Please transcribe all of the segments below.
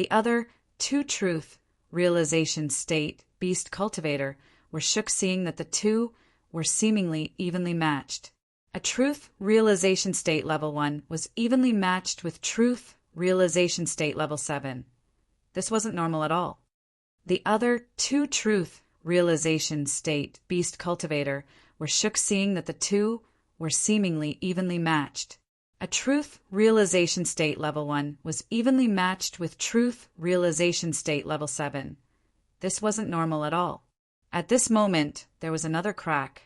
The other, two truth, realization state, beast cultivator, were shook seeing that the two were seemingly evenly matched. A truth realization state level 1 was evenly matched with truth realization state level 7. This wasn't normal at all. The other, two truth realization state, beast cultivator, were shook seeing that the two were seemingly evenly matched. A truth realization state level 1 was evenly matched with truth realization state level 7. This wasn't normal at all. At this moment, there was another crack.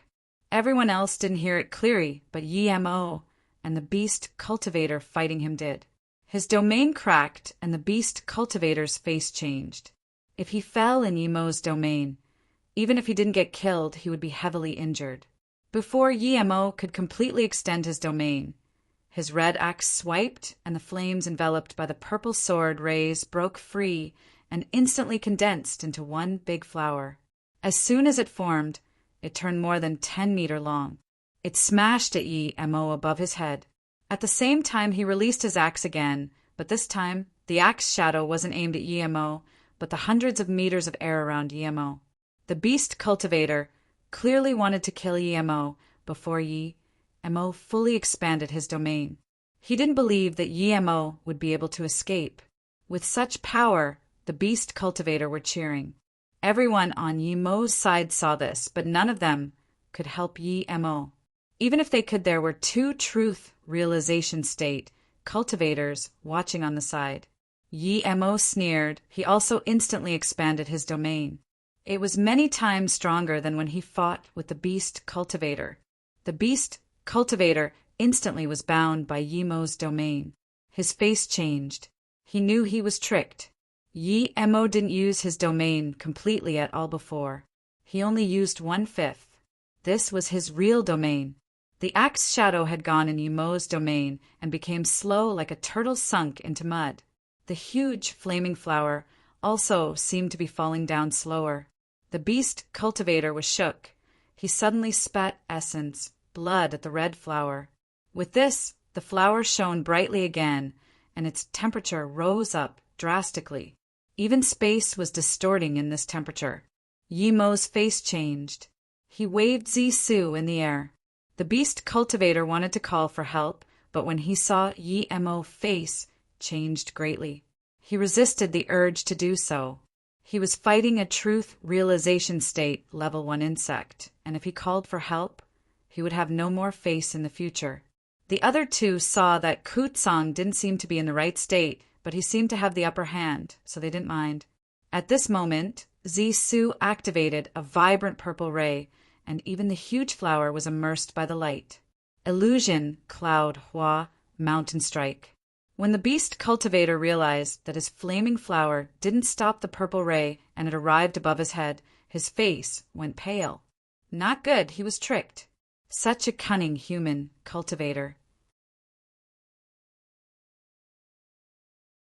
Everyone else didn't hear it clearly, but Yi-Mo and the beast cultivator fighting him did. His domain cracked, and the beast cultivator's face changed. If he fell in Yi-Mo's domain, even if he didn't get killed, he would be heavily injured. Before Yi-Mo could completely extend his domain, his red axe swiped, and the flames enveloped by the purple sword rays broke free and instantly condensed into one big flower. As soon as it formed, it turned more than 10 meters long. It smashed at Yi-Mo above his head. At the same time, he released his axe again, but this time, the axe shadow wasn't aimed at Yi-Mo, but the hundreds of meters of air around Yi-Mo. The beast cultivator clearly wanted to kill Yi-Mo before Yi-Mo fully expanded his domain. He didn't believe that Yi-Mo would be able to escape. With such power, the beast cultivator were cheering. Everyone on Yi-Mo's side saw this, but none of them could help Yi-Mo. Even if they could, there were two truth realization state cultivators watching on the side. Yi-Mo sneered. He also instantly expanded his domain. It was many times stronger than when he fought with the beast cultivator. The beast cultivator instantly was bound by Yi-Mo's domain. His face changed. He knew he was tricked. Yi-Mo didn't use his domain completely at all before. He only used 1/5. This was his real domain. The axe shadow had gone in Yi-Mo's domain and became slow like a turtle sunk into mud. The huge flaming flower also seemed to be falling down slower. The beast cultivator was shook. He suddenly spat essence, blood at the red flower. With this, the flower shone brightly again, and its temperature rose up drastically. Even space was distorting in this temperature. Yi-Mo's face changed. He waved Zisu in the air. The beast cultivator wanted to call for help, but when he saw Yi-Mo's face changed greatly. He resisted the urge to do so. He was fighting a truth realization state level 1 insect, and if he called for help, he would have no more face in the future. The other two saw that Kutsong didn't seem to be in the right state, but he seemed to have the upper hand, so they didn't mind. At this moment, Zisu activated a vibrant purple ray, and even the huge flower was immersed by the light. Illusion, Cloud, Hua, Mountain Strike. When the beast cultivator realized that his flaming flower didn't stop the purple ray and it arrived above his head, his face went pale. Not good, he was tricked. Such a cunning human cultivator.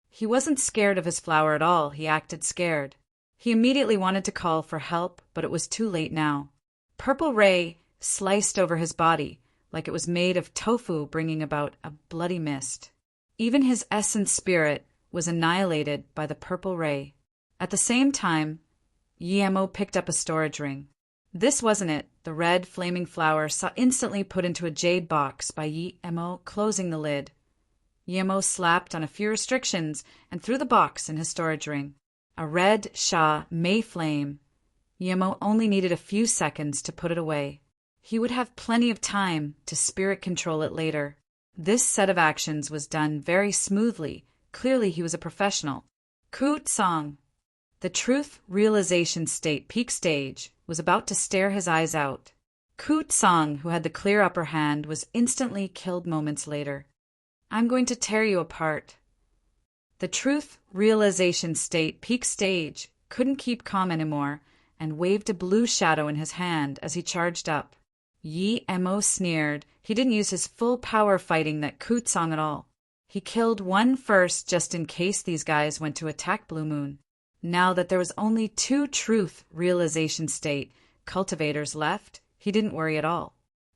He wasn't scared of his flower at all, he acted scared. He immediately wanted to call for help, but it was too late now. Purple ray sliced over his body, like it was made of tofu, bringing about a bloody mist. Even his essence spirit was annihilated by the purple ray. At the same time, Yi-Mo picked up a storage ring. This wasn't it. The red flaming flower saw instantly put into a jade box by Yi-Mo closing the lid. Yi-Mo slapped on a few restrictions and threw the box in his storage ring. A red Sha Mei flame. Yi-Mo only needed a few seconds to put it away. He would have plenty of time to spirit control it later. This set of actions was done very smoothly. Clearly he was a professional. Kutsong. The truth realization state peak stage was about to stare his eyes out. Kutsong, who had the clear upper hand, was instantly killed moments later. I'm going to tear you apart. The truth realization state peak stage couldn't keep calm anymore and waved a blue shadow in his hand as he charged up. Yi-Mo sneered. He didn't use his full power fighting that Kutsong at all. He killed one first just in case these guys went to attack Blue Moon. Now that there was only two truth realization state cultivators left, he didn't worry at all.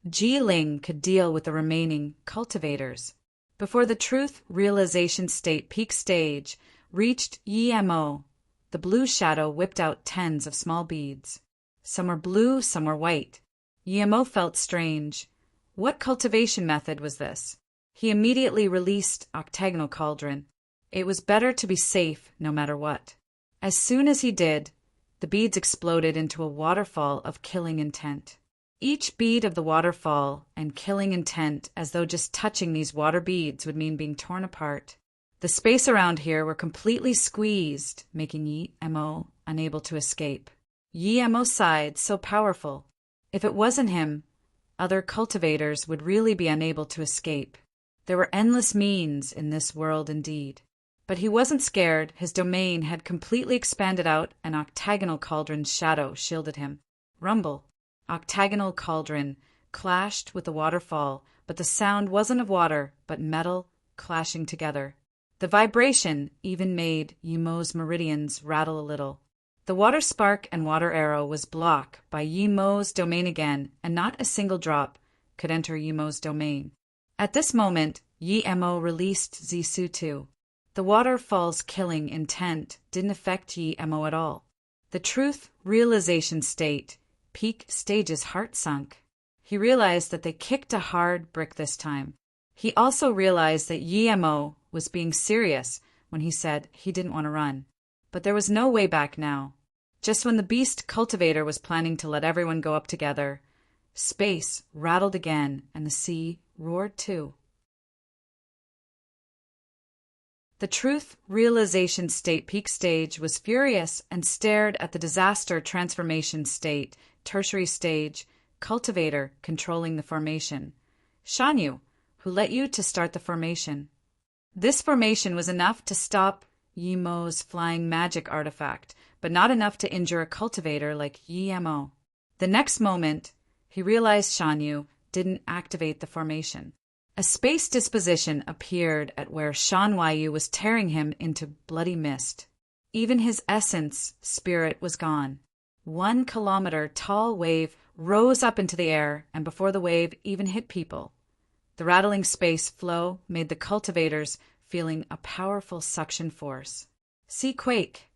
Ji-Ling could deal with the remaining cultivators. Before the truth realization state peak stage reached Yimo, the blue shadow whipped out tens of small beads. Some were blue, some were white. Yimo felt strange. What cultivation method was this? He immediately released Octagonal Cauldron. It was better to be safe no matter what. As soon as he did, the beads exploded into a waterfall of killing intent. Each bead of the waterfall and killing intent, as though just touching these water beads would mean being torn apart. The space around here were completely squeezed, making Yi-Mo unable to escape. Yi-Mo sighed, so powerful. If it wasn't him, other cultivators would really be unable to escape. There were endless means in this world indeed. But he wasn't scared. His domain had completely expanded out, and Octagonal Cauldron's shadow shielded him. Rumble. Octagonal Cauldron clashed with the waterfall, but the sound wasn't of water, but metal clashing together. The vibration even made Yimo's meridians rattle a little. The water spark and water arrow was blocked by Yimo's domain again, and not a single drop could enter Yimo's domain. At this moment, Yi-Mo released Zisu too. The waterfall's killing intent didn't affect Yi-Mo at all. The truth realization state, peak stage's heart sunk. He realized that they kicked a hard brick this time. He also realized that Yi-Mo was being serious when he said he didn't want to run. But there was no way back now. Just when the beast cultivator was planning to let everyone go up together, space rattled again and the sea roared too. The truth realization state peak stage was furious and stared at the disaster transformation state, tertiary stage, cultivator controlling the formation. Shanyu, who let you to start the formation. This formation was enough to stop Yimo's flying magic artifact, but not enough to injure a cultivator like Yi-Mo. The next moment, he realized Shanyu didn't activate the formation. A space disposition appeared at where Shan Yu was tearing him into bloody mist. Even his essence spirit was gone. 1 kilometer tall wave rose up into the air, and before the wave even hit people, the rattling space flow made the cultivators feeling a powerful suction force. See quake.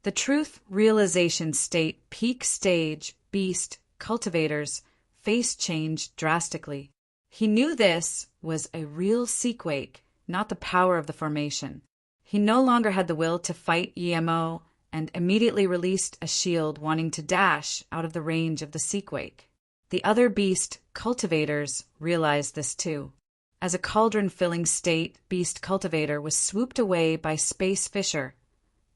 The truth realization state peak stage beast cultivators face changed drastically. He knew this was a real sea quake, not the power of the formation. He no longer had the will to fight Yi-Mo and immediately released a shield, wanting to dash out of the range of the sea quake. The other beast cultivators realized this too. As a cauldron-filling state beast cultivator was swooped away by Space Fisher,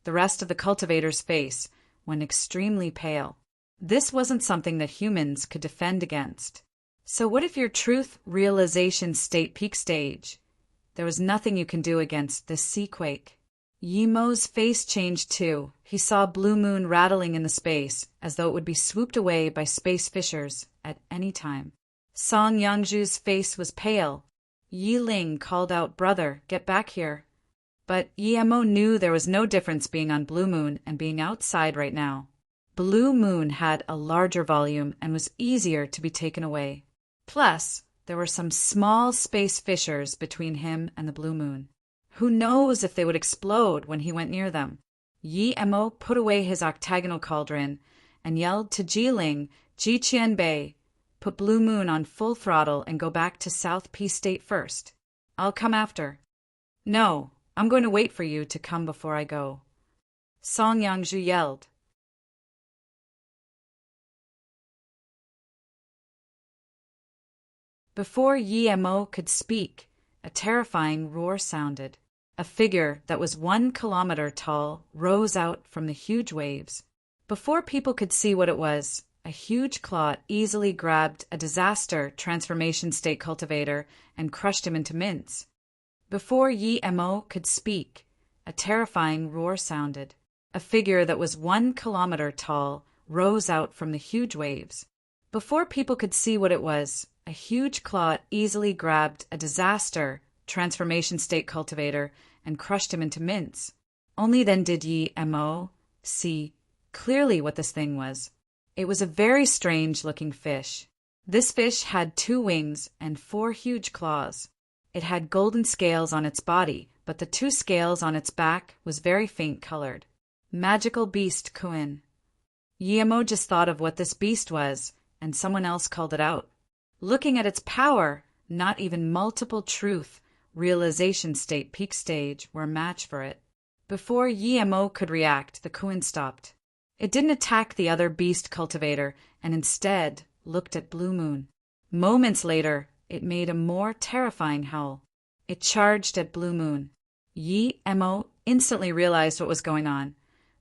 the rest of the cultivator's face went extremely pale. This wasn't something that humans could defend against. So what if your truth realization state peak stage? There was nothing you can do against this sea quake. Yi-Mo's face changed too. He saw Blue Moon rattling in the space, as though it would be swooped away by space fishers at any time. Song Yangzhu's face was pale. Yi Ling called out, "Brother, get back here." But Yi-Mo knew there was no difference being on Blue Moon and being outside right now. Blue Moon had a larger volume and was easier to be taken away. Plus, there were some small space fissures between him and the Blue Moon. Who knows if they would explode when he went near them? Yi-Mo put away his octagonal cauldron and yelled to Jiling, "Ji Qianbei, put Blue Moon on full throttle and go back to South Peace State first. I'll come after." "No, I'm going to wait for you to come before I go," Song Yangzhu yelled. Before Yi-Mo could speak, a terrifying roar sounded. A figure that was 1 kilometer tall rose out from the huge waves. Before people could see what it was, a huge claw easily grabbed a disaster transformation state cultivator and crushed him into mince. Before Yi-Mo could speak, a terrifying roar sounded. A figure that was 1 kilometer tall rose out from the huge waves. Before people could see what it was, a huge claw easily grabbed a disaster transformation state cultivator and crushed him into mince. Only then did Yi-Mo see clearly what this thing was. It was a very strange-looking fish. This fish had 2 wings and 4 huge claws. It had golden scales on its body, but the two scales on its back was very faint colored. Magical beast Kuin. Yemo just thought of what this beast was, and someone else called it out. Looking at its power, not even multiple truth, realization state peak stage were a match for it. Before Yemo could react, the Kuin stopped. It didn't attack the other beast cultivator, and instead looked at Blue Moon. Moments later, it made a more terrifying howl. It charged at Blue Moon. Yemo instantly realized what was going on.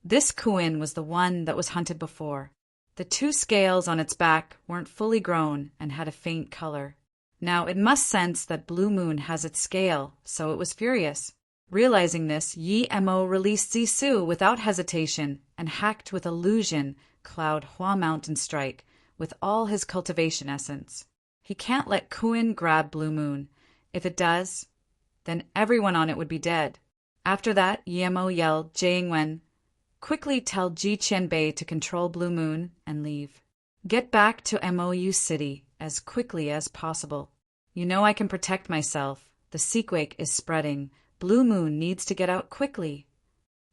This Kuin was the one that was hunted before. The two scales on its back weren't fully grown and had a faint color. Now it must sense that Blue Moon has its scale, so it was furious. Realizing this, Yemo released Zisu without hesitation and hacked with illusion Cloud Hua Mountain Strike with all his cultivation essence. He can't let Kuin grab Blue Moon. If it does, then everyone on it would be dead. After that, Yemo yelled, Jiangwen, quickly tell Ji Qianbei to control Blue Moon and leave. Get back to MOU City as quickly as possible. You know I can protect myself. The sequake is spreading. Blue Moon needs to get out quickly.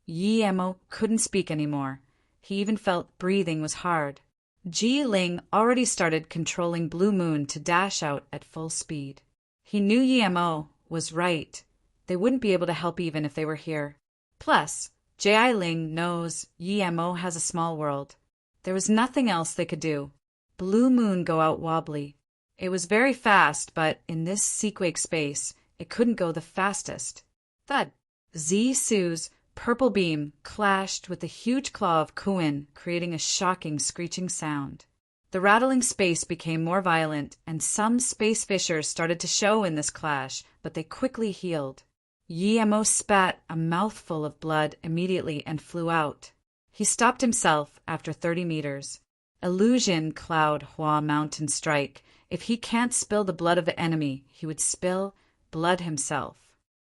Yemo couldn't speak anymore. He even felt breathing was hard. Ji Ling already started controlling Blue Moon to dash out at full speed. He knew Yemo was right. They wouldn't be able to help even if they were here. Plus, Ji Ling knows Yemo has a small world. There was nothing else they could do. Blue Moon go out wobbly. It was very fast, but in this sequake space, it couldn't go the fastest. Thud! Zisu's purple beam clashed with the huge claw of Kuin, creating a shocking screeching sound. The rattling space became more violent, and some space fissures started to show in this clash, but they quickly healed. Yemo spat a mouthful of blood immediately and flew out. He stopped himself after 30 meters. Illusion Cloud Hua Mountain Strike. If he can't spill the blood of the enemy, he would spill blood himself.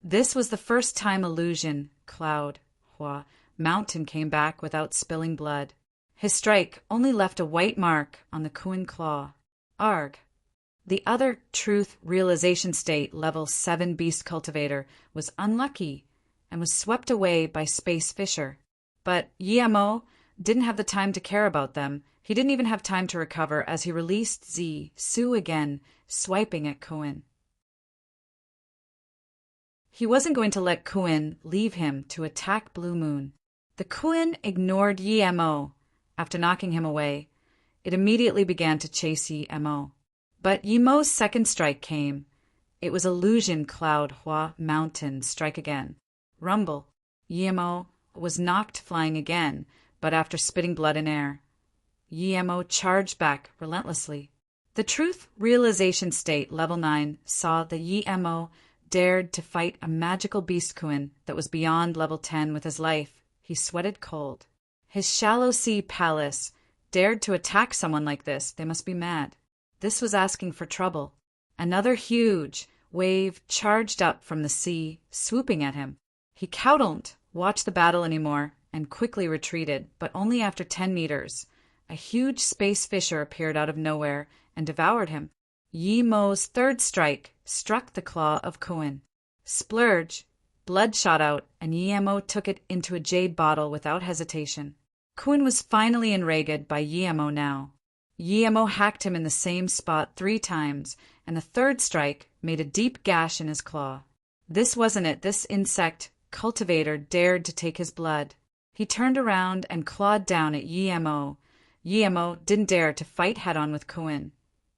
This was the first time Illusion Cloud Hua Mountain came back without spilling blood. His strike only left a white mark on the Kuin claw. Arg. The other truth realization state level 7 beast cultivator was unlucky and was swept away by Space Fisher. But Yemo didn't have the time to care about them. He didn't even have time to recover as he released Zisu again, swiping at Kuin. He wasn't going to let Kuin leave him to attack Blue Moon. The Kuin ignored Yemo. After knocking him away, it immediately began to chase Yemo. But Yemo's second strike came. It was Illusion Cloud Hua Mountain Strike again. Rumble. Yemo was knocked flying again, but after spitting blood in air. Yemo charged back relentlessly. The Truth Realization State Level 9 saw the Yemo dared to fight a magical beast Kuin that was beyond Level 10 with his life. He sweated cold. His shallow sea palace dared to attack someone like this. They must be mad. This was asking for trouble. Another huge wave charged up from the sea, swooping at him. He couldn't watch the battle anymore and quickly retreated, but only after 10 meters. A huge space fissure appeared out of nowhere and devoured him. Yemo's third strike struck the claw of Kuin. Splurge. Blood shot out, and Yemo took it into a jade bottle without hesitation. Kuin was finally enraged by Yemo now. Yemo hacked him in the same spot 3 times, and the third strike made a deep gash in his claw. This wasn't it. This insect cultivator dared to take his blood. He turned around and clawed down at Yemo. Yemo didn't dare to fight head-on with Kuin.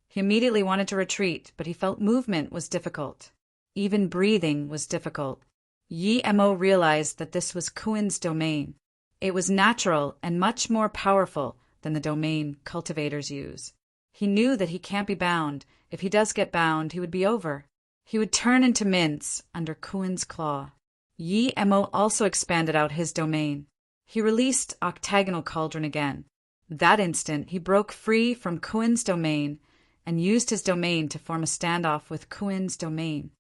He immediately wanted to retreat, but he felt movement was difficult. Even breathing was difficult. Yemo realized that this was Kuin's domain. It was natural and much more powerful than the domain cultivators use. He knew that he can't be bound. If he does get bound, he would be over. He would turn into mince under Kuin's claw. Yemo also expanded out his domain. He released Octagonal Cauldron again. That instant, he broke free from Kuin's domain and used his domain to form a standoff with Kuin's domain.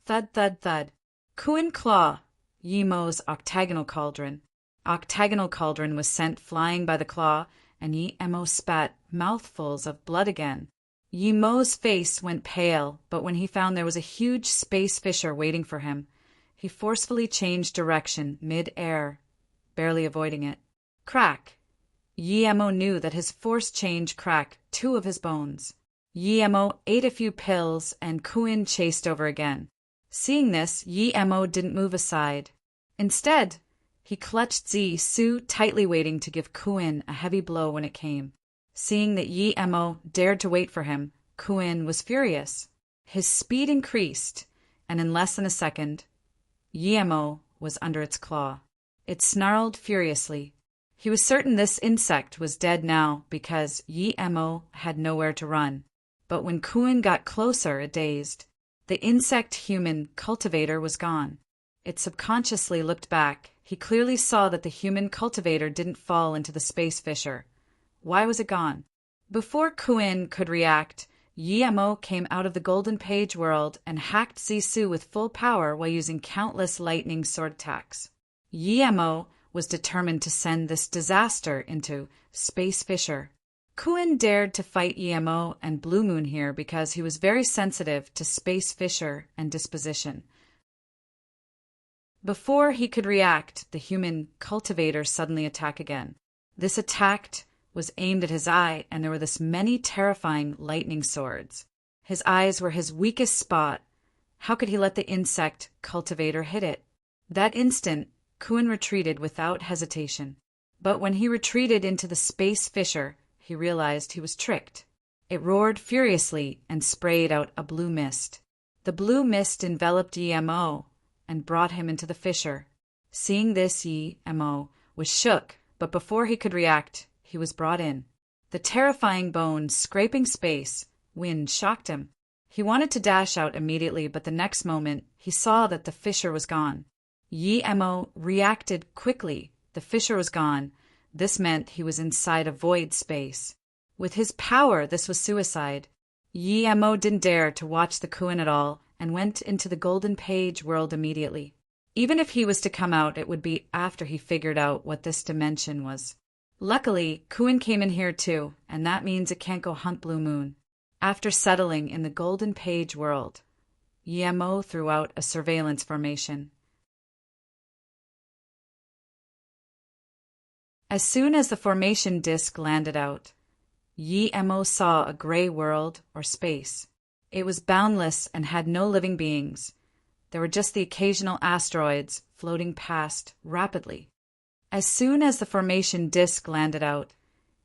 Thud, thud, thud. Kuin claw Yemo's Octagonal Cauldron. Octagonal Cauldron was sent flying by the claw, and Yemo spat mouthfuls of blood again. Yemo's face went pale, but when he found there was a huge space fissure waiting for him, He forcefully changed direction mid-air, barely avoiding it. Crack! Yemo knew that his force change cracked 2 of his bones. Yemo ate a few pills and Kuin chased over again. Seeing this, Yemo didn't move aside. Instead, he clutched Su tightly, waiting to give Kuin a heavy blow when it came. Seeing that Yemo dared to wait for him, Kuin was furious. His speed increased, and in less than a second, Yemo was under its claw. It snarled furiously. He was certain this insect was dead now because Yemo had nowhere to run. But when Kuin got closer, it dazed. The insect-human cultivator was gone. It subconsciously looked back. He clearly saw that the human cultivator didn't fall into the space fissure. Why was it gone? Before Kuin could react, Yemo came out of the Golden Page world and hacked Su with full power while using countless lightning sword attacks. Yemo was determined to send this disaster into space fissure. Kuin dared to fight Yemo and Blue Moon here because he was very sensitive to space fissure and disposition. Before he could react, the human cultivator suddenly attacked again. This attack was aimed at his eye, and there were this many terrifying lightning swords. His eyes were his weakest spot. How could he let the insect cultivator hit it? That instant, Kuin retreated without hesitation. But when he retreated into the space fissure, he realized he was tricked. It roared furiously and sprayed out a blue mist. The blue mist enveloped Yemo and brought him into the fissure. Seeing this, Yemo was shook, but before he could react, he was brought in. The terrifying bones scraping space wind shocked him. He wanted to dash out immediately, but the next moment he saw that the fissure was gone. Yemo reacted quickly. The fissure was gone. This meant he was inside a void space. With his power, this was suicide. Yemo didn't dare to watch the Kuin at all and went into the Golden Page world immediately. Even if he was to come out, it would be after he figured out what this dimension was. Luckily, Kuin came in here too, and that means it can't go hunt Blue Moon. After settling in the Golden Page world, Yemo threw out a surveillance formation. As soon as the formation disk landed out, Yemo saw a gray world or space. It was boundless and had no living beings. There were just the occasional asteroids floating past rapidly. As soon as the formation disk landed out,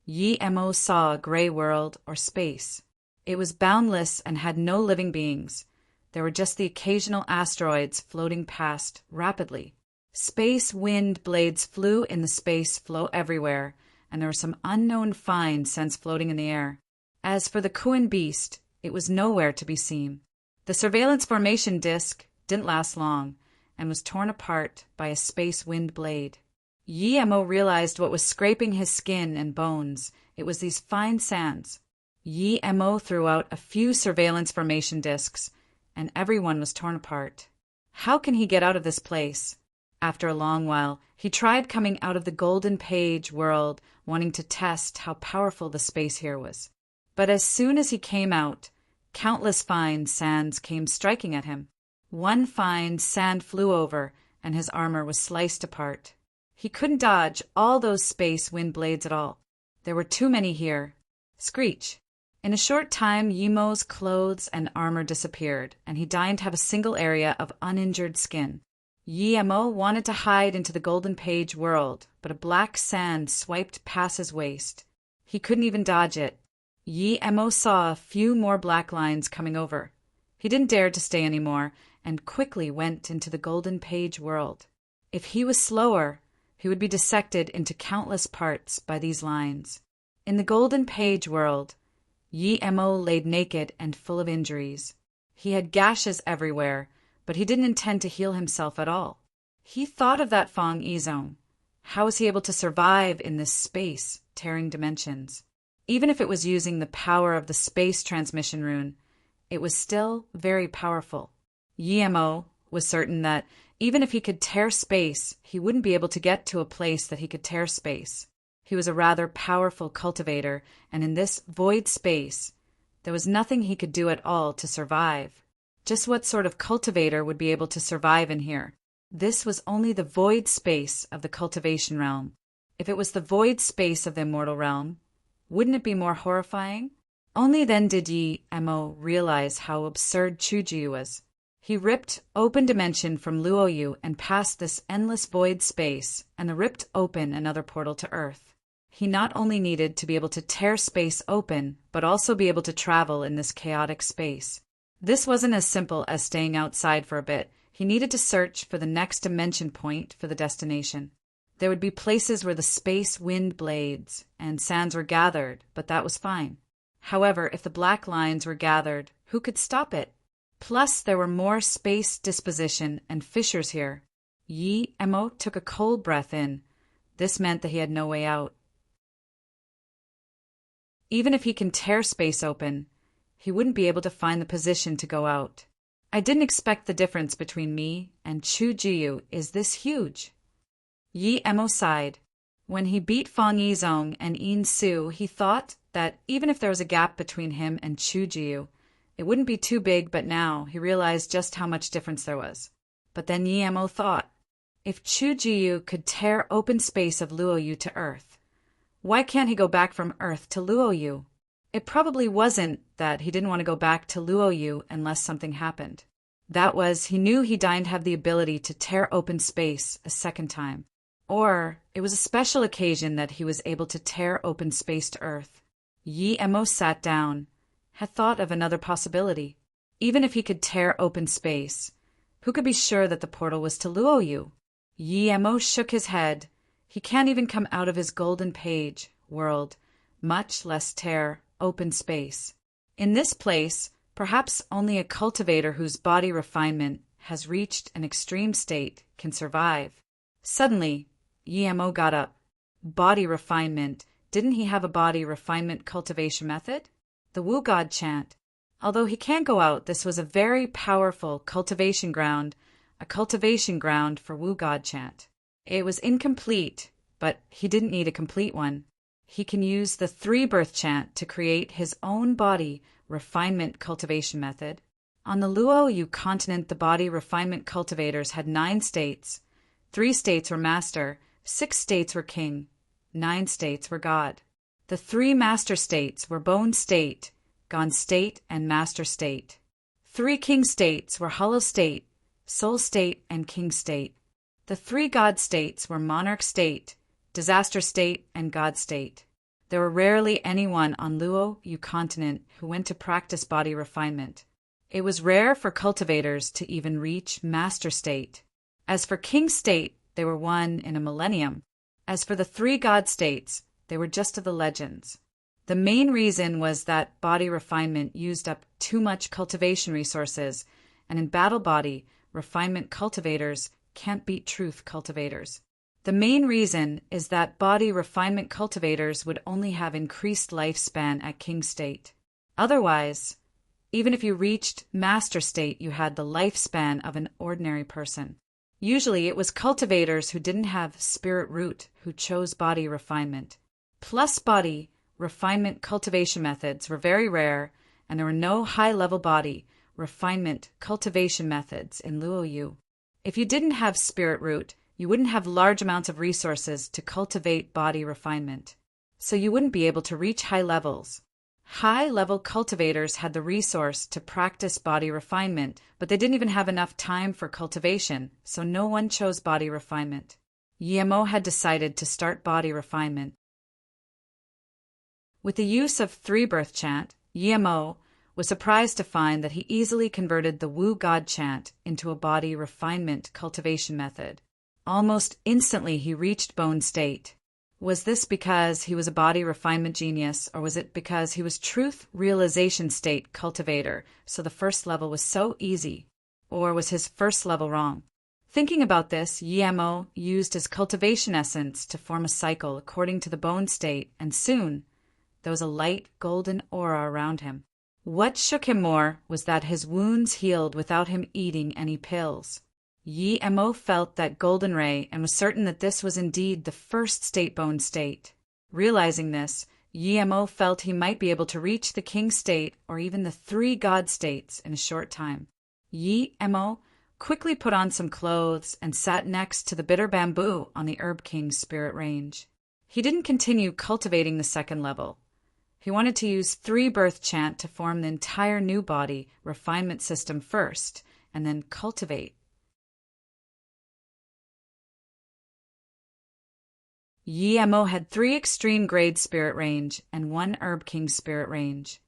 Yemo saw a gray world or space. It was boundless and had no living beings. There were just the occasional asteroids floating past rapidly. Space wind blades flew in the space flow everywhere, and there were some unknown fine scents floating in the air. As for the Kuin beast, it was nowhere to be seen. The surveillance formation disk didn't last long and was torn apart by a space wind blade. Yemo realized what was scraping his skin and bones. It was these fine sands. Yemo threw out a few surveillance formation disks, and everyone was torn apart. How can he get out of this place? After a long while, he tried coming out of the Golden Page world, wanting to test how powerful the space here was. But as soon as he came out, countless fine sands came striking at him. One fine sand flew over, and his armor was sliced apart. He couldn't dodge all those space wind blades at all. There were too many here. Screech. In a short time, Yemo's clothes and armor disappeared, and he didn't have a single area of uninjured skin. Yemo wanted to hide into the Golden Page world, but a black sand swiped past his waist. He couldn't even dodge it. Yemo saw a few more black lines coming over. He didn't dare to stay anymore, and quickly went into the Golden Page world. If he was slower, he would be dissected into countless parts by these lines. In the Golden Page world, Yemo laid naked and full of injuries. He had gashes everywhere, but he didn't intend to heal himself at all. He thought of that Fong Yi zone. How was he able to survive in this space-tearing dimensions? Even if it was using the power of the space transmission rune, it was still very powerful. Yemo was certain that even if he could tear space, he wouldn't be able to get to a place that he could tear space. He was a rather powerful cultivator, and in this void space, there was nothing he could do at all to survive. Just what sort of cultivator would be able to survive in here? This was only the void space of the cultivation realm. If it was the void space of the immortal realm, wouldn't it be more horrifying? Only then did Yi Mo realize how absurd Chujiu was. He ripped open dimension from Luoyu and passed this endless void space, and ripped open another portal to Earth. He not only needed to be able to tear space open, but also be able to travel in this chaotic space. This wasn't as simple as staying outside for a bit. He needed to search for the next dimension point for the destination. There would be places where the space wind blades and sands were gathered, but that was fine. However, if the black lines were gathered, who could stop it? Plus, there were more space disposition and fissures here. Yi Mo took a cold breath in. This meant that he had no way out. Even if he can tear space open, he wouldn't be able to find the position to go out. I didn't expect the difference between me and Chu Jiu is this huge. Yi Mo sighed. When he beat Fang Yizong and Yin Su, he thought that even if there was a gap between him and Chu Jiu, it wouldn't be too big, but now he realized just how much difference there was. But then Yi Mo thought, if Chu Jiu could tear open space of Luoyu to Earth, why can't he go back from Earth to Luoyu? It probably wasn't that he didn't want to go back to Luoyu unless something happened. That was, he knew he didn't have the ability to tear open space a second time. Or it was a special occasion that he was able to tear open space to Earth. Yi Mo sat down, had thought of another possibility. Even if he could tear open space, who could be sure that the portal was to Luoyu? Yi Mo shook his head. He can't even come out of his golden page world, much less tear open space. In this place, perhaps only a cultivator whose body refinement has reached an extreme state can survive. Suddenly, Yi Mo got up. Body refinement. Didn't he have a body refinement cultivation method? The Wu God chant. Although he can't go out, this was a very powerful cultivation ground, a cultivation ground for Wu God chant. It was incomplete, but he didn't need a complete one. He can use the 3-birth chant to create his own body refinement cultivation method. On the Luoyu continent, the body refinement cultivators had 9 states. 3 states were master, 6 states were king, 9 states were god. The 3 master states were bone state, gone state, and master state. 3 king states were hollow state, soul state, and king state. The 3 god states were monarch state, disaster state, and god state. There were rarely anyone on Luoyu continent who went to practice body refinement. It was rare for cultivators to even reach master state. As for king state, they were one in a millennium. As for the 3 god states, they were just of the legends. The main reason was that body refinement used up too much cultivation resources, and in battle body, refinement cultivators can't beat truth cultivators. The main reason is that body refinement cultivators would only have increased lifespan at king state. Otherwise, even if you reached master state, you had the lifespan of an ordinary person. Usually it was cultivators who didn't have spirit root who chose body refinement. Plus body refinement cultivation methods were very rare, and there were no high-level body refinement cultivation methods in Luoyu. If you didn't have spirit root, you wouldn't have large amounts of resources to cultivate body refinement. So you wouldn't be able to reach high levels. High-level cultivators had the resource to practice body refinement, but they didn't even have enough time for cultivation, so no one chose body refinement. Yi Mo had decided to start body refinement. With the use of 3-birth chant, Yi Mo was surprised to find that he easily converted the Wu God chant into a body refinement cultivation method. Almost instantly he reached bone state. Was this because he was a body refinement genius, or was it because he was truth realization state cultivator, so the first level was so easy? Or was his first level wrong? Thinking about this, Yi Mo used his cultivation essence to form a cycle according to the bone state, and soon there was a light golden aura around him. What shook him more was that his wounds healed without him eating any pills. Yi Mo felt that golden ray and was certain that this was indeed the first state bone state. Realizing this, Yi Mo felt he might be able to reach the king state or even the 3 god states in a short time. Yi Mo quickly put on some clothes and sat next to the bitter bamboo on the Herb King's spirit range. He didn't continue cultivating the second level. He wanted to use 3-birth chant to form the entire new body refinement system first, and then cultivate. Yi-Mo had 3 extreme grade spirit range and 1 Herb King spirit range.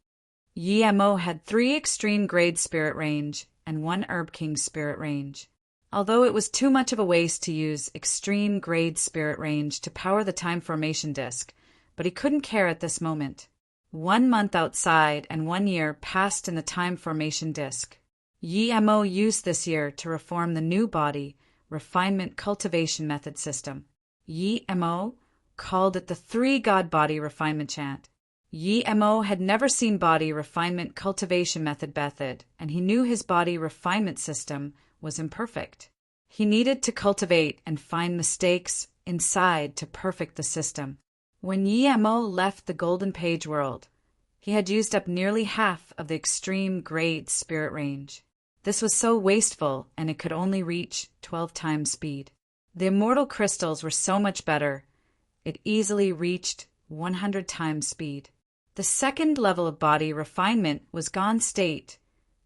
Yi-Mo had 3 extreme grade spirit range and 1 Herb King spirit range. Although it was too much of a waste to use extreme grade spirit range to power the time formation disc, but he couldn't care at this moment. 1 month outside and 1 year passed in the time formation disc. Yi-Mo used this year to reform the new body refinement cultivation method system. Yi-Mo called it the 3-God body refinement chant. Yi-Mo had never seen body refinement cultivation method, and he knew his body refinement system was imperfect. He needed to cultivate and find mistakes inside to perfect the system. When Yi-Mo left the Golden Page world, he had used up nearly half of the extreme grade spirit range. This was so wasteful, and it could only reach 12 times speed. The immortal crystals were so much better, it easily reached 100 times speed. The second level of body refinement was gone state,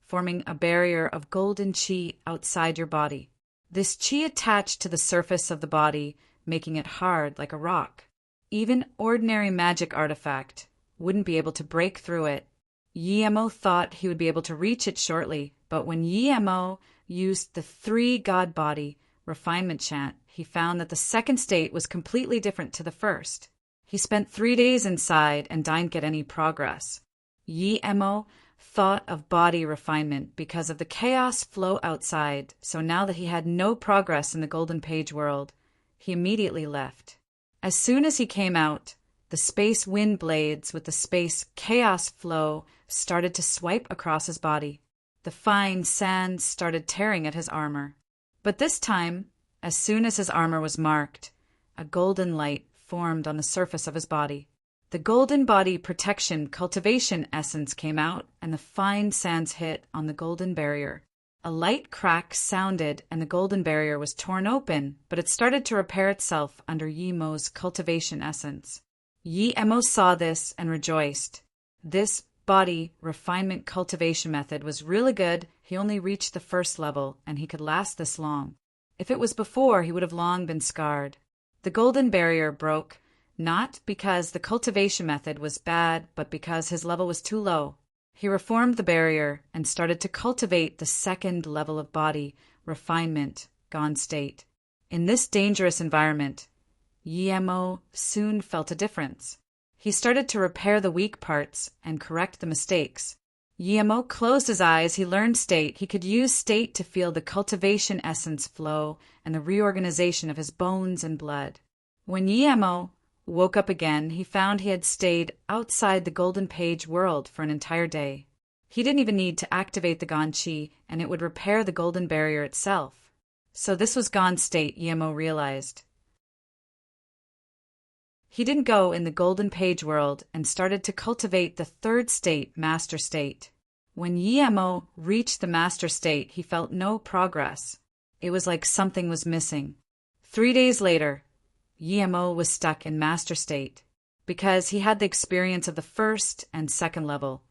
forming a barrier of golden chi outside your body. This chi attached to the surface of the body, making it hard like a rock. Even ordinary magic artifact wouldn't be able to break through it. Yi-Mo thought he would be able to reach it shortly, but when Yi-Mo used the 3-God body refinement chant, he found that the second state was completely different to the first. He spent 3 days inside and didn't get any progress. Yi-Mo thought of body refinement because of the chaos flow outside, so now that he had no progress in the Golden Page world, he immediately left. As soon as he came out, the space wind blades with the space chaos flow started to swipe across his body. The fine sands started tearing at his armor. But this time, as soon as his armor was marked, a golden light formed on the surface of his body. The golden body protection cultivation essence came out, and the fine sands hit on the golden barrier. A light crack sounded, and the golden barrier was torn open, but it started to repair itself under Yi-Mo's cultivation essence. Yi-Mo saw this and rejoiced. This body refinement cultivation method was really good. He only reached the first level, and he could last this long. If it was before, he would have long been scarred. The golden barrier broke, not because the cultivation method was bad, but because his level was too low. He reformed the barrier and started to cultivate the second level of body refinement, gone state. In this dangerous environment, Yi-Mo soon felt a difference. He started to repair the weak parts and correct the mistakes. Yi-Mo closed his eyes. He learned state. He could use state to feel the cultivation essence flow and the reorganization of his bones and blood. When Yi-Mo woke up again, he found he had stayed outside the Golden Page world for an entire day. He didn't even need to activate the Gone Chi, and it would repair the golden barrier itself. So this was gone state, Yi-Mo realized. He didn't go in the Golden Page world and started to cultivate the third state, Master State. When Yi-Mo reached the Master State, he felt no progress. It was like something was missing. 3 days later, Yi-Mo was stuck in Master State. Because he had the experience of the first and second level,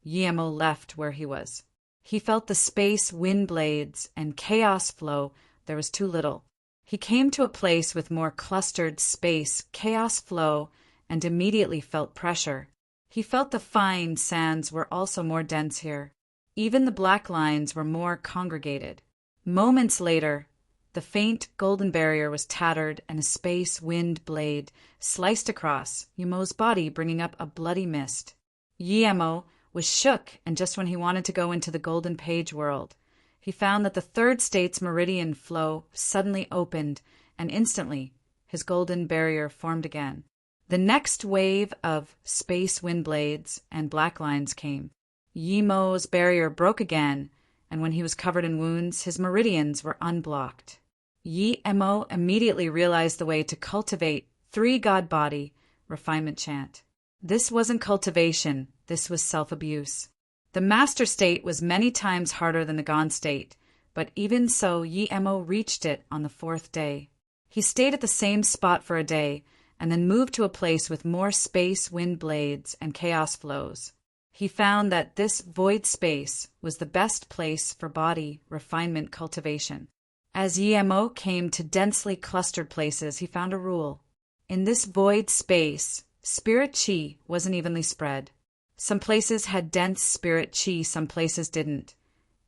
Yi-Mo left where he was. He felt the space wind blades and chaos flow. There was too little. He came to a place with more clustered space, chaos flow, and immediately felt pressure. He felt the fine sands were also more dense here. Even the black lines were more congregated. Moments later, the faint golden barrier was tattered and a space wind blade sliced across Yi-Mo's body, bringing up a bloody mist. Yi-Mo was shook, and just when he wanted to go into the Golden Page world, he found that the third state's meridian flow suddenly opened, and instantly his golden barrier formed again. The next wave of space wind blades and black lines came. Yi-Mo's barrier broke again, and when he was covered in wounds, his meridians were unblocked. Yi-Mo immediately realized the way to cultivate 3-God body refinement chant. This wasn't cultivation, this was self-abuse. The Master State was many times harder than the Gone State, but even so Yi-Mo reached it on the 4th day. He stayed at the same spot for a day, and then moved to a place with more space, wind blades, and chaos flows. He found that this void space was the best place for body refinement cultivation. As Yi-Mo came to densely clustered places, he found a rule. In this void space, spirit qi wasn't evenly spread. Some places had dense spirit qi, some places didn't.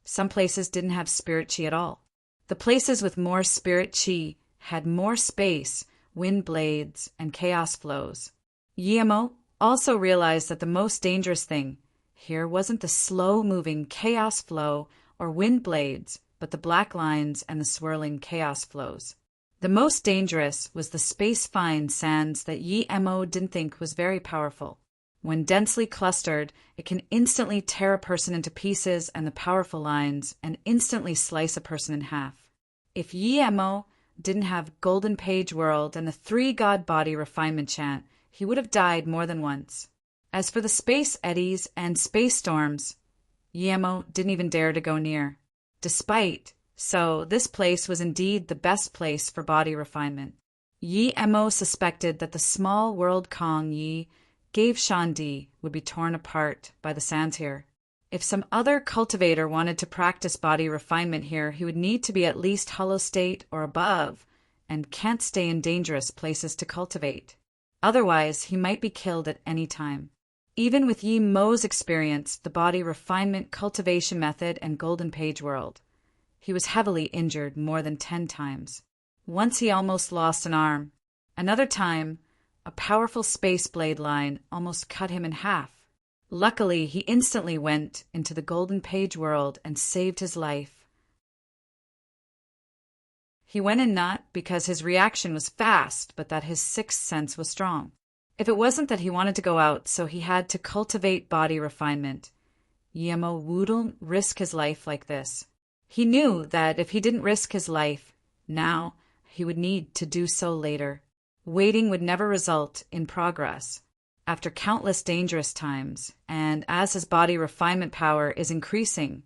Some places didn't have spirit qi at all. The places with more spirit qi had more space, wind blades, and chaos flows. Yi-Mo also realized that the most dangerous thing here wasn't the slow-moving chaos flow or wind blades, but the black lines and the swirling chaos flows. The most dangerous was the space-fine sands that Yi-Mo didn't think was very powerful. When densely clustered, it can instantly tear a person into pieces and the powerful lines, and instantly slice a person in half. If Yi-Mo didn't have Golden Page World and the 3-God Body Refinement Chant, he would have died more than once. As for the space eddies and space storms, Yi-Mo didn't even dare to go near. So this place was indeed the best place for body refinement. Yi-Mo suspected that the small world Kong Yi gave Shandi would be torn apart by the sands here. If some other cultivator wanted to practice body refinement here, he would need to be at least hollow state or above, and can't stay in dangerous places to cultivate. Otherwise, he might be killed at any time. Even with Yi-Mo's experience, the body refinement cultivation method and Golden Page World, he was heavily injured more than 10 times. Once he almost lost an arm. Another time, a powerful space blade line almost cut him in half. Luckily, he instantly went into the Golden Page World and saved his life. He went in not because his reaction was fast, but that his sixth sense was strong. If it wasn't that he wanted to go out, so he had to cultivate body refinement, Yi-Mo wouldn't risk his life like this. He knew that if he didn't risk his life now, he would need to do so later. Waiting would never result in progress. After countless dangerous times, and as his body refinement power is increasing,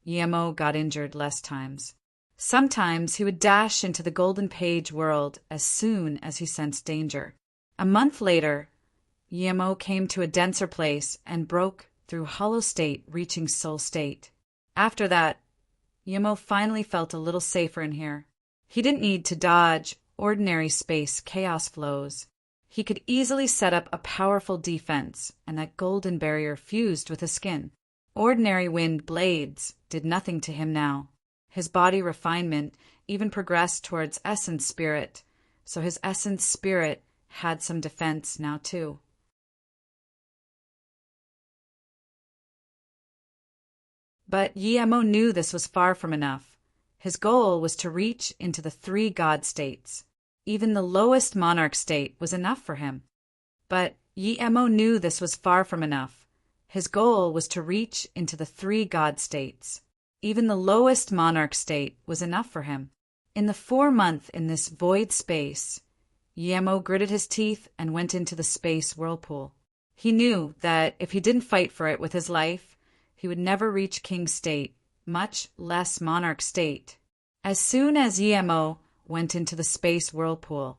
Yi-Mo got injured less times. Sometimes he would dash into the Golden Page World as soon as he sensed danger. A month later, Yi-Mo came to a denser place and broke through hollow state, reaching soul state. After that, Yi-Mo finally felt a little safer in here. He didn't need to dodge ordinary space chaos flows. He could easily set up a powerful defense, and that golden barrier fused with his skin. Ordinary wind blades did nothing to him now. His body refinement even progressed towards essence spirit, so his essence spirit had some defense now too. But Yi-Mo knew this was far from enough. His goal was to reach into the 3 God states. Even the lowest monarch state was enough for him. But Yi-Mo knew this was far from enough. His goal was to reach into the 3 God states. Even the lowest monarch state was enough for him. In the 4-month in this void space, Yi-Mo gritted his teeth and went into the space whirlpool. He knew that if he didn't fight for it with his life, he would never reach king state, much less monarch state. As soon as Yi-Mo went into the space whirlpool,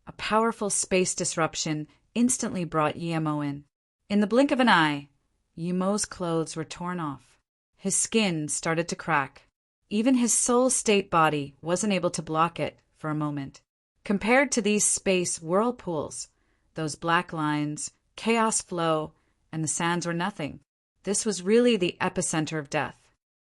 a powerful space disruption instantly brought Yi-Mo in. In the blink of an eye, Yi-Mo's clothes were torn off. His skin started to crack. Even his soul state body wasn't able to block it for a moment. Compared to these space whirlpools, those black lines, chaos flow, and the sands were nothing. This was really the epicenter of death.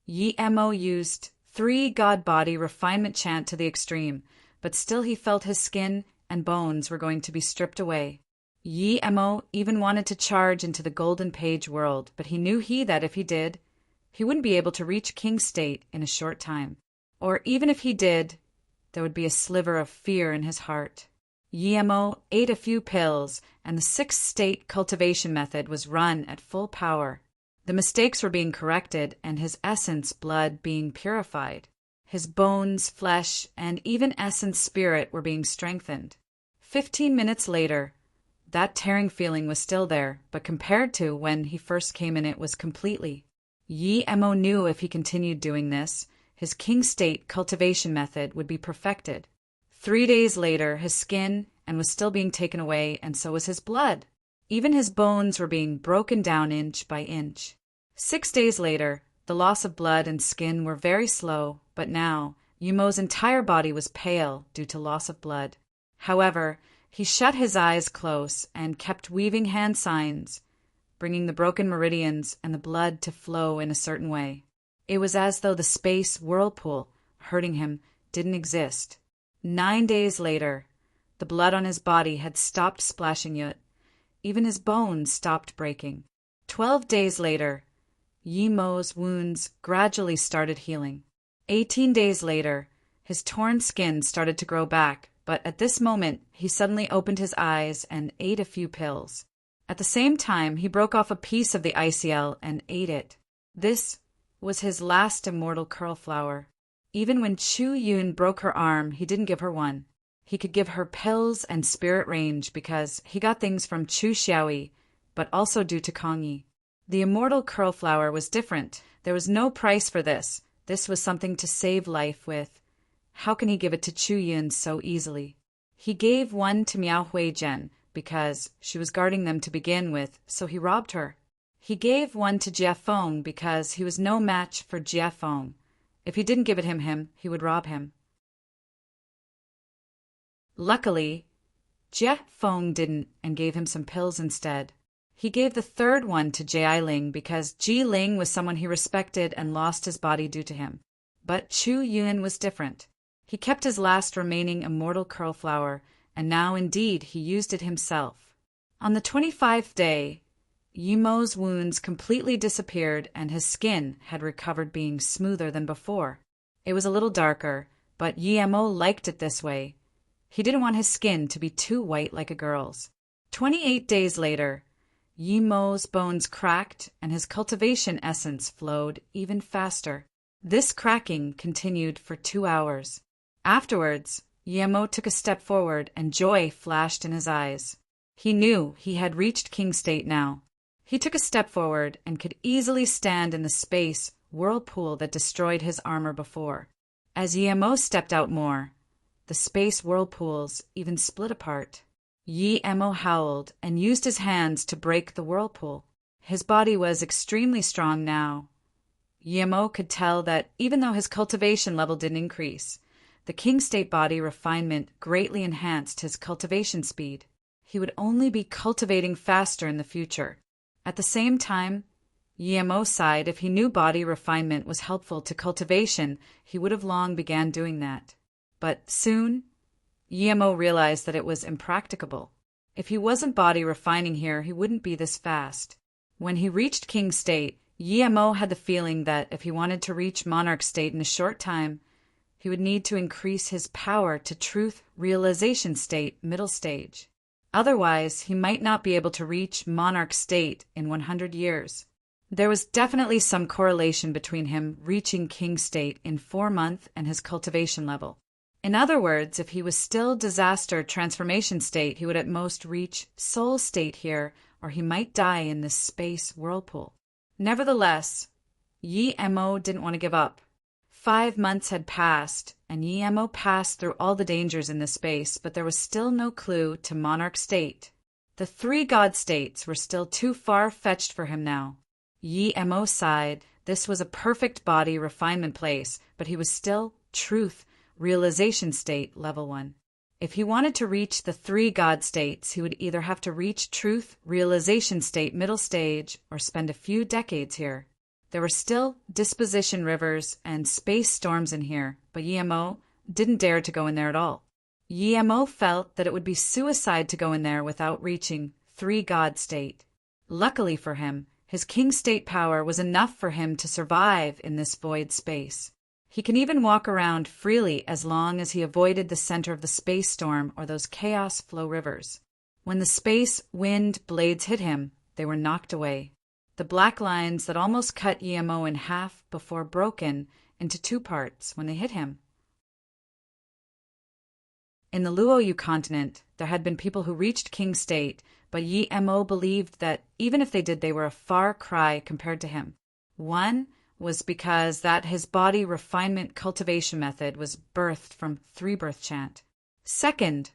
Yi-Mo used 3 God body refinement chant to the extreme, but still he felt his skin and bones were going to be stripped away. Yi-Mo even wanted to charge into the Golden Page World, but he knew that if he did, he wouldn't be able to reach king state in a short time. Or even if he did, there would be a sliver of fear in his heart. Yi-Mo ate a few pills, and the 6th state cultivation method was run at full power. The mistakes were being corrected, and his essence blood being purified. His bones, flesh, and even essence spirit were being strengthened. 15 minutes later, that tearing feeling was still there, but compared to when he first came in, it was completely. Yi-Mo knew if he continued doing this, his king state cultivation method would be perfected. 3 days later, his skin was still being taken away, and so was his blood. Even his bones were being broken down inch by inch. 6 days later, the loss of blood and skin were very slow, but now Yumo's entire body was pale due to loss of blood. However, he shut his eyes close and kept weaving hand signs, bringing the broken meridians and the blood to flow in a certain way. It was as though the space whirlpool hurting him didn't exist. 9 days later, the blood on his body had stopped splashing yet. Even his bones stopped breaking. 12 days later, Yumo's wounds gradually started healing. 18 days later, his torn skin started to grow back, but at this moment, he suddenly opened his eyes and ate a few pills. At the same time, he broke off a piece of the ICL and ate it. This was his last immortal curl flower. Even when Chu Yun broke her arm, he didn't give her one. He could give her pills and spirit range because he got things from Chu Xiaoyi, but also due to Kongyi. The immortal curl flower was different. There was no price for this. This was something to save life with. How can he give it to Chu Yun so easily? He gave one to Miao Huijian because she was guarding them to begin with, so he robbed her. He gave one to Jia Feng because he was no match for Jia Feng. If he didn't give it him, he would rob him. Luckily, Jia Feng didn't and gave him some pills instead. He gave the third one to Jai Ling because Ji Ling was someone he respected and lost his body due to him. But Chu Yun was different. He kept his last remaining immortal curl flower, and now indeed he used it himself. On the 25th day, Yumo's wounds completely disappeared and his skin had recovered being smoother than before. It was a little darker, but Yimo liked it this way. He didn't want his skin to be too white like a girl's. 28 days later, Yimo's bones cracked and his cultivation essence flowed even faster. This cracking continued for 2 hours. Afterwards, Yimo took a step forward and joy flashed in his eyes. He knew he had reached king state now. He took a step forward and could easily stand in the space whirlpool that destroyed his armor before. As Yimo stepped out more, the space whirlpools even split apart. Yimo howled and used his hands to break the whirlpool. His body was extremely strong now. Yimo could tell that even though his cultivation level didn't increase, the king state body refinement greatly enhanced his cultivation speed. He would only be cultivating faster in the future. At the same time, Yimo sighed. If he knew body refinement was helpful to cultivation, he would have long began doing that. But soon, Yimo realized that it was impracticable. If he wasn't body refining here, he wouldn't be this fast. When he reached king state, Yimo had the feeling that if he wanted to reach monarch state in a short time, he would need to increase his power to truth realization state middle stage. Otherwise, he might not be able to reach monarch state in 100 years. There was definitely some correlation between him reaching king state in 4 months and his cultivation level. In other words, if he was still disaster transformation state, he would at most reach soul state here, or he might die in this space whirlpool. Nevertheless, Yimo didn't want to give up. 5 months had passed, and Yimo passed through all the dangers in this space, but there was still no clue to monarch state. The 3 god states were still too far-fetched for him now. Yimo sighed. This was a perfect body refinement place, but he was still truth realization state level 1. If he wanted to reach the 3 god states, he would either have to reach truth realization state middle stage or spend a few decades here. There were still disposition rivers and space storms in here, but Yimo didn't dare to go in there at all. Yimo felt that it would be suicide to go in there without reaching 3 god state. Luckily for him, his king state power was enough for him to survive in this void space. He can even walk around freely as long as he avoided the center of the space storm or those chaos flow rivers. When the space wind blades hit him, they were knocked away. The black lines that almost cut Yimo in half before broken into 2 parts when they hit him. In the Luoyu continent, there had been people who reached king state, but Yimo believed that even if they did, they were a far cry compared to him. One was because that his body refinement cultivation method was birthed from three birth chant. Second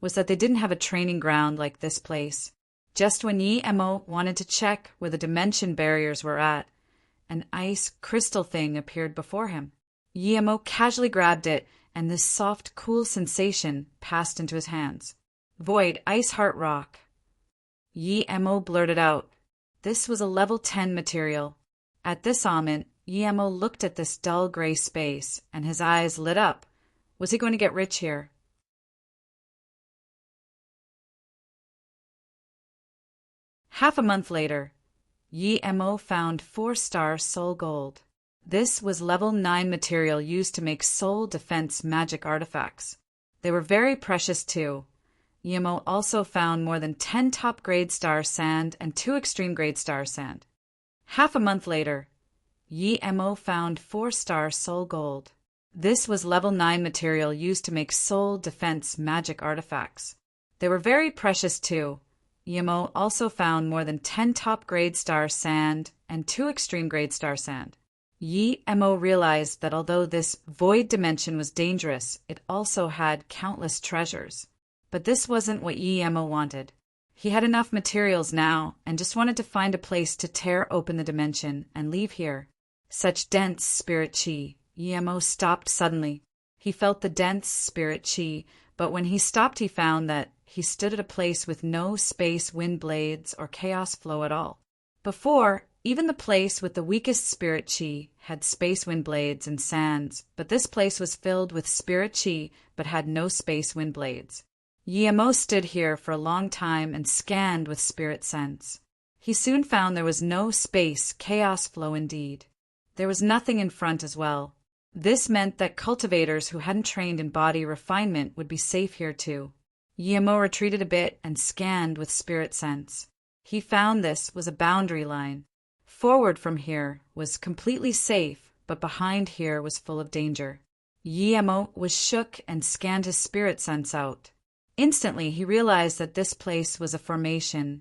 was that they didn't have a training ground like this place. Just when Yi Emo wanted to check where the dimension barriers were at, an ice crystal thing appeared before him. Yi Emo casually grabbed it, and this soft, cool sensation passed into his hands. Void Ice Heart Rock. Yi Emo blurted out. This was a level 10 material. At this moment, Yi Emo looked at this dull gray space, and his eyes lit up. Was he going to get rich here? Half a month later, Yi Emo found 4-star soul gold. This was level 9 material used to make soul defense magic artifacts. They were very precious too. Yi Emo also found more than 10 top-grade star sand and 2 extreme-grade star sand. Half a month later, Yi Emo found 4-star soul gold. This was level 9 material used to make soul defense magic artifacts. They were very precious too. Yi Emo also found more than 10 top-grade star sand and 2 extreme-grade star sand. Yi Emo realized that although this void dimension was dangerous, it also had countless treasures. But this wasn't what Yi Emo wanted. He had enough materials now and just wanted to find a place to tear open the dimension and leave here. Such dense spirit chi. Yi Emo stopped suddenly. He felt the dense spirit chi, but when he stopped he found that he stood at a place with no space wind blades or chaos flow at all. Before, even the place with the weakest spirit chi had space wind blades and sands, but this place was filled with spirit chi but had no space wind blades. Yi Emo stood here for a long time and scanned with spirit sense. He soon found there was no space chaos flow indeed. There was nothing in front as well. This meant that cultivators who hadn't trained in body refinement would be safe here too. Yi Emo retreated a bit and scanned with spirit sense. He found this was a boundary line. Forward from here was completely safe, but behind here was full of danger. Yi Emo was shook and scanned his spirit sense out. Instantly, he realized that this place was a formation,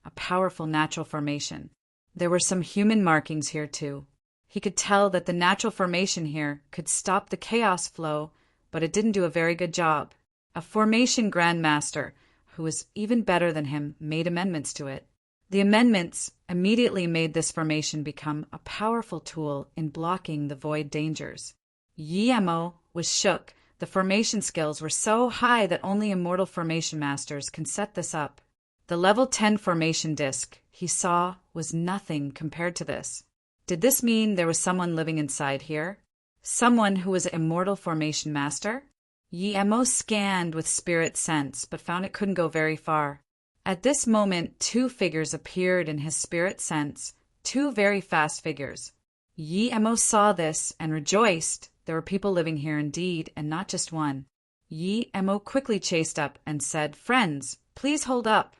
a powerful natural formation. There were some human markings here too. He could tell that the natural formation here could stop the chaos flow, but it didn't do a very good job. A formation grandmaster, who was even better than him, made amendments to it. The amendments immediately made this formation become a powerful tool in blocking the void dangers. Yi Emo was shook. The formation skills were so high that only immortal formation masters can set this up. The level 10 formation disc he saw was nothing compared to this. Did this mean there was someone living inside here? Someone who was an immortal formation master? Yi Emo scanned with spirit sense, but found it couldn't go very far. At this moment, 2 figures appeared in his spirit sense, 2 very fast figures. Yi Emo saw this and rejoiced. There were people living here indeed, and not just one. Yi Emo quickly chased up and said, "Friends, please hold up."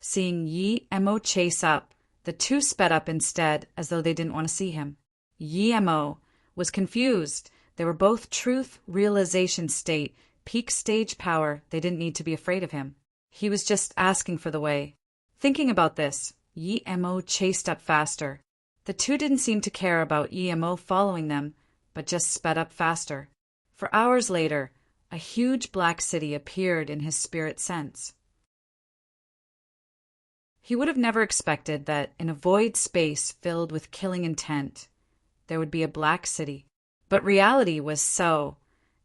Seeing Yi Emo chase up, the 2 sped up instead, as though they didn't want to see him. Yi Emo was confused. They were both truth, realization state, peak stage power. They didn't need to be afraid of him. He was just asking for the way. Thinking about this, Yi Emo chased up faster. The 2 didn't seem to care about Yi Emo following them, but just sped up faster. For hours later, a huge black city appeared in his spirit sense. He would have never expected that in a void space filled with killing intent, there would be a black city. But reality was so,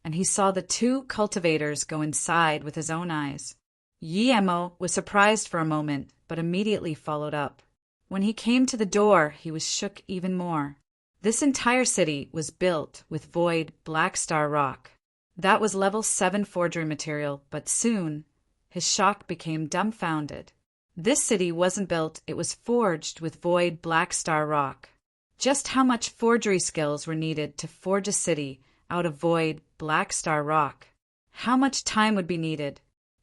and he saw the 2 cultivators go inside with his own eyes. Yi Emo was surprised for a moment, but immediately followed up. When he came to the door, he was shook even more. This entire city was built with void black star rock. That was level 7 forgery material, but soon his shock became dumbfounded. This city wasn't built, it was forged with void black star rock. Just how much forgery skills were needed to forge a city out of void black star rock? How much time would be needed?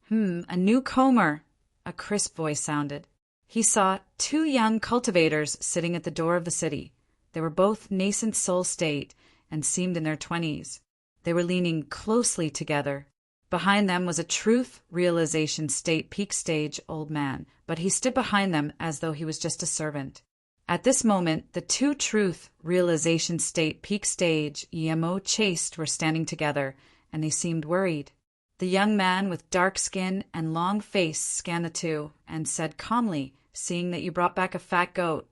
A new comber, a crisp voice sounded. He saw 2 young cultivators sitting at the door of the city. They were both nascent soul state and seemed in their 20s. They were leaning closely together. Behind them was a truth realization state peak stage old man, but he stood behind them as though he was just a servant. At this moment, the two truth realization state peak stage EMO chased were standing together, and they seemed worried. The young man with dark skin and long face scanned the two and said calmly, seeing that you brought back a fat goat,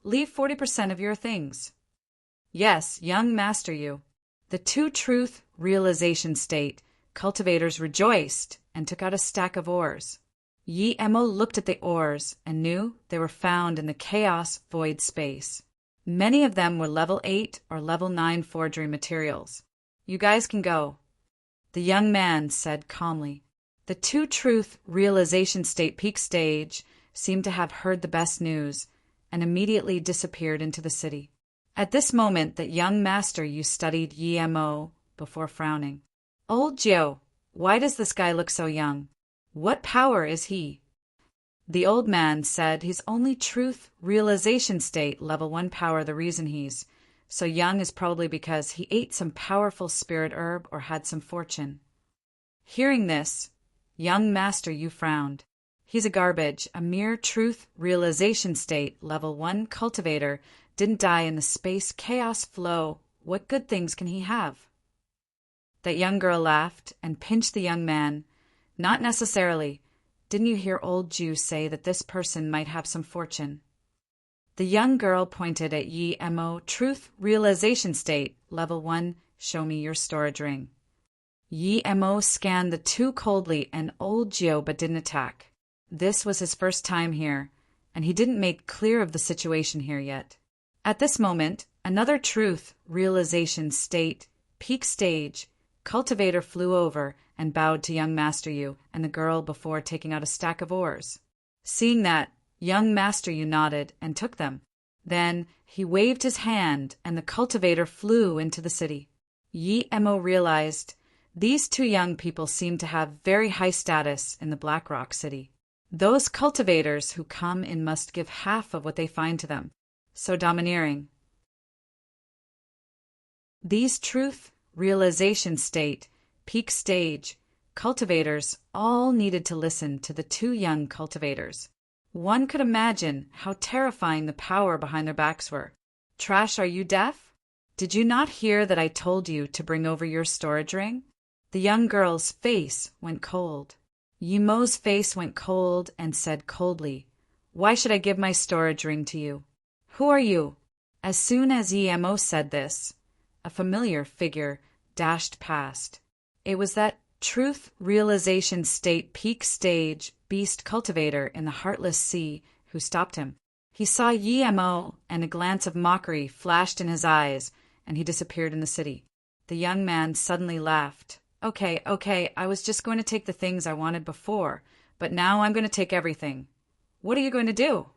"Leave 40% of your things." "Yes, young master you." The two truth realization state cultivators rejoiced and took out a stack of ores. Yi Emo looked at the ores and knew they were found in the chaos void space. Many of them were level 8 or level 9 forgery materials. "You guys can go," the young man said calmly. The two truth realization state peak stage seemed to have heard the best news and immediately disappeared into the city. At this moment, that young master you studied Yi Emo before frowning. "Old Joe, why does this guy look so young? What power is he?" The old man said he's only truth realization state level 1 power. The reason he's so young is probably because he ate some powerful spirit herb or had some fortune. Hearing this, young master you frowned. He's a garbage, a mere truth realization state level 1 cultivator, didn't die in the space chaos flow. What good things can he have? That young girl laughed and pinched the young man. "Not necessarily. Didn't you hear old Jew say that this person might have some fortune?" The young girl pointed at Yi Emo truth realization state level 1, "Show me your storage ring." Yi Emo scanned the two coldly and old Geo but didn't attack. This was his first time here, and he didn't make clear of the situation here yet. At this moment, another truth realization state peak stage cultivator flew over and bowed to young Master Yu and the girl before taking out a stack of ores. Seeing that, young Master Yu nodded and took them. Then he waved his hand and the cultivator flew into the city. Yi Emo realized these two young people seemed to have very high status in the Black Rock City. Those cultivators who come in must give half of what they find to them. So domineering. These truth realization state peak stage cultivators all needed to listen to the two young cultivators. One could imagine how terrifying the power behind their backs were. "Trash, are you deaf? Did you not hear that I told you to bring over your storage ring?" The young girl's face went cold. Yimo's face went cold and said coldly, "Why should I give my storage ring to you? Who are you?" As soon as Yimo said this, a familiar figure dashed past. It was that truth realization state peak stage beast cultivator in the Heartless Sea who stopped him. He saw Yimo and a glance of mockery flashed in his eyes, and he disappeared in the city. The young man suddenly laughed. Okay, I was just going to take the things I wanted before, but now I'm going to take everything. What are you going to do?"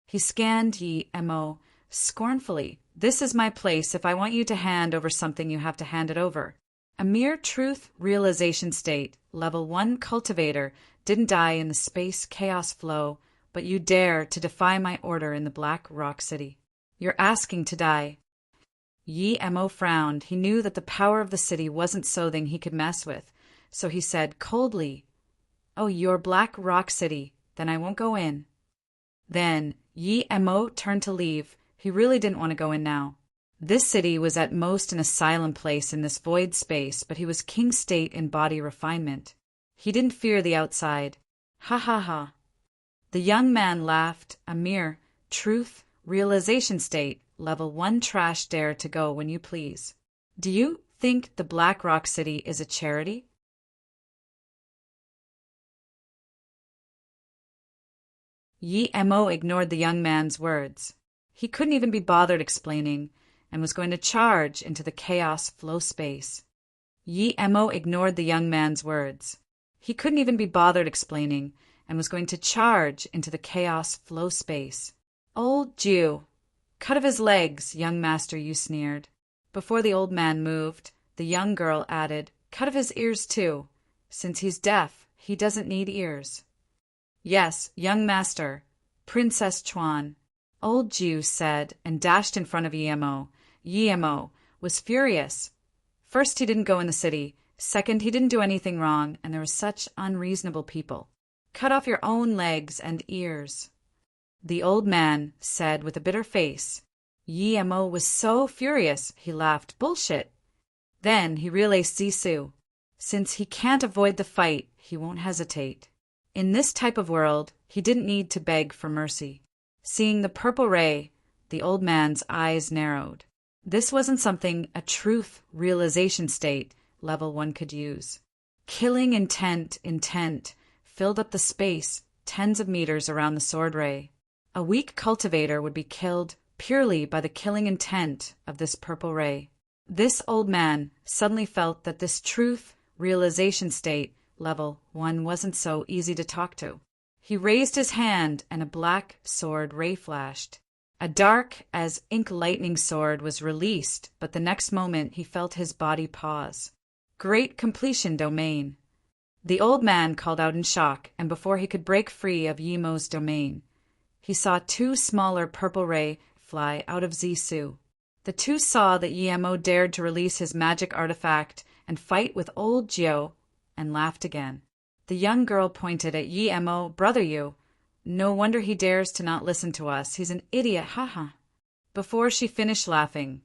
He scanned Yi Emo scornfully. "This is my place. If I want you to hand over something, you have to hand it over." A mere truth realization state, level 1 cultivator, didn't die in the space chaos flow, but you dare to defy my order in the Black Rock City. You're asking to die. Yi Emo frowned. He knew that the power of the city wasn't something he could mess with, so he said coldly, "Oh, you're Black Rock City, then I won't go in." Then Yi Emo turned to leave. He really didn't want to go in now. This city was at most an asylum place in this void space, but he was king state in body refinement. He didn't fear the outside. Ha ha ha. The young man laughed. A mere truth realization state, level 1 trash, dare to go when you please. Do you think the Black Rock City is a charity? Yi Emo ignored the young man's words. He couldn't even be bothered explaining, and was going to charge into the chaos flow space. Yi Emo ignored the young man's words. He couldn't even be bothered explaining, and was going to charge into the chaos flow space. "Old Jew, cut of his legs, young master," you sneered. Before the old man moved, the young girl added, "Cut of his ears too. Since he's deaf, he doesn't need ears." "Yes, young master, Princess Chuan," old Jew said, and dashed in front of Yemo. Yemo was furious. First, he didn't go in the city. Second, he didn't do anything wrong, and there were such unreasonable people. "Cut off your own legs and ears." the old man said with a bitter face. Yemo was so furious he laughed. Bullshit. Then he realized Zisu. Since he can't avoid the fight, he won't hesitate. In this type of world, he didn't need to beg for mercy. Seeing the purple ray, the old man's eyes narrowed. This wasn't something a truth realization state level 1 could use. Killing intent filled up the space tens of meters around the sword ray. A weak cultivator would be killed purely by the killing intent of this purple ray. This old man suddenly felt that this truth realization state level 1 wasn't so easy to talk to. He raised his hand and a black sword ray flashed. A dark as ink lightning sword was released, but the next moment he felt his body pause. Great completion domain. The old man called out in shock, and before he could break free of Yemo's domain, he saw 2 smaller purple ray fly out of Zisu. The 2 saw that Yemo dared to release his magic artifact and fight with old Jio, and laughed again. The young girl pointed at Yemo. Brother you. No wonder he dares to not listen to us. He's an idiot, haha. Before she finished laughing,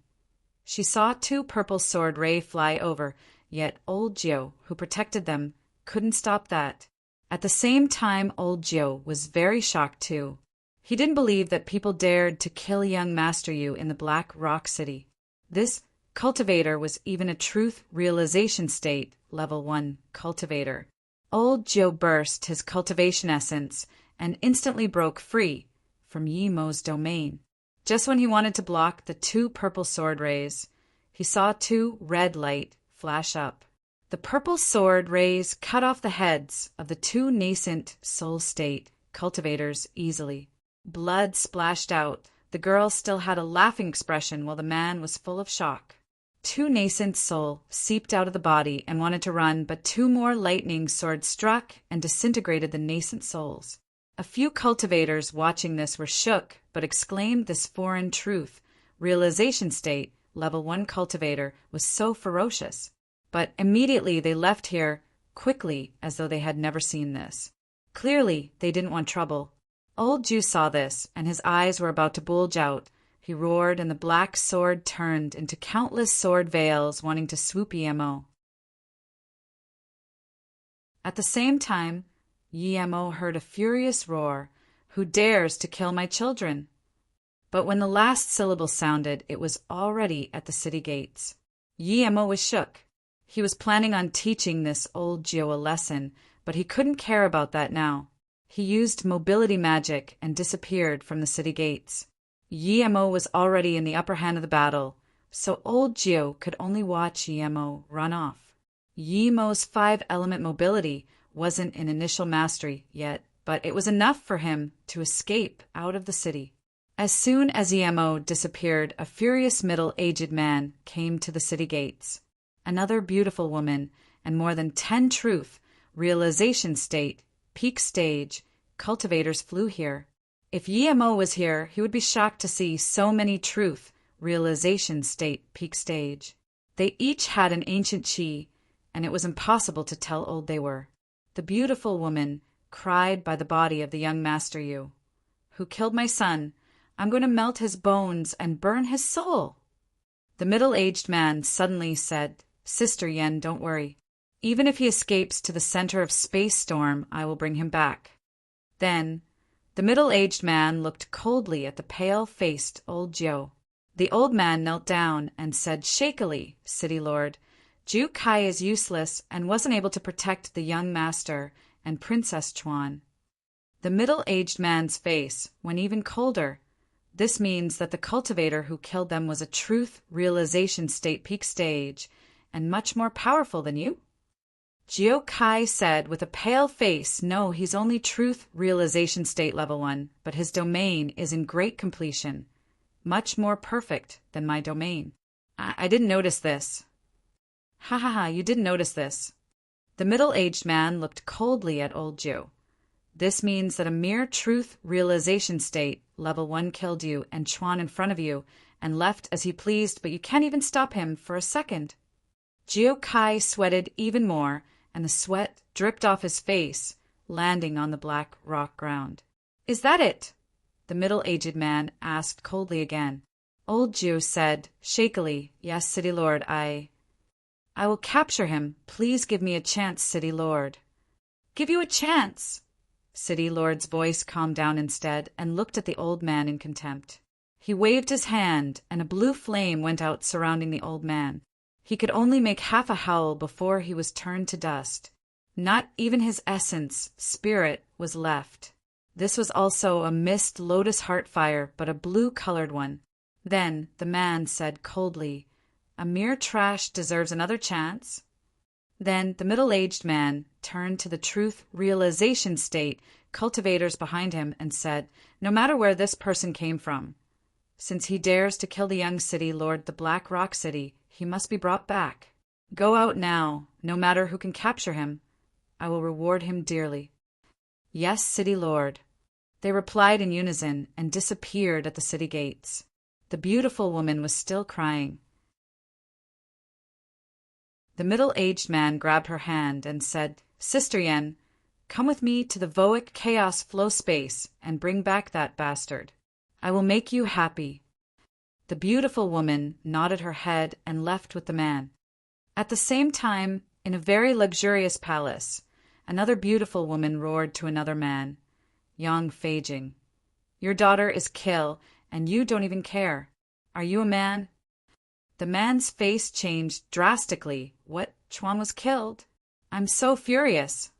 she saw 2 purple sword ray fly over, yet old Jio, who protected them, couldn't stop that. At the same time, old Jio was very shocked too. He didn't believe that people dared to kill young Master Yu in the Black Rock City. This cultivator was even a truth realization state, level 1 cultivator. Old Jio burst his cultivation essence and instantly broke free from Yemo's domain. Just when he wanted to block the 2 purple sword rays, he saw 2 red light flash up. The purple sword rays cut off the heads of the 2 nascent soul state cultivators easily. Blood splashed out. The girl still had a laughing expression while the man was full of shock. 2 nascent soul seeped out of the body and wanted to run, but 2 more lightning swords struck and disintegrated the nascent souls. A few cultivators watching this were shook, but exclaimed this foreign truth realization state, level 1 cultivator, was so ferocious. But immediately they left here quickly as though they had never seen this. Clearly, they didn't want trouble. Old Jew saw this, and his eyes were about to bulge out. He roared, and the black sword turned into countless sword veils wanting to swoop Yemo. At the same time, Yemo heard a furious roar. Who dares to kill my children? But when the last syllable sounded, it was already at the city gates. Yemo was shook. He was planning on teaching this old Geo a lesson, but he couldn't care about that now. He used mobility magic and disappeared from the city gates. Yemo was already in the upper hand of the battle, so old Geo could only watch Yemo run off. Yemo's 5-element mobility wasn't in initial mastery yet, but it was enough for him to escape out of the city. As soon as Yemo disappeared, a furious middle-aged man came to the city gates. Another beautiful woman, and more than 10 truth, realization state, peak stage, cultivators flew here. If Yemo was here, he would be shocked to see so many truth, realization state, peak stage. They each had an ancient chi, and it was impossible to tell old they were. The beautiful woman cried by the body of the young Master Yu. Who killed my son? I'm going to melt his bones and burn his soul. The middle-aged man suddenly said, Sister Yen, don't worry. Even if he escapes to the center of Space Storm, I will bring him back. Then, the middle-aged man looked coldly at the pale-faced old Jiu. The old man knelt down and said shakily, City Lord, Ju Kai is useless and wasn't able to protect the young master and Princess Chuan. The middle-aged man's face went even colder. This means that the cultivator who killed them was a truth realization state peak stage and much more powerful than you? Jiu Kai said with a pale face, no, he's only truth realization state level 1, but his domain is in great completion, much more perfect than my domain. I didn't notice this. Ha ha ha, you didn't notice this. The middle-aged man looked coldly at old Jiu. This means that a mere truth realization state, level 1, killed you and Chuan in front of you and left as he pleased, but you can't even stop him for a second. Jiu Kai sweated even more, and the sweat dripped off his face, landing on the black rock ground. Is that it? The middle-aged man asked coldly again. Old Jew said, shakily, Yes, City Lord, I will capture him. Please give me a chance, City Lord. Give you a chance? City Lord's voice calmed down instead and looked at the old man in contempt. He waved his hand, and a blue flame went out surrounding the old man. He could only make half a howl before he was turned to dust. Not even his essence, spirit, was left. This was also a mist lotus heart fire, but a blue-colored one. Then the man said coldly, A mere trash deserves another chance. Then the middle-aged man turned to the truth realization state cultivators behind him and said, No matter where this person came from, since he dares to kill the young city lord, the Black Rock City, he must be brought back. Go out now, no matter who can capture him. I will reward him dearly. Yes, City Lord. They replied in unison and disappeared at the city gates. The beautiful woman was still crying. The middle-aged man grabbed her hand and said, Sister Yen, come with me to the Voic Chaos Flow Space and bring back that bastard. I will make you happy. The beautiful woman nodded her head and left with the man. At the same time, in a very luxurious palace, another beautiful woman roared to another man, Yang Feijing. Your daughter is kill, and you don't even care. Are you a man? The man's face changed drastically. What? Chuan was killed? I'm so furious.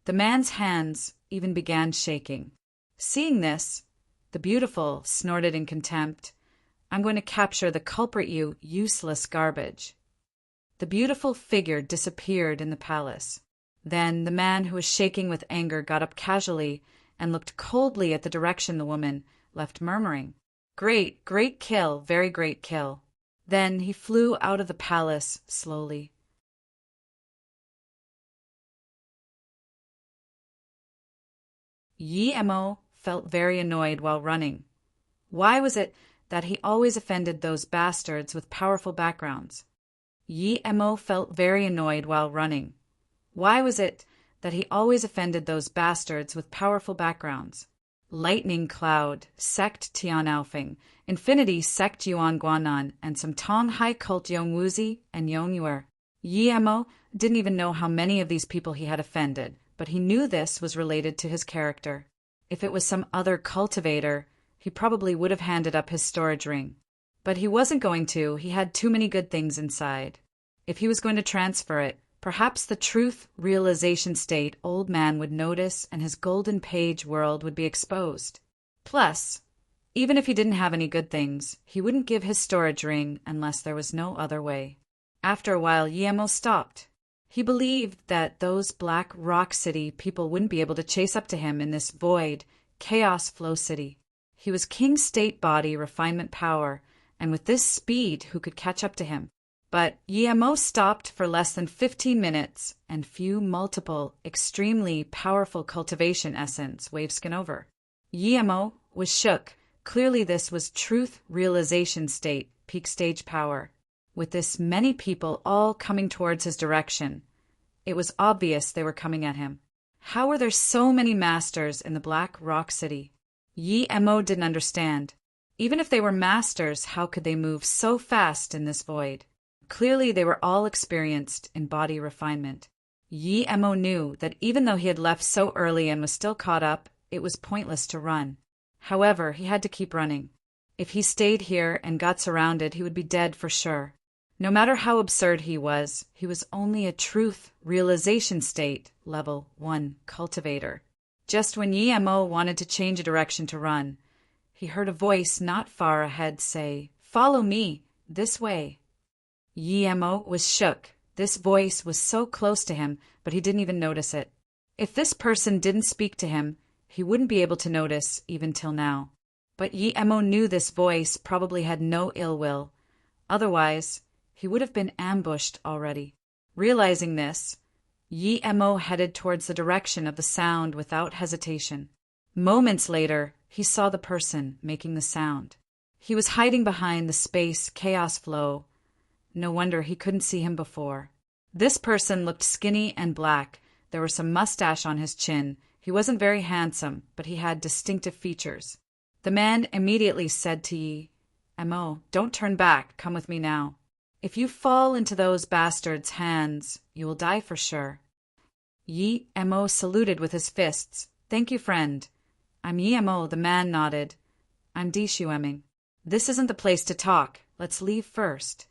The man's hands even began shaking. Seeing this, the beautiful snorted in contempt, I'm going to capture the culprit, you useless garbage. The beautiful figure disappeared in the palace. Then the man who was shaking with anger got up casually and looked coldly at the direction the woman left, murmuring, Great, great kill, very great kill. Then he flew out of the palace slowly. Yi Mo felt very annoyed while running. Why was it that he always offended those bastards with powerful backgrounds? Yi Mo felt very annoyed while running. Why was it that he always offended those bastards with powerful backgrounds? Lightning Cloud, Sect Tian Alfing, Infinity Sect Yuan Guanan, and some Tong High Cult Yong Wuzi and Yong Yuer. Yi Mo didn't even know how many of these people he had offended, but he knew this was related to his character. If it was some other cultivator, he probably would have handed up his storage ring. But he wasn't going to. He had too many good things inside. If he was going to transfer it, perhaps the truth realization state old man would notice and his golden page world would be exposed. Plus, even if he didn't have any good things, he wouldn't give his storage ring unless there was no other way. After a while, Yi Mo stopped. He believed that those Black Rock City people wouldn't be able to chase up to him in this void, chaos flow city. He was king state body refinement power, and with this speed, who could catch up to him? But Yi Mo stopped for less than 15 minutes, and few multiple, extremely powerful cultivation essence waveskin over. Yi Mo was shook. Clearly this was truth realization state, peak stage power. With this many people all coming towards his direction, it was obvious they were coming at him. How were there so many masters in the Black Rock City? Yi Mo didn't understand. Even if they were masters, how could they move so fast in this void? Clearly they were all experienced in body refinement. Yi Mo knew that even though he had left so early and was still caught up, it was pointless to run. However, he had to keep running. If he stayed here and got surrounded, he would be dead for sure. No matter how absurd he was only a truth realization state, level 1 cultivator. Just when Yi Mo wanted to change a direction to run, he heard a voice not far ahead say, Follow me, this way. Yi Mo was shook. This voice was so close to him, but he didn't even notice it. If this person didn't speak to him, he wouldn't be able to notice even till now. But Yi Mo knew this voice probably had no ill will. Otherwise, he would have been ambushed already. Realizing this, Yi Mo headed towards the direction of the sound without hesitation. Moments later, he saw the person making the sound. He was hiding behind the space chaos flow. No wonder he couldn't see him before. This person looked skinny and black. There was some mustache on his chin. He wasn't very handsome, but he had distinctive features. The man immediately said to Yi Mo, "Don't turn back, come with me now. If you fall into those bastards' hands, you will die for sure." Yi Mo saluted with his fists. "Thank you, friend." "I'm Yi Mo," the man nodded. "I'm Di Xueming. This isn't the place to talk. Let's leave first."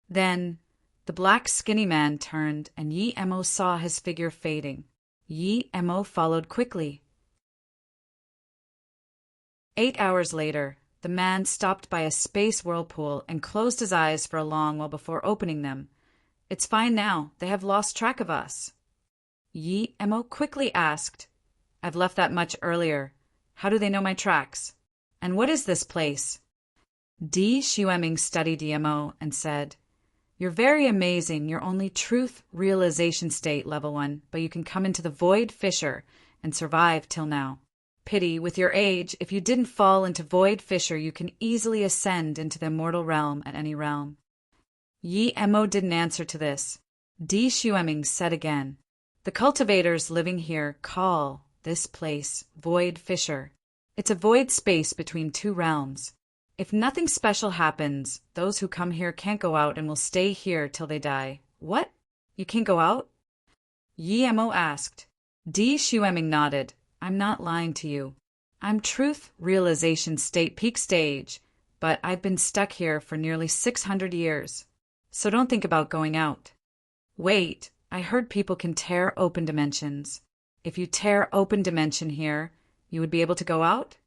Then the black skinny man turned, and Yi Mo saw his figure fading. Yi Mo followed quickly. 8 hours later, the man stopped by a space whirlpool and closed his eyes for a long while before opening them. "It's fine now. They have lost track of us." Yi Mo quickly asked, "I've left that much earlier. How do they know my tracks? And what is this place?" Di Xueming studied Yi Mo and said, "You're very amazing. You're only truth realization state level 1, but you can come into the void fissure and survive till now. Pity, with your age, if you didn't fall into void fissure, you can easily ascend into the immortal realm at any realm." Yi Mo didn't answer to this. Di Xueming said again, "The cultivators living here call this place void fissure. It's a void space between two realms. If nothing special happens, those who come here can't go out and will stay here till they die." "What? You can't go out?" Yi Mo asked. Di Xueming nodded. "I'm not lying to you. I'm truth realization state peak stage, but I've been stuck here for nearly 600 years. So don't think about going out." "Wait, I heard people can tear open dimensions. If you tear open dimension here, you would be able to go out?"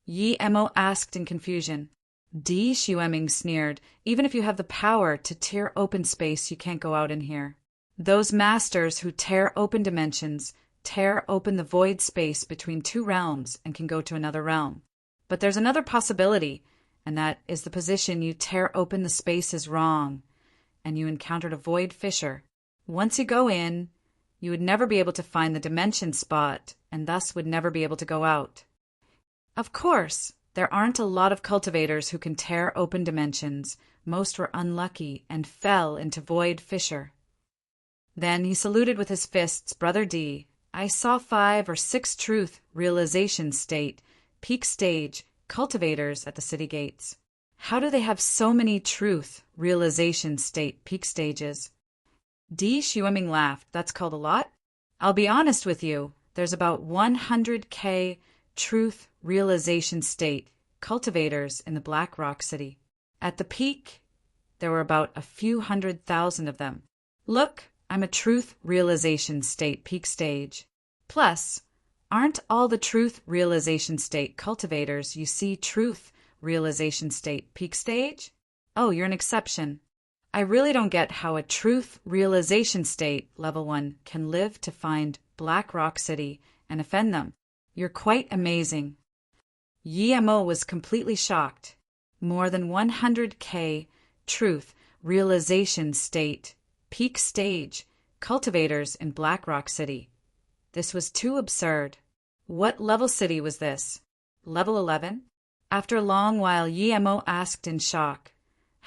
Yi Mo asked in confusion. Di Xueming sneered. "Even if you have the power to tear open space, you can't go out in here. Those masters who tear open dimensions tear open the void space between two realms and can go to another realm. But there's another possibility, and that is the position you tear open the space is wrong, and you encountered a void fissure. Once you go in, you would never be able to find the dimension spot, and thus would never be able to go out. Of course, there aren't a lot of cultivators who can tear open dimensions. Most were unlucky and fell into void fissure." Then he saluted with his fists. "Brother D, I saw 5 or 6 truth realization state, peak stage, cultivators at the city gates. How do they have so many truth realization state peak stages?" Di Xueming laughed. "That's called a lot? I'll be honest with you, there's about 100K truth realization state cultivators in the Black Rock City. At the peak, there were about a few 100,000 of them. Look, I'm a truth realization state peak stage. Plus, aren't all the truth realization state cultivators you see truth realization state peak stage? Oh, you're an exception. I really don't get how a truth realization state level 1 can live to find Black Rock City and offend them. You're quite amazing." Yi Mo was completely shocked. More than 100K truth realization state peak stage cultivators in Black Rock City. This was too absurd. What level city was this? Level 11? After a long while, Yi Mo asked in shock,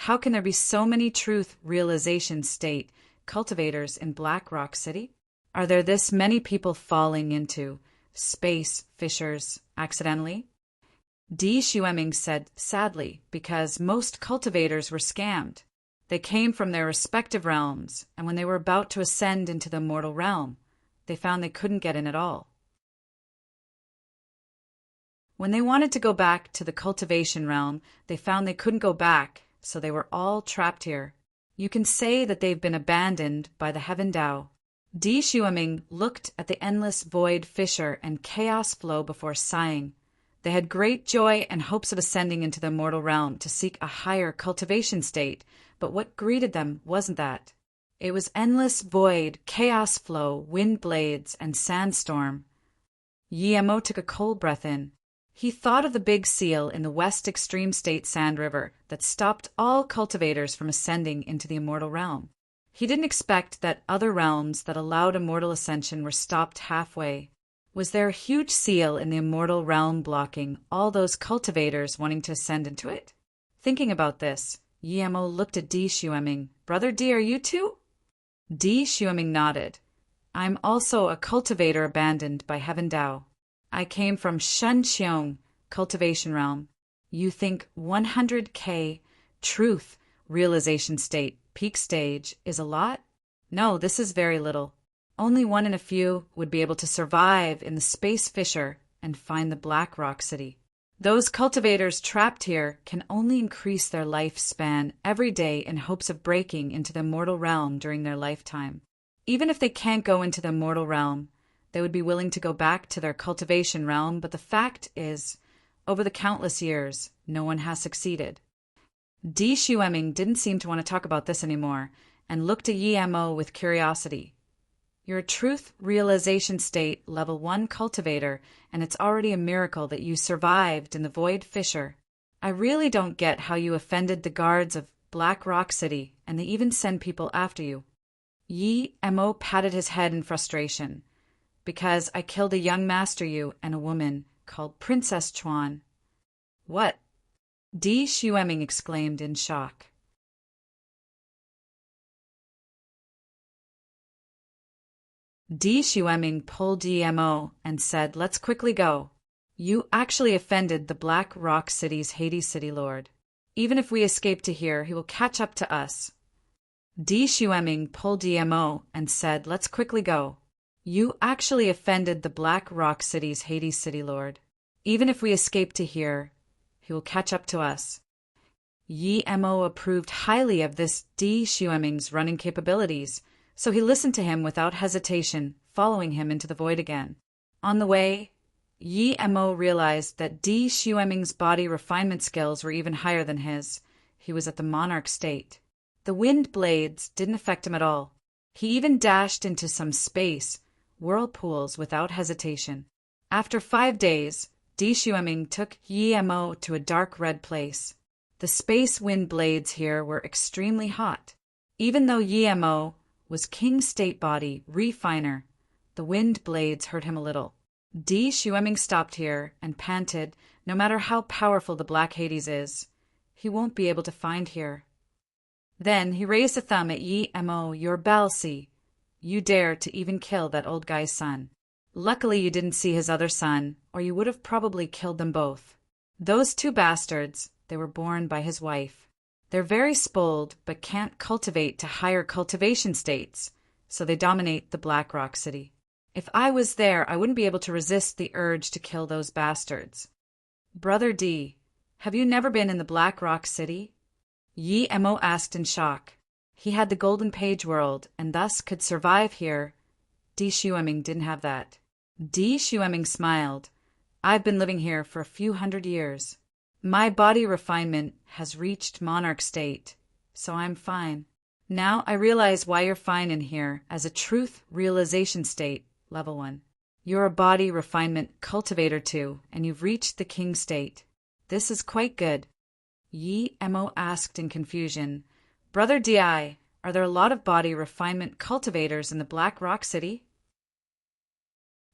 "How can there be so many truth realization state cultivators in Black Rock City? Are there this many people falling into space fissures accidentally?" Di Xueming said sadly, "Because most cultivators were scammed. They came from their respective realms, and when they were about to ascend into the immortal realm, they found they couldn't get in at all. When they wanted to go back to the cultivation realm, they found they couldn't go back, so they were all trapped here. You can say that they've been abandoned by the Heaven Tao." Di Xueming looked at the endless void fissure and chaos flow before sighing. They had great joy and hopes of ascending into the immortal realm to seek a higher cultivation state, but what greeted them wasn't that. It was endless void, chaos flow, wind blades, and sandstorm. Yi Mo took a cold breath in. He thought of the big seal in the West Extreme State Sand River that stopped all cultivators from ascending into the immortal realm. He didn't expect that other realms that allowed immortal ascension were stopped halfway. Was there a huge seal in the immortal realm blocking all those cultivators wanting to ascend into it? Thinking about this, Yi Mo looked at Di Xueming. "Brother Di, are you too?" Di Xueming nodded. "I'm also a cultivator abandoned by Heaven Tao. I came from Shunxiong, cultivation realm. You think 100K truth realization state peak stage is a lot? No, this is very little. Only one in a few would be able to survive in the space fissure and find the Black Rock City. Those cultivators trapped here can only increase their lifespan every day in hopes of breaking into the mortal realm during their lifetime. Even if they can't go into the mortal realm, they would be willing to go back to their cultivation realm, but the fact is, over the countless years, no one has succeeded. Di Shueming didn't seem to want to talk about this anymore and looked at Yi Mo with curiosity. You're a truth realization state level 1 cultivator, and it's already a miracle that you survived in the void fissure. I really don't get how you offended the guards of Black Rock City, and they even send people after you. Yi Mo patted his head in frustration. Because I killed a young master you and a woman called Princess Chuan. What? Di Shueming exclaimed in shock. Di Shueming pulled Yi Mo and said, "Let's quickly go. You actually offended the Black Rock City's Hades City Lord. Even if we escape to here, he will catch up to us." Di Shueming pulled Yi Mo and said, "Let's quickly go. You actually offended the Black Rock City's Hades City Lord. Even if we escape to here, he will catch up to us." Yi Mo approved highly of this Di Shueming's running capabilities, so he listened to him without hesitation, following him into the void again. On the way, Yi Mo realized that Di Shueming's body refinement skills were even higher than his. He was at the monarch state. The wind blades didn't affect him at all. He even dashed into some space whirlpools without hesitation. After 5 days, Di Shueming took Yi Mo to a dark red place. The space wind blades here were extremely hot. Even though Yi Mo was king state body refiner, the wind blades hurt him a little. Di Shueming stopped here and panted, no matter how powerful the Black Hades is, he won't be able to find here. Then he raised a thumb at Yi Mo. "You're Balsi. You dare to even kill that old guy's son. Luckily you didn't see his other son, or you would have probably killed them both. Those 2 bastards, they were born by his wife. They're very spoiled, but can't cultivate to higher cultivation states, so they dominate the Black Rock City. If I was there, I wouldn't be able to resist the urge to kill those bastards." "Brother D, have you never been in the Black Rock City?" Yi Mo asked in shock. He had the Golden Page world, and thus could survive here. Di Shueming didn't have that. Di Shueming smiled. "I've been living here for a few hundred years. My body refinement has reached monarch state, so I'm fine. Now I realize why you're fine in here as a truth realization state, level 1. You're a body refinement cultivator too, and you've reached the king state. This is quite good." Yi Mo asked in confusion, "Brother Di, are there a lot of body refinement cultivators in the Black Rock City?"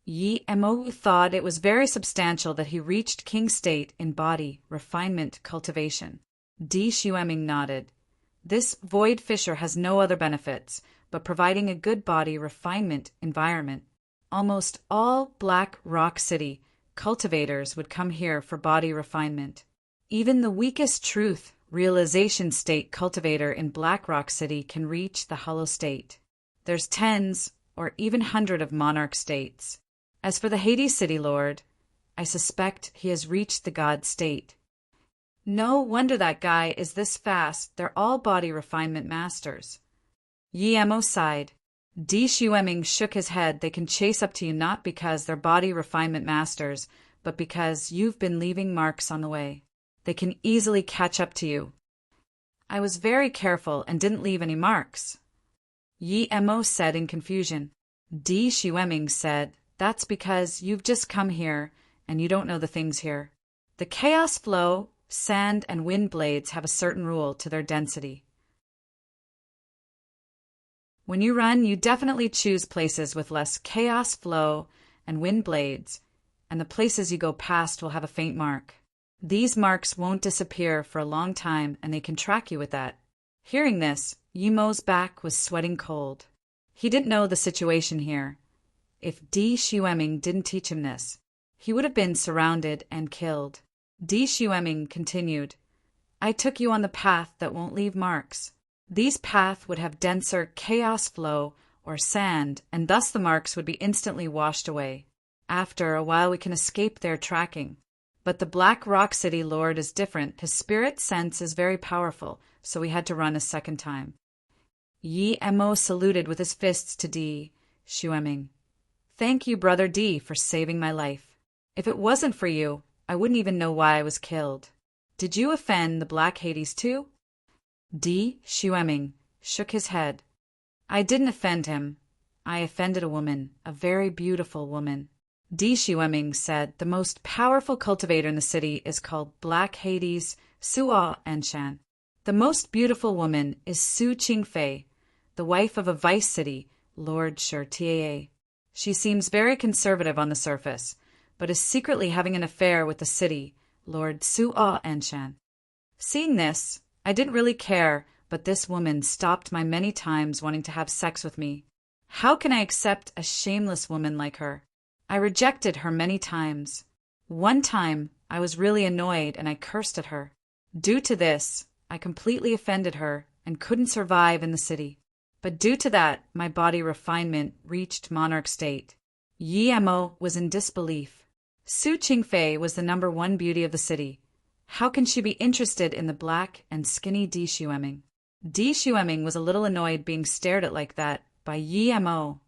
Yi Mo thought it was very substantial that he reached king state in body refinement cultivation. Di Shueming nodded. "This void fissure has no other benefits, but providing a good body refinement environment. Almost all Black Rock City cultivators would come here for body refinement. Even the weakest truth realization state cultivator in Black Rock City can reach the hollow state. There's tens or even 100 of monarch states. As for the Hades City Lord, I suspect he has reached the god state. No wonder that guy is this fast. They're all body refinement masters." Yi Mo sighed. Di Shueming shook his head. "They can chase up to you not because they're body refinement masters, but because you've been leaving marks on the way. They can easily catch up to you." "I was very careful and didn't leave any marks," Yi Mo said in confusion. Di Shueming said, "That's because you've just come here and you don't know the things here. The chaos flow, sand, and wind blades have a certain rule to their density. When you run, you definitely choose places with less chaos flow and wind blades, and the places you go past will have a faint mark. These marks won't disappear for a long time, and they can track you with that." Hearing this, Yi Mo's back was sweating cold. He didn't know the situation here. If Di Shueming didn't teach him this, he would have been surrounded and killed. Di Xueming continued, I took you on the path that won't leave marks. These paths would have denser chaos flow or sand, and thus the marks would be instantly washed away. After a while we can escape their tracking. But the Black Rock City Lord is different. His spirit sense is very powerful, so we had to run a second time. Yi Mo saluted with his fists to Di Xueming. Thank you, Brother Di, for saving my life. If it wasn't for you, I wouldn't even know why I was killed. Did you offend the Black Hades too? Di Xueming shook his head. I didn't offend him. I offended a woman, a very beautiful woman. Di Xueming said the most powerful cultivator in the city is called Black Hades Suo Anshan. The most beautiful woman is Su Qingfei, the wife of a vice city, Lord Shurtier. She seems very conservative on the surface, but is secretly having an affair with the city, Lord Suo Anshan. Seeing this, I didn't really care, but this woman stopped my many times wanting to have sex with me. How can I accept a shameless woman like her? I rejected her many times. One time, I was really annoyed and I cursed at her. Due to this, I completely offended her and couldn't survive in the city. But due to that, my body refinement reached monarch state. Yi Mo was in disbelief. Su Qingfei was the #1 beauty of the city. How can she be interested in the black and skinny Di Xueming? Di Xueming was a little annoyed being stared at like that by Yi Mo.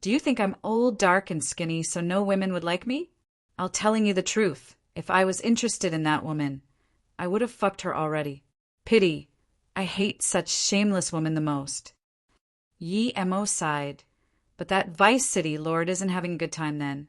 Do you think I'm old, dark, and skinny so no women would like me? I'll telling you the truth. If I was interested in that woman, I would have fucked her already. Pity. I hate such shameless women the most. Yi Mo sighed. But that Vice City Lord isn't having a good time then.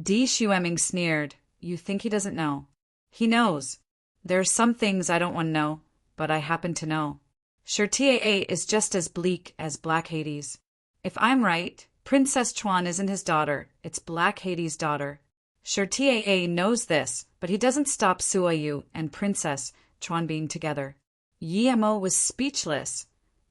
Di Xueming sneered. You think he doesn't know? He knows. There are some things I don't want to know, but I happen to know. Shurtier is just as bleak as Black Hades. If I'm right, Princess Chuan isn't his daughter, it's Black Hades' daughter. Shurtier knows this, but he doesn't stop Suoyu and Princess Chuan being together. Yi Mo was speechless.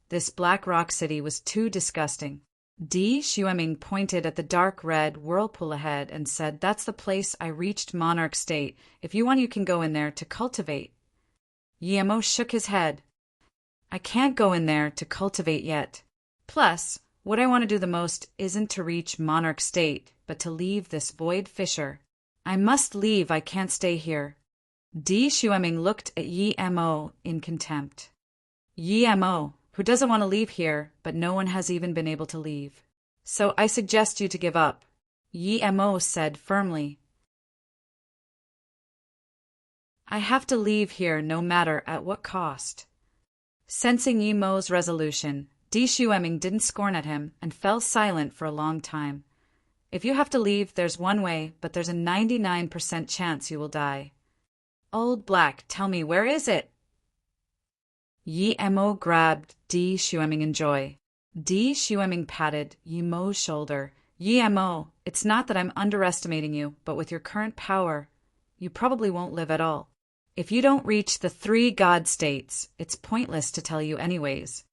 This Black Rock City was too disgusting. Di Xueming pointed at the dark red whirlpool ahead and said, That's the place I reached monarch state. If you want, you can go in there to cultivate. Yi Mo shook his head. I can't go in there to cultivate yet. Plus, what I want to do the most isn't to reach monarch state, but to leave this void fissure. I must leave, I can't stay here. Di Xueming looked at Yi Mo in contempt. Yi Mo, who doesn't want to leave here, but no one has even been able to leave. So I suggest you to give up, Yi Mo said firmly. I have to leave here no matter at what cost. Sensing Yi Mo's resolution, Di Xueming didn't scorn at him and fell silent for a long time. If you have to leave, there's one way, but there's a 99% chance you will die. Old Black, tell me, where is it? Yi Mo grabbed Di Xueming in joy. Di Xueming patted Yi Mo's shoulder. Yi Mo, it's not that I'm underestimating you, but with your current power, you probably won't live at all. If you don't reach the 3 God states, it's pointless to tell you anyways.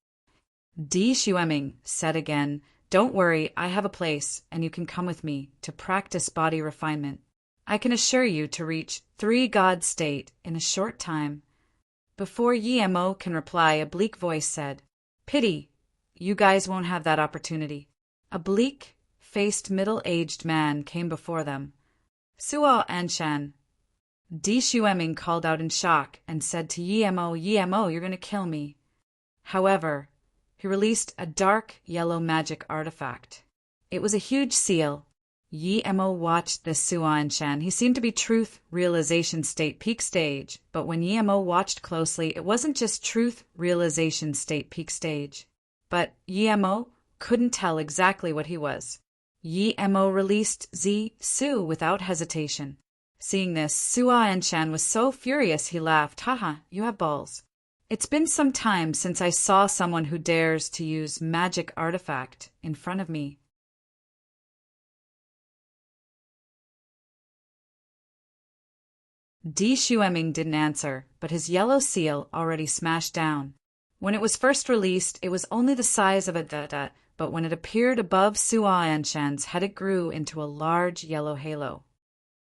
Di Xueming said again, Don't worry, I have a place, and you can come with me to practice body refinement. I can assure you to reach 3 God state in a short time. Before Yi Mo can reply, a bleak voice said, Pity, you guys won't have that opportunity. A bleak-faced middle-aged man came before them. Suo Anshan. Di Xueming called out in shock and said to Yi Mo, you're going to kill me. However, he released a dark yellow magic artifact. It was a huge seal. Yi Mo watched this Suo Anshan. He seemed to be truth realization state peak stage, but when Yi Mo watched closely, it wasn't just truth realization state peak stage. But Yi Mo couldn't tell exactly what he was. Yi Mo released Su without hesitation. Seeing this, Suo Anshan was so furious he laughed. Haha, you have balls. It's been some time since I saw someone who dares to use magic artifact in front of me. Di Xueming didn't answer, but his yellow seal already smashed down. When it was first released, it was only the size of a data, but when it appeared above Suo Anshan's head, it grew into a large yellow halo.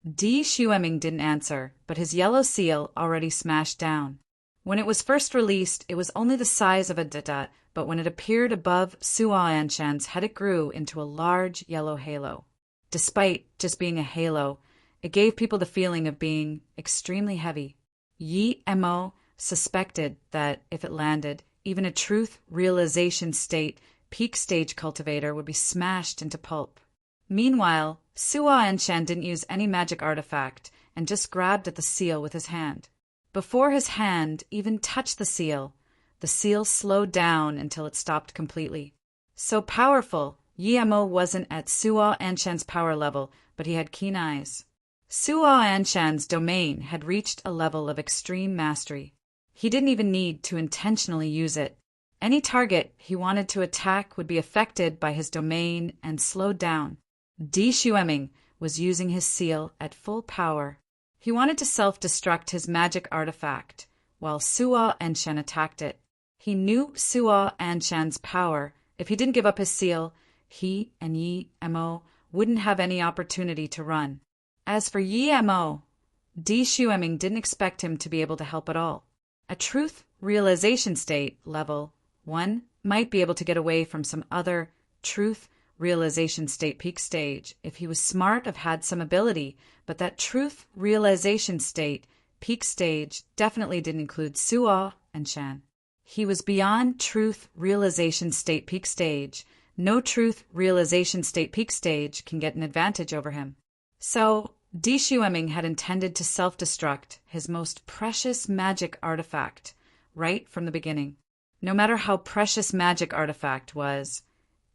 Di Xueming didn't answer, but his yellow seal already smashed down. When it was first released, it was only the size of a dada, but when it appeared above Suo Anshan's head, it grew into a large yellow halo. Despite just being a halo, it gave people the feeling of being extremely heavy. Yi Mo suspected that if it landed, even a truth realization state peak stage cultivator would be smashed into pulp. Meanwhile, Suo Anshan didn't use any magic artifact and just grabbed at the seal with his hand. Before his hand even touched the seal slowed down until it stopped completely. So powerful, Yi Mo wasn't at Suo Anshan's power level, but he had keen eyes. Suo Anshan's domain had reached a level of extreme mastery. He didn't even need to intentionally use it. Any target he wanted to attack would be affected by his domain and slowed down. Di Xueming was using his seal at full power. He wanted to self-destruct his magic artifact, while Suo Anshan attacked it. He knew Suo Anshan's power. If he didn't give up his seal, he and Yi Mo wouldn't have any opportunity to run. As for Yi Mo, Di Xueming didn't expect him to be able to help at all. A truth realization state, level 1, might be able to get away from some other truth realization state peak stage if he was smart or had some ability, but that truth realization state peak stage definitely didn't include Suo Anshan. He was beyond truth realization state peak stage. No truth realization state peak stage can get an advantage over him. So, Di Xueming had intended to self-destruct his most precious magic artifact right from the beginning. No matter how precious magic artifact was,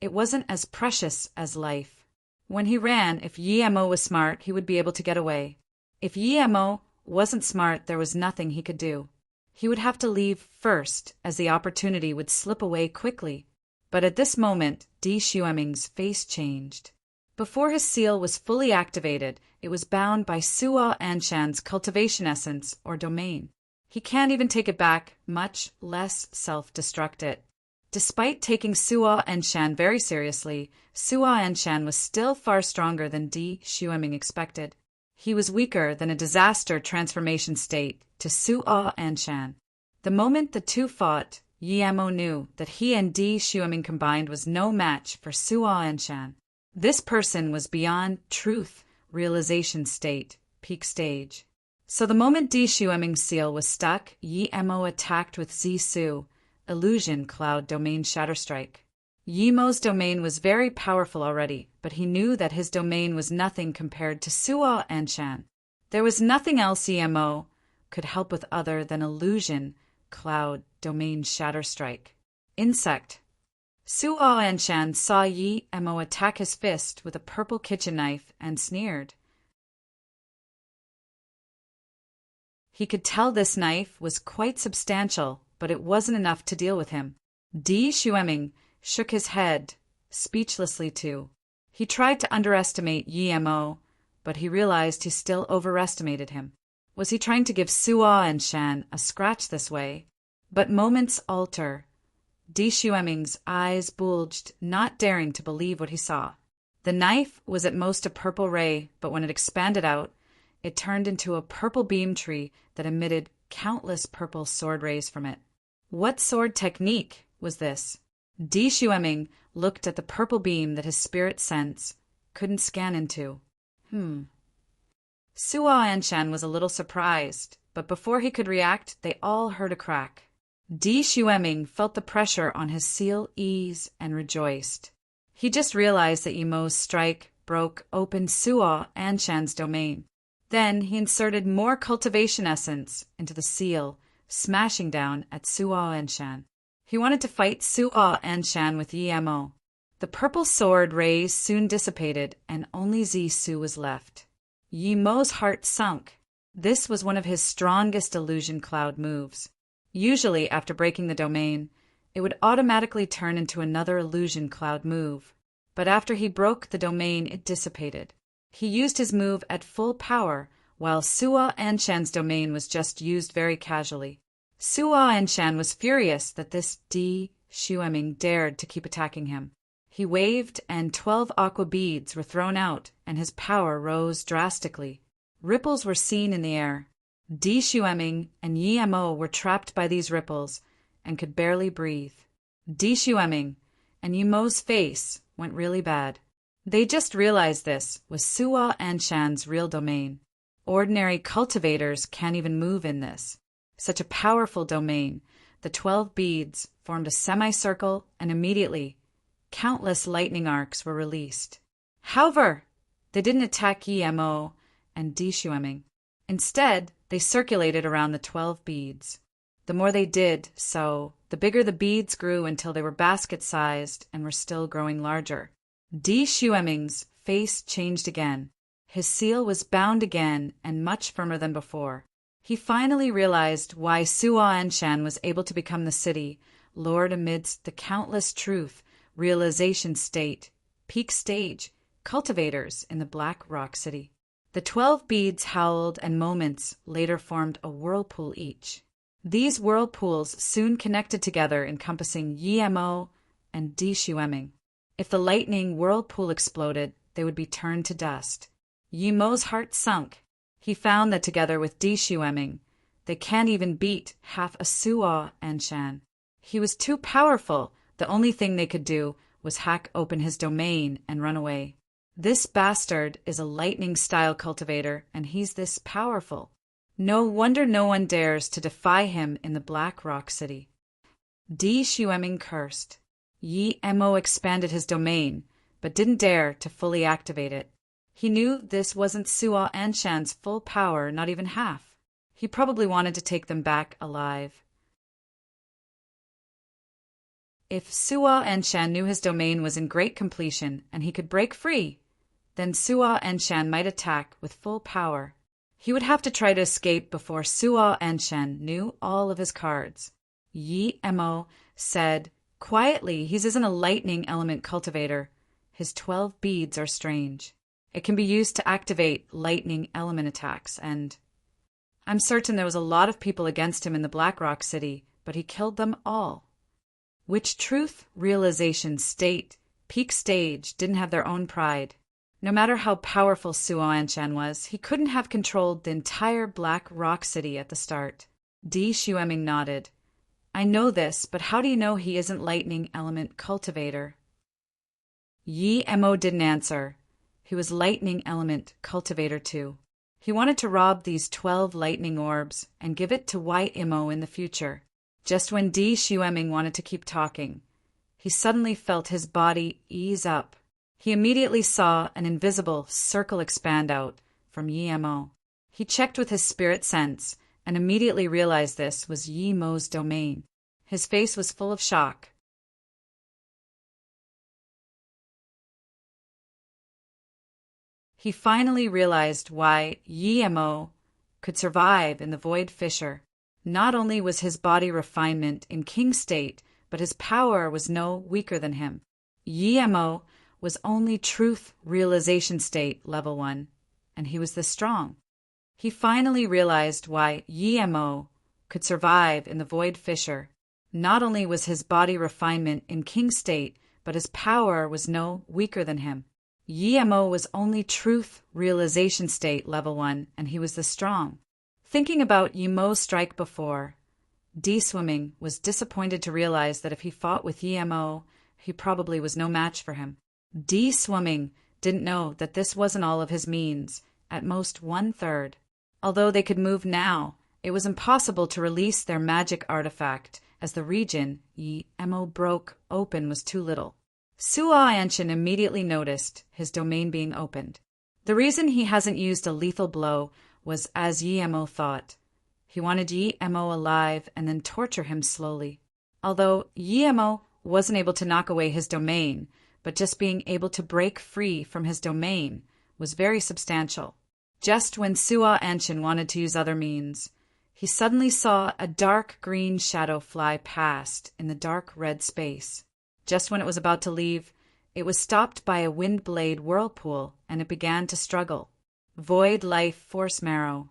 it wasn't as precious as life. When he ran, if Yi Mo was smart, he would be able to get away. If Yi Mo wasn't smart, there was nothing he could do. He would have to leave first, as the opportunity would slip away quickly. But at this moment, Di Xueming's face changed. Before his seal was fully activated, it was bound by Suo Anshan's cultivation essence or domain. He can't even take it back, much less self-destruct it. Despite taking Suo Anshan very seriously, Suo Anshan was still far stronger than Di Xueming expected. He was weaker than a disaster transformation state to Suo Anshan. The moment the two fought, Yi Mo knew that he and Di Xueming combined was no match for Suo Anshan. This person was beyond truth realization state, peak stage. So the moment Di Xueming's seal was stuck, Yi Mo attacked with Zisu, Illusion Cloud Domain Shatterstrike. Yi Mo's domain was very powerful already, but he knew that his domain was nothing compared to Suo Anshan. There was nothing else Yi Mo could help with other than Illusion Cloud Domain Shatterstrike. Insect. Suo Anshan saw Yi Mo attack his fist with a purple kitchen knife and sneered. He could tell this knife was quite substantial, but it wasn't enough to deal with him. Di Xueming shook his head, speechlessly too. He tried to underestimate Yi Mo, but he realized he still overestimated him. Was he trying to give Suo Anshan a scratch this way? But moments alter. Di Xueming's eyes bulged, not daring to believe what he saw. The knife was at most a purple ray, but when it expanded out, it turned into a purple beam tree that emitted countless purple sword rays from it. What sword technique was this? Di Xueming looked at the purple beam that his spirit sense couldn't scan into. Suo Anshan was a little surprised, but before he could react, they all heard a crack. Di Xueming felt the pressure on his seal ease and rejoiced. He just realized that Yi Mo's strike broke open Suo Anshan's domain. Then he inserted more cultivation essence into the seal, smashing down at Suo Anshan. He wanted to fight Suo Anshan with Yi Mo. The purple sword rays soon dissipated, and only Zisu was left. Yi Mo's heart sunk. This was one of his strongest illusion cloud moves. Usually, after breaking the domain, it would automatically turn into another illusion cloud move. But after he broke the domain, it dissipated. He used his move at full power, while Suo Anshan's domain was just used very casually. Suo Anshan was furious that this Di Xueming dared to keep attacking him. He waved, and 12 aqua beads were thrown out, and his power rose drastically. Ripples were seen in the air. Di Xueming and Yi Mo were trapped by these ripples and could barely breathe. Di Xueming and Yi Mo's face went really bad. They just realized this was Suo Anshan's real domain. Ordinary cultivators can't even move in this. Such a powerful domain, the 12 beads formed a semicircle, and immediately, countless lightning arcs were released. However, they didn't attack Yi Mo and Di Xueming. Instead, they circulated around the 12 beads. The more they did so, the bigger the beads grew until they were basket-sized and were still growing larger. Di Xueming's face changed again. His seal was bound again and much firmer than before. He finally realized why Suo Anshan was able to become the city lord amidst the countless truth, realization state, peak stage, cultivators in the Black Rock City. The 12 beads howled and moments later formed a whirlpool each. These whirlpools soon connected together, encompassing Yi Mo and Di Xueming. If the lightning whirlpool exploded, they would be turned to dust. Yi Mo's heart sunk. He found that together with Di Xueming, they can't even beat half a Suo Anshan. He was too powerful. The only thing they could do was hack open his domain and run away. This bastard is a lightning-style cultivator, and he's this powerful. No wonder no one dares to defy him in the Black Rock City. Di Xueming cursed. Yi Mo expanded his domain, but didn't dare to fully activate it. He knew this wasn't Suo Anshan's full power, not even half. He probably wanted to take them back alive. If Suo Anshan knew his domain was in great completion and he could break free, then Suo Anshan might attack with full power. He would have to try to escape before Suo Anshan knew all of his cards. Yi Mo said, quietly, he isn't a lightning element cultivator. His 12 beads are strange. It can be used to activate lightning element attacks, and I'm certain there was a lot of people against him in the Black Rock City, but he killed them all. Which truth, realization, state, peak stage didn't have their own pride. No matter how powerful Suo Anshan was, he couldn't have controlled the entire Black Rock City at the start. Di Xueming nodded. I know this, but how do you know he isn't lightning element cultivator? Yi Mo didn't answer. He was lightning element cultivator too. He wanted to rob these 12 lightning orbs and give it to Yi Mo in the future. Just when Di Xueming wanted to keep talking, he suddenly felt his body ease up. He immediately saw an invisible circle expand out from Yi Mo. He checked with his spirit sense and immediately realized this was Yi Mo's domain. His face was full of shock. He finally realized why Yi Mo could survive in the Void Fissure. Not only was his body refinement in king state, but his power was no weaker than him. Yi Mo was only truth realization state level 1, and he was this strong. He finally realized why Yi Mo could survive in the Void Fissure. Not only was his body refinement in king state, but his power was no weaker than him. Yi Mo was only truth realization state level 1, and he was the strong. Thinking about Yi Mo's strike before, Di Xueming was disappointed to realize that if he fought with Yi Mo, he probably was no match for him. Di Xueming didn't know that this wasn't all of his means, at most 1/3. Although they could move now, it was impossible to release their magic artifact, as the region Yi Mo broke open was too little. Suo Anshan immediately noticed his domain being opened. The reason he hasn't used a lethal blow was as Yi Mo thought. He wanted Yi Mo alive and then torture him slowly. Although Yi Mo wasn't able to knock away his domain, but just being able to break free from his domain was very substantial. Just when Suo Anshan wanted to use other means, he suddenly saw a dark green shadow fly past in the dark red space. Just when it was about to leave, it was stopped by a wind blade whirlpool, and it began to struggle. Void life force marrow.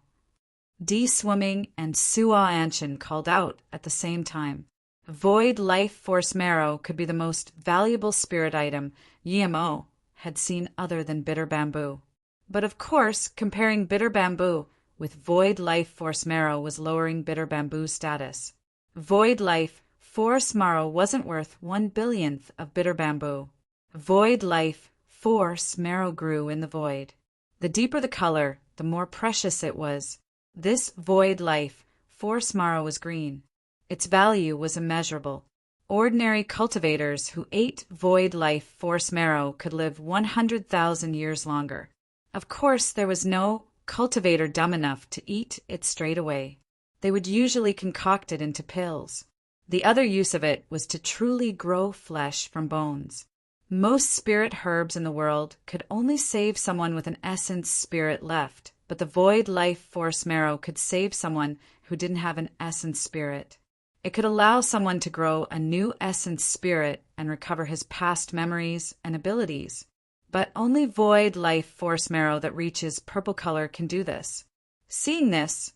Di Xueming and Suo Anshan called out at the same time. Void life force marrow could be the most valuable spirit item Yi Mo had seen other than bitter bamboo. But of course, comparing bitter bamboo with void life force marrow was lowering bitter bamboo's status. Void life force marrow wasn't worth 1/1000th of bitter bamboo. Void life force marrow grew in the void. The deeper the color, the more precious it was. This void life force marrow was green. Its value was immeasurable. Ordinary cultivators who ate void life force marrow could live 100,000 years longer. Of course, there was no cultivator dumb enough to eat it straight away. They would usually concoct it into pills. The other use of it was to truly grow flesh from bones. Most spirit herbs in the world could only save someone with an essence spirit left, but the void life force marrow could save someone who didn't have an essence spirit. It could allow someone to grow a new essence spirit and recover his past memories and abilities. But only void life force marrow that reaches purple color can do this. Seeing this,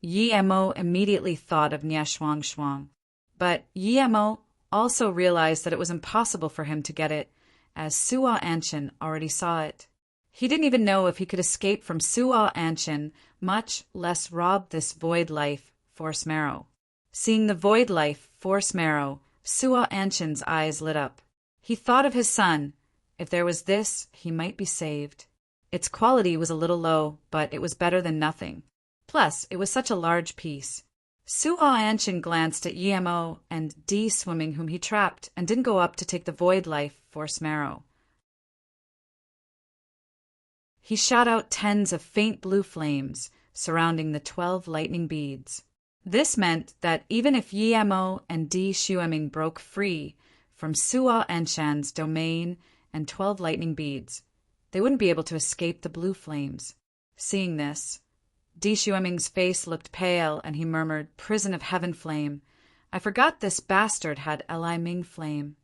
Yi-Mo immediately thought of Nye Shuang Shuang. But Yi-Mo also realized that it was impossible for him to get it, as Suo Anshin already saw it. He didn't even know if he could escape from Suo Anshin, much less rob this void life force marrow. Seeing the void life force marrow, Suo Anshin's eyes lit up. He thought of his son. If there was this, he might be saved. Its quality was a little low, but it was better than nothing. Plus, it was such a large piece. Suo Anshin glanced at Yi-Mo and D swimming whom he trapped and didn't go up to take the void life force marrow. He shot out tens of faint blue flames surrounding the 12 lightning beads. This meant that even if Yi-Mo and D Shueming broke free from Suo Anshan's domain and 12 lightning beads, they wouldn't be able to escape the blue flames. Seeing this, D Shueming's face looked pale and he murmured, "Prison of Heaven Flame. I forgot this bastard had Li Ming Flame."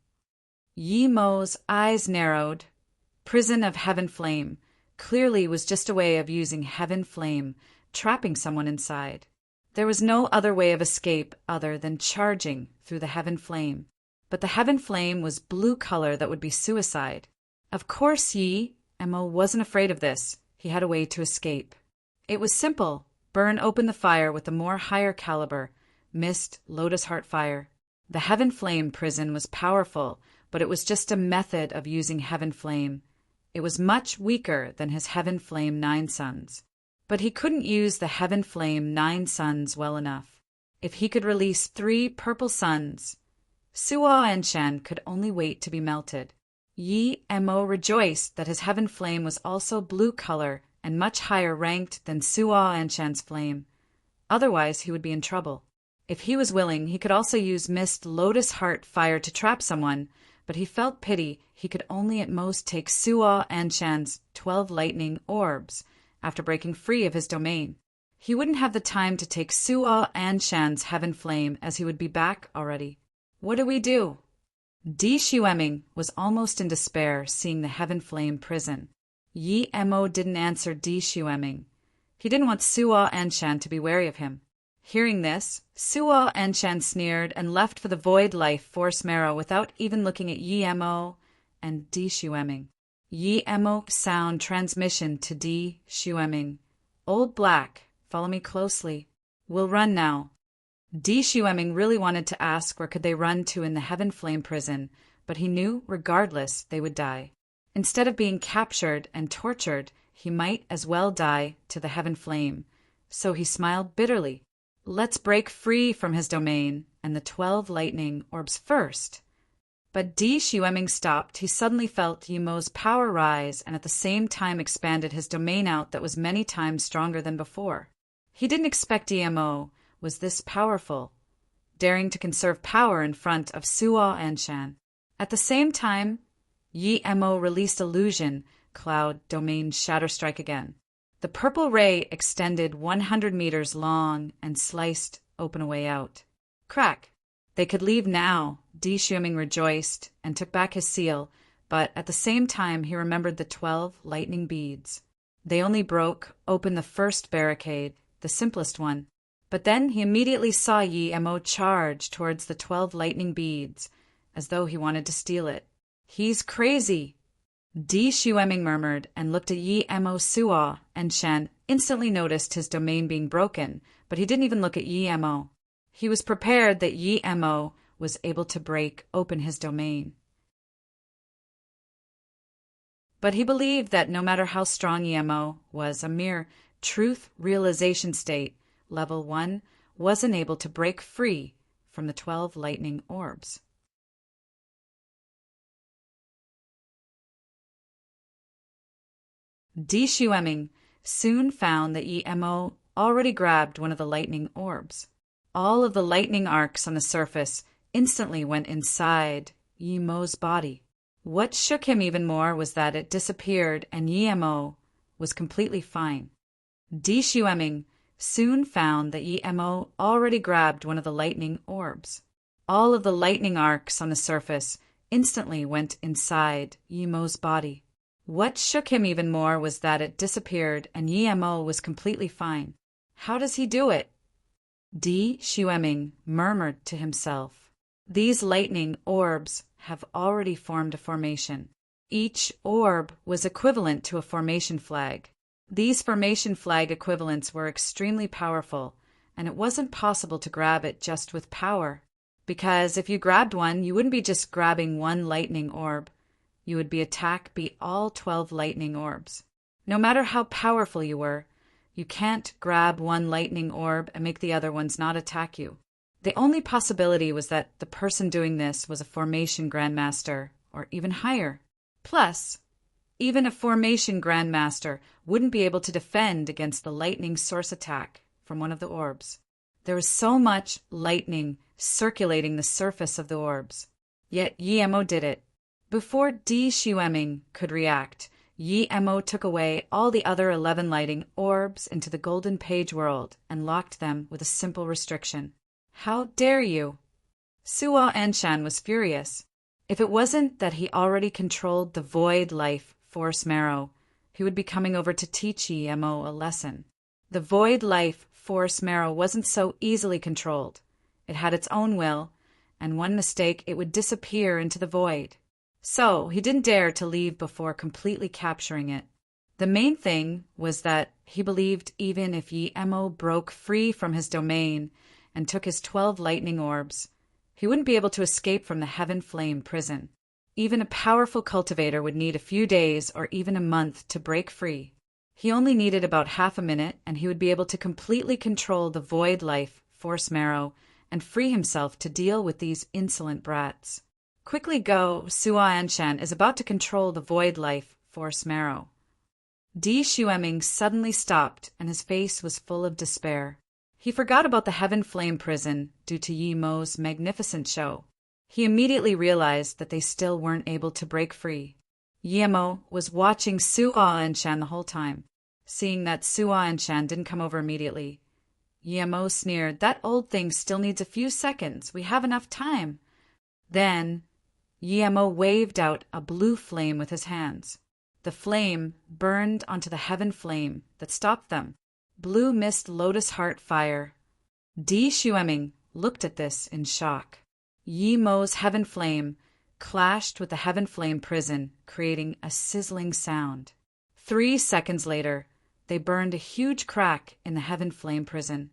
Yi-Mo's eyes narrowed. Prison of Heaven Flame clearly was just a way of using Heaven Flame, trapping someone inside. There was no other way of escape other than charging through the Heaven Flame. But the Heaven Flame was blue color that would be suicide. Of course Yi-Mo wasn't afraid of this. He had a way to escape. It was simple. Burn open the fire with the more higher caliber, mist, lotus heart fire. The Heaven Flame prison was powerful, but it was just a method of using Heaven Flame. It was much weaker than his Heaven Flame 9 Suns. But he couldn't use the Heaven Flame 9 Suns well enough. If he could release 3 purple suns, Suo Anshan could only wait to be melted. Yi-Mo rejoiced that his Heaven Flame was also blue color and much higher ranked than Suo Anshan's flame. Otherwise, he would be in trouble. If he was willing, he could also use mist lotus heart fire to trap someone, but he felt pity he could only at most take Suo Anshan's 12 lightning orbs after breaking free of his domain. He wouldn't have the time to take Suo Anshan's Heaven Flame as he would be back already. What do we do? D Shueming was almost in despair seeing the Heaven Flame prison. Yi-Mo didn't answer D Shueming. He didn't want Suo Anshan to be wary of him. Hearing this, Suo Anshan sneered and left for the void life force marrow without even looking at Yi-Mo and D Shueming. Yi-Mo sound transmission to D Shueming. "Old Black, follow me closely. We'll run now." D Shueming really wanted to ask where could they run to in the Heaven Flame prison, but he knew regardless they would die. Instead of being captured and tortured, he might as well die to the Heaven Flame. So he smiled bitterly. Let's break free from his domain and the 12 lightning orbs first. But D Shueming stopped. He suddenly felt Yi-Mo's power rise and at the same time expanded his domain out that was many times stronger than before. He didn't expect Yi-Mo was this powerful, daring to conserve power in front of Suo Anshan. At the same time, Yi-Mo released illusion, cloud, domain, shatter strike again. The purple ray extended 100 meters long and sliced open a way out. Crack! They could leave now. D Shueming rejoiced and took back his seal, but at the same time he remembered the 12 lightning beads. They only broke open the first barricade, the simplest one. But then he immediately saw Yi-Mo charge towards the 12 lightning beads, as though he wanted to steal it. He's crazy. Di Shueming murmured and looked at Yi Mo. Suo and Shen instantly noticed his domain being broken, but he didn't even look at Yi Mo. He was prepared that Yi Mo was able to break open his domain. But he believed that no matter how strong Yi Mo was, a mere truth realization state, level 1, wasn't able to break free from the 12 lightning orbs. Di Shueming soon found that Yi Mo already grabbed one of the lightning orbs. All of the lightning arcs on the surface instantly went inside Yi Mo's body. What shook him even more was that it disappeared and Yi Mo was completely fine. Di Shueming soon found that Yi Mo already grabbed one of the lightning orbs. All of the lightning arcs on the surface instantly went inside Yi Mo's body. What shook him even more was that it disappeared and Yi Mo was completely fine. How does he do it? Di Shueming murmured to himself. These lightning orbs have already formed a formation. Each orb was equivalent to a formation flag. These formation flag equivalents were extremely powerful, and it wasn't possible to grab it just with power. Because if you grabbed one, you wouldn't be just grabbing one lightning orb. You would be attacked by all 12 lightning orbs. No matter how powerful you were, you can't grab one lightning orb and make the other ones not attack you. The only possibility was that the person doing this was a formation grandmaster, or even higher. Plus, even a formation grandmaster wouldn't be able to defend against the lightning source attack from one of the orbs. There was so much lightning circulating the surface of the orbs. Yet Yi Mo did it. Before Di Shueming could react, Yi Mo took away all the other 11 lighting orbs into the golden page world and locked them with a simple restriction. How dare you? Suo Anshan was furious. If it wasn't that he already controlled the void life force marrow, he would be coming over to teach Yi Mo a lesson. The void life force marrow wasn't so easily controlled. It had its own will, and one mistake it would disappear into the void. So he didn't dare to leave before completely capturing it. The main thing was that he believed even if Yi Mo broke free from his domain and took his 12 lightning orbs, he wouldn't be able to escape from the Heaven Flame prison. Even a powerful cultivator would need a few days or even a month to break free. He only needed about half a minute, and he would be able to completely control the void life force marrow and free himself to deal with these insolent brats. Quickly go, Suo Anshan is about to control the void life force marrow. Di Shueming suddenly stopped, and his face was full of despair. He forgot about the Heaven Flame prison due to Yi Mo's magnificent show. He immediately realized that they still weren't able to break free. Yi Mo was watching Suo Anshan the whole time. Seeing that Suo Anshan didn't come over immediately, Yi Mo sneered, "That old thing still needs a few seconds. We have enough time." Then Yi Mo waved out a blue flame with his hands. The flame burned onto the Heaven Flame that stopped them. Blue mist lotus heart fire. Di Shueming looked at this in shock. Yi Mo's Heaven Flame clashed with the Heaven Flame prison, creating a sizzling sound. 3 seconds later, they burned a huge crack in the Heaven Flame prison.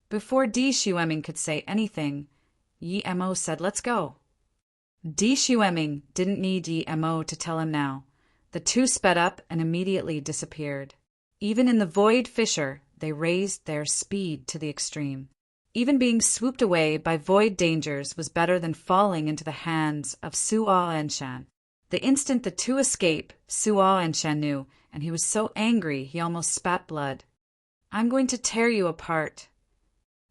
Before Di Shueming could say anything, Yi Mo said, "Let's go." Di Shueming didn't need Yi Mo to tell him now. The two sped up and immediately disappeared. Even in the void fissure, they raised their speed to the extreme. Even being swooped away by void dangers was better than falling into the hands of Suo Anshan. The instant the two escaped, Suo Anshan knew, and he was so angry he almost spat blood. "I'm going to tear you apart."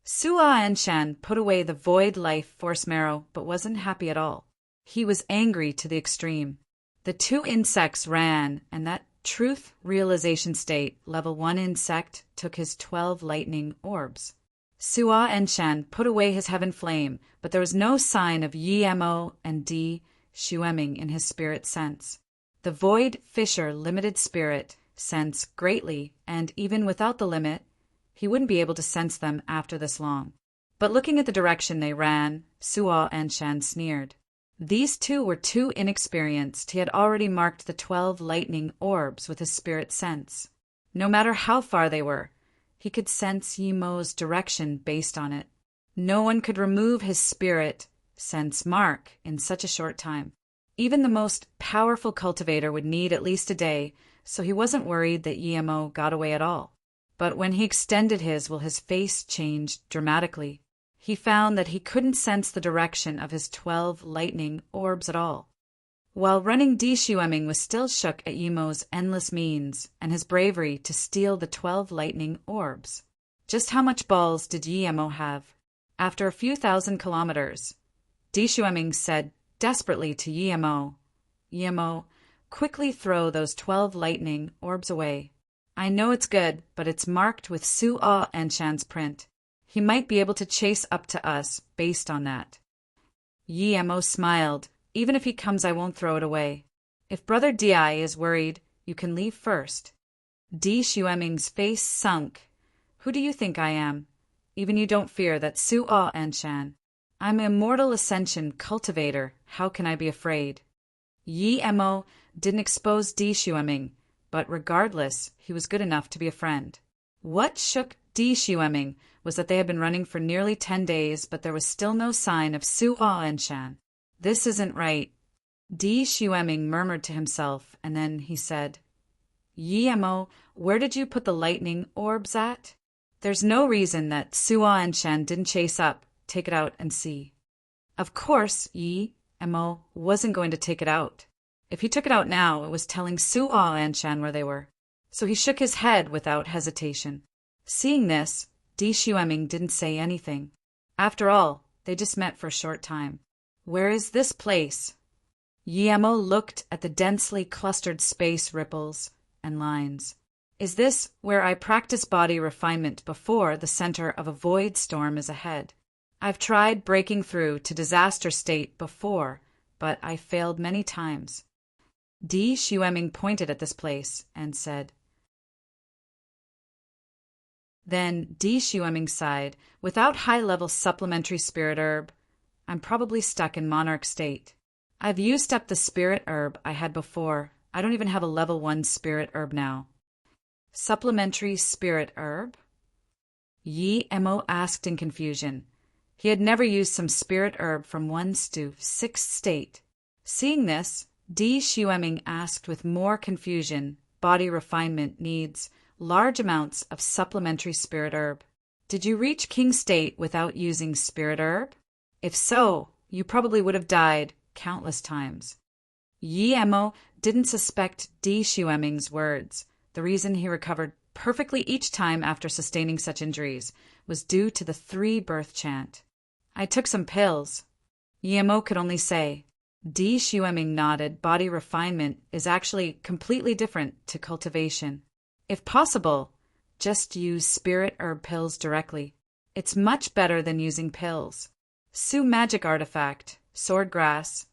Suo Anshan put away the void life force marrow, but wasn't happy at all. He was angry to the extreme. The two insects ran, and that truth realization state, level 1 insect, took his 12 lightning orbs. Suo Anshan put away his Heaven Flame, but there was no sign of Yi Mo and Di Shueming in his spirit sense. The void fissure limited spirit sense greatly, and even without the limit, he wouldn't be able to sense them after this long. But looking at the direction they ran, Suo Anshan sneered. These two were too inexperienced. He had already marked the 12 lightning orbs with his spirit sense. No matter how far they were, he could sense Yimo's direction based on it. No one could remove his spirit sense mark in such a short time. Even the most powerful cultivator would need at least a day, so he wasn't worried that Yimo got away at all. But when he extended his face changed dramatically. He found that he couldn't sense the direction of his 12 lightning orbs at all. While running, Shueming was still shook at Yimo's endless means and his bravery to steal the 12 lightning orbs. Just how much balls did Yimo have? After a few thousand kilometers, Shueming said desperately to Yimo, "Yimo, quickly throw those 12 lightning orbs away. I know it's good, but it's marked with Su Ah Enshan's print. He might be able to chase up to us based on that." Yimo smiled. "Even if he comes, I won't throw it away. If Brother Di is worried, you can leave first." Shueming's face sunk. "Who do you think I am? Even you don't fear that Su Ah Enshan. I'm an immortal ascension cultivator. How can I be afraid?" Yimo didn't expose Shueming, but regardless, he was good enough to be a friend. What shook Shueming was that they had been running for nearly 10 days, but there was still no sign of Su Ah Enshan. "This isn't right," Shueming murmured to himself, and then he said, "Yimo, where did you put the lightning orbs at? There's no reason that Su Ah Enshan didn't chase up. Take it out and see." Of course, Yimo wasn't going to take it out. If he took it out now, it was telling Su Ah Enshan where they were. So he shook his head without hesitation. Seeing this, Shueming didn't say anything. After all, they just met for a short time. "Where is this place?" Yimo looked at the densely clustered space ripples and lines. "Is this where I practice body refinement before the center of a void storm is ahead? I've tried breaking through to disaster state before, but I failed many times." Shueming pointed at this place and said. Then Shueming sighed. "Without high-level supplementary spirit herb, I'm probably stuck in monarch state. I've used up the spirit herb I had before. I don't even have a level 1 spirit herb now." "Supplementary spirit herb?" Yimo asked in confusion. He had never used some spirit herb from 1 to 6th state. Seeing this, Shueming asked with more confusion. Body refinement needs large amounts of supplementary spirit herb. "Did you reach king state without using spirit herb? If so, you probably would have died countless times." Yimo didn't suspect Shueming's words. The reason he recovered perfectly each time after sustaining such injuries was due to the 3 birth chant. "I took some pills," Yimo could only say. Shueming nodded. Body refinement is actually completely different to cultivation. If possible, just use spirit herb pills directly. It's much better than using pills. Su magic artifact, sword grass,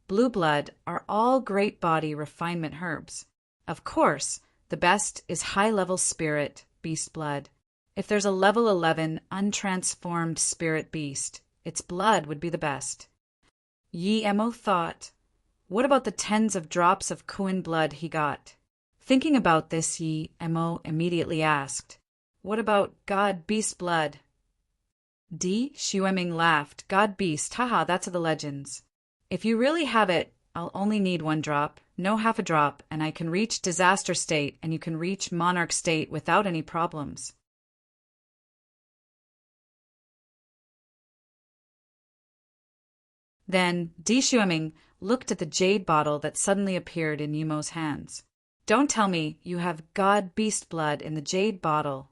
blue blood are all great body refinement herbs. Of course, the best is high-level spirit, beast blood. If there's a level 11 untransformed spirit beast, its blood would be the best. Yimo thought, what about the tens of drops of Kuin blood he got? Thinking about this, Yimo immediately asked, "What about God Beast blood?" Shueming laughed. "God Beast, haha, that's of the legends. If you really have it, I'll only need 1 drop, no half a drop, and I can reach disaster state and you can reach monarch state without any problems." Then Shueming looked at the jade bottle that suddenly appeared in Yimo's hands. "Don't tell me you have God Beast blood in the jade bottle."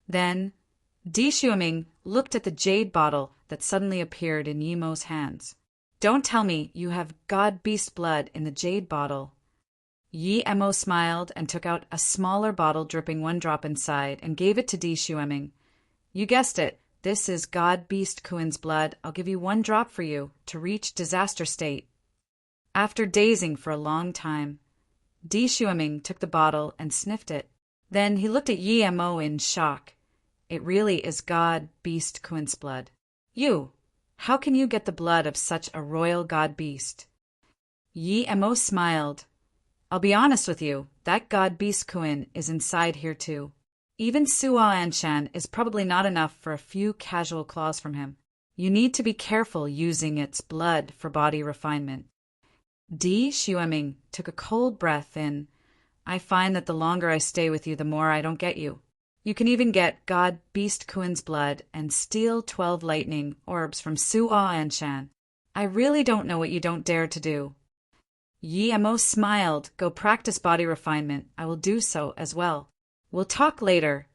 Then Shueming looked at the jade bottle that suddenly appeared in Yimo's hands. "Don't tell me you have God Beast blood in the jade bottle." Yimo smiled and took out a smaller bottle dripping 1 drop inside and gave it to Shueming. "You guessed it. This is God Beast Kuin's blood. I'll give you 1 drop for you to reach disaster state." After dazing for a long time, Shueming took the bottle and sniffed it. Then he looked at Yimo in shock. "It really is God Beast Kuin's blood. You, How can you get the blood of such a royal god beast? Yi Mo smiled. I'll be honest with you, that god beast Kuin is inside here too. Even Suo Anshan is probably not enough for a few casual claws from him. You need to be careful using its blood for body refinement. Di Xueming took a cold breath in. I find that the longer I stay with you, the more I don't get you. You can even get God Beast Kuin's blood and steal 12 lightning orbs from Suo Anshan. I really don't know what you don't dare to do. Yi Mo smiled. Go practice body refinement. I will do so as well. We'll talk later.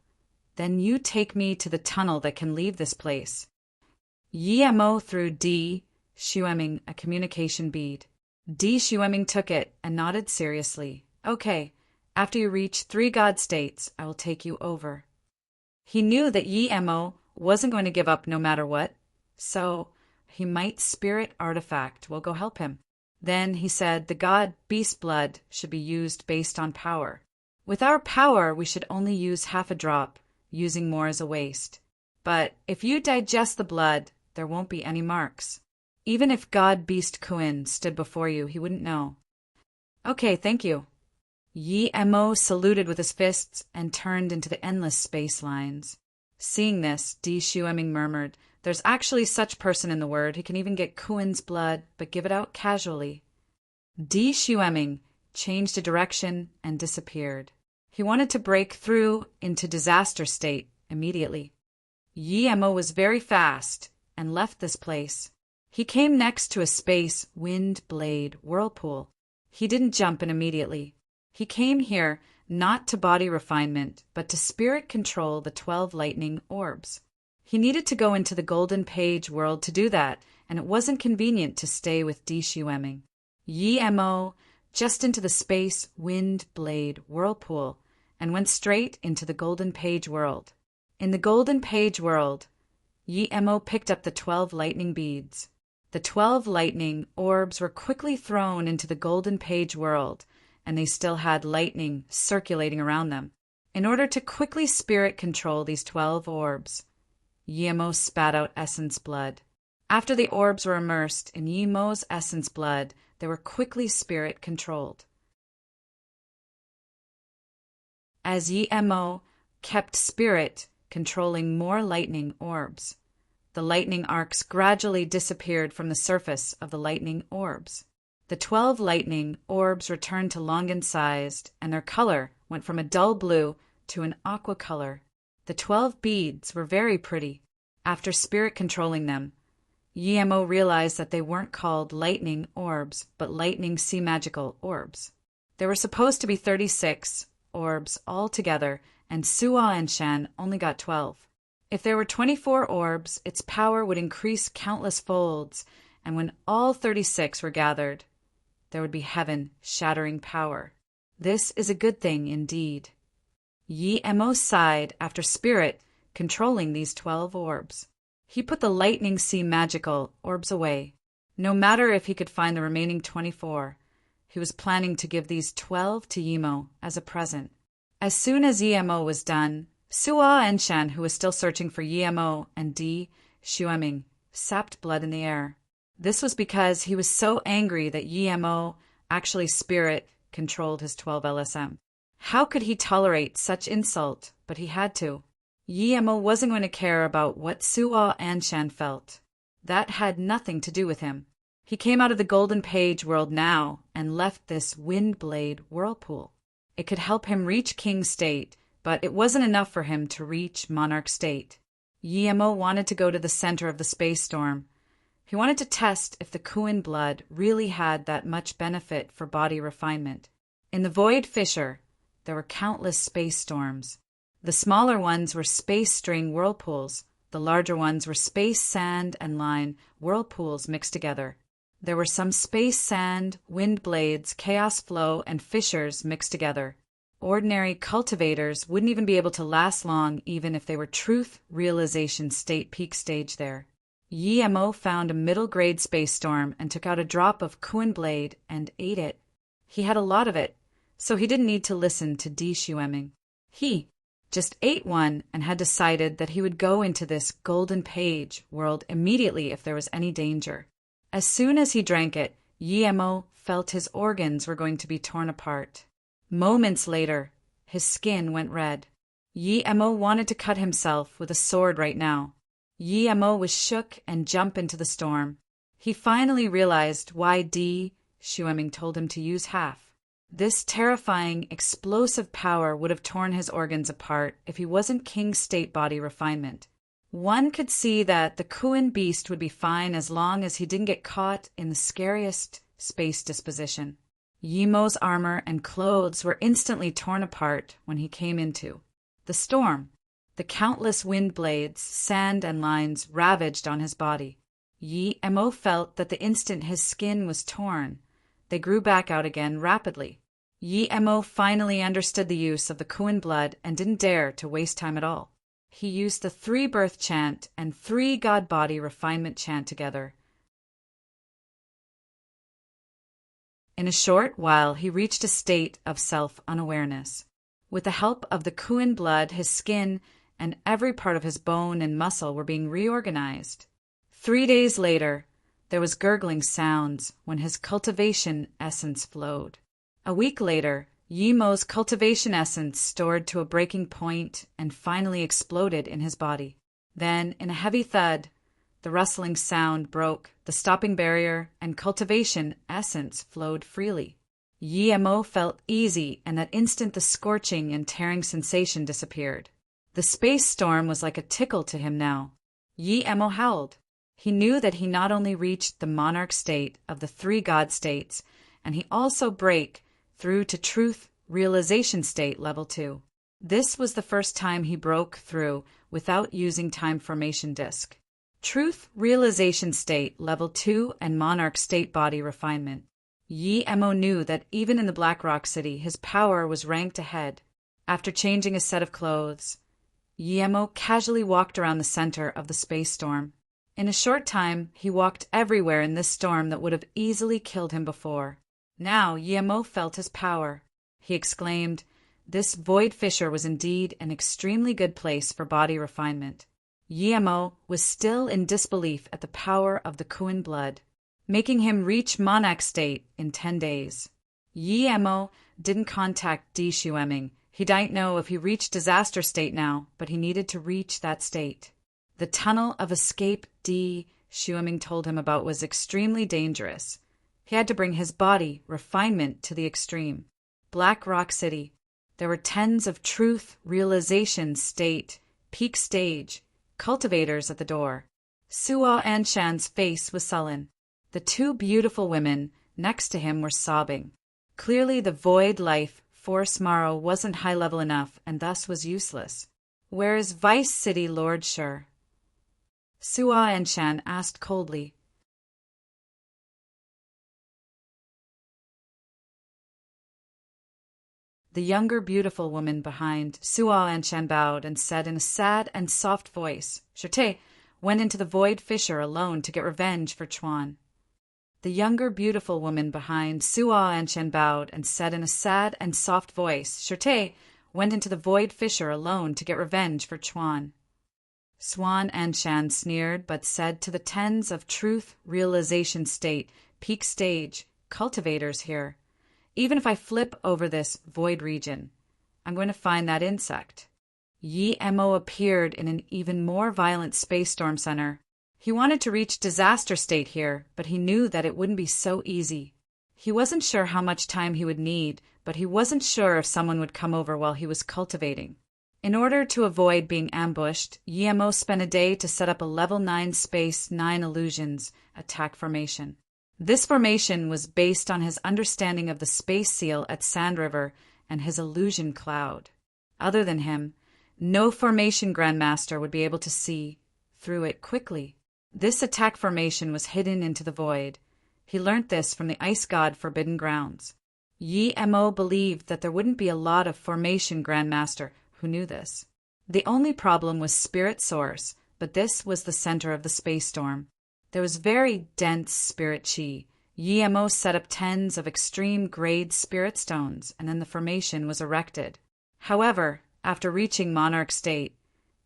Then you take me to the tunnel that can leave this place. Yi Mo threw Di Xueming a communication bead. Di Xueming took it and nodded seriously. Okay, after you reach 3 god states, I will take you over. He knew that Yi Mo wasn't going to give up no matter what, so he might spirit artifact will go help him. Then he said the god beast blood should be used based on power. With our power, we should only use half a drop, using more as a waste. But if you digest the blood, there won't be any marks. Even if God Beast Kuin stood before you, he wouldn't know. Okay, thank you. Yi Mo saluted with his fists and turned into the endless space lines. Seeing this, Di Xueming murmured, there's actually such person in the word. He can even get Kuin's blood, but give it out casually. Di Xueming changed a direction and disappeared. He wanted to break through into disaster state immediately. Yi Mo was very fast and left this place. He came next to a space wind blade whirlpool. He didn't jump in immediately. He came here not to body refinement, but to spirit control the 12 lightning orbs. He needed to go into the golden page world to do that, and it wasn't convenient to stay with Di Xueming. Yi Mo just into the space wind blade whirlpool and went straight into the golden page world. In the golden page world, Yi Mo picked up the 12 lightning beads. The 12 lightning orbs were quickly thrown into the golden page world, and they still had lightning circulating around them. In order to quickly spirit control these 12 orbs, Yi Mo spat out essence blood. After the orbs were immersed in Yi Mo's essence blood, they were quickly spirit controlled. As Yi Mo kept spirit controlling more lightning orbs, the lightning arcs gradually disappeared from the surface of the lightning orbs. The 12 lightning orbs returned to Longan-sized, and their color went from a dull blue to an aqua color. The 12 beads were very pretty. After spirit controlling them, Yi Mo realized that they weren't called lightning orbs, but lightning sea magical orbs. There were supposed to be 36 orbs altogether, and Suo Anshan only got 12. If there were 24 orbs, its power would increase countless folds, and when all 36 were gathered, there would be heaven-shattering power. This is a good thing indeed. Yi Mo sighed after spirit controlling these 12 orbs. He put the lightning sea magical orbs away. No matter if he could find the remaining 24, he was planning to give these 12 to Yi Mo as a present. As soon as Yi Mo was done, Suo Anshan, who was still searching for Yi Mo and Di Xueming, sapped blood in the air. This was because he was so angry that Yi Mo actually spirit controlled his 12 LSM. How could he tolerate such insult? But he had to. Yi Mo wasn't going to care about what Suo Anshan felt. That had nothing to do with him. He came out of the golden page world now and left this wind blade whirlpool. It could help him reach king state, but it wasn't enough for him to reach monarch state. Yi Mo wanted to go to the center of the space storm. He wanted to test if the Kuin blood really had that much benefit for body refinement. In the void fissure, there were countless space storms. The smaller ones were space string whirlpools. The larger ones were space sand and line whirlpools mixed together. There were some space sand, wind blades, chaos flow, and fissures mixed together. Ordinary cultivators wouldn't even be able to last long even if they were truth realization state peak stage there. Yi Mo found a middle-grade space storm and took out a drop of Kuin blade and ate it. He had a lot of it, so he didn't need to listen to Di Xueming. He just ate one and had decided that he would go into this golden page world immediately if there was any danger. As soon as he drank it, Yemo felt his organs were going to be torn apart. Moments later, his skin went red. Yemo wanted to cut himself with a sword right now. Yemo was shook and jumped into the storm. He finally realized why Shueming told him to use half. This terrifying, explosive power would have torn his organs apart if he wasn't King State Body Refinement. One could see that the Kuan beast would be fine as long as he didn't get caught in the scariest space disposition. Yemo's armor and clothes were instantly torn apart when he came into the storm. The countless wind blades, sand, and lines ravaged on his body. Yemo felt that the instant his skin was torn, they grew back out again rapidly. Yemo finally understood the use of the Kuan blood and didn't dare to waste time at all. He used the 3 birth chant and 3 God body refinement chant together. In a short while, he reached a state of self-unawareness. With the help of the Kuan blood, his skin and every part of his bone and muscle were being reorganized. 3 days later, there was gurgling sounds when his cultivation essence flowed. A week later, Yemo's cultivation essence stored to a breaking point and finally exploded in his body. Then, in a heavy thud, the rustling sound broke the stopping barrier and cultivation essence flowed freely. Yemo felt easy, and that instant the scorching and tearing sensation disappeared. The space storm was like a tickle to him now. Yemo howled. He knew that he not only reached the monarch state of the 3 God states, and he also break through to truth realization state level 2. This was the first time he broke through without using time formation disk. Truth realization state level 2 and monarch state body refinement. Yemo knew that even in the Black Rock City, his power was ranked ahead. After changing his set of clothes, Yemo casually walked around the center of the space storm. In a short time, he walked everywhere in this storm that would have easily killed him before. Now Yemo felt his power. He exclaimed, this void fissure was indeed an extremely good place for body refinement. Yemo was still in disbelief at the power of the Kuan blood, making him reach monarch state in 10 days. Yemo didn't contact Shueming. He didn't know if he reached disaster state now, but he needed to reach that state. The tunnel of escape Shueming told him about was extremely dangerous. He had to bring his body refinement to the extreme. Black Rock City. There were tens of truth realization state, peak stage, cultivators at the door. Suo Anshan's face was sullen. The 2 beautiful women next to him were sobbing. Clearly the void life force Maro wasn't high level enough and thus was useless. Where is Vice City Lord Shur? Suo Anshan asked coldly. The younger beautiful woman behind Suo Anshan bowed and said in a sad and soft voice, Shurte went into the void fissure alone to get revenge for Chuan. The younger beautiful woman behind Suo Anshan bowed and said in a sad and soft voice, Shurte went into the void fissure alone to get revenge for Chuan. Suan Anshan sneered but said to the tens of truth realization state, peak stage, cultivators here, even if I flip over this void region, I'm going to find that insect. Yemo appeared in an even more violent space storm center. He wanted to reach disaster state here, but he knew that it wouldn't be so easy. He wasn't sure how much time he would need, but he wasn't sure if someone would come over while he was cultivating. In order to avoid being ambushed, Yemo spent a day to set up a level 9 space 9 illusions attack formation. This formation was based on his understanding of the space seal at Sand River and his illusion cloud. Other than him, no formation grandmaster would be able to see through it quickly. This attack formation was hidden into the void. He learnt this from the ice god Forbidden Grounds. Yemo believed that there wouldn't be a lot of formation grandmaster who knew this. The only problem was spirit source, but this was the center of the space storm. There was very dense spirit chi. Yemo set up tens of extreme grade spirit stones, and then the formation was erected. However, After reaching Monarch State,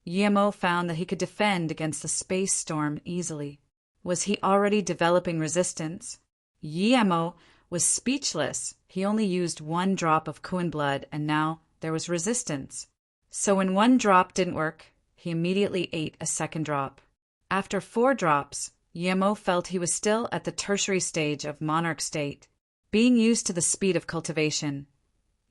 Yemo found that he could defend against the space storm easily. Was he already developing resistance? Yemo was speechless. He only used 1 drop of Kuan blood, and now there was resistance. So when 1 drop didn't work, he immediately ate a 2nd drop. After 4 drops, Yemo felt he was still at the tertiary stage of Monarch State. Being used to the speed of cultivation,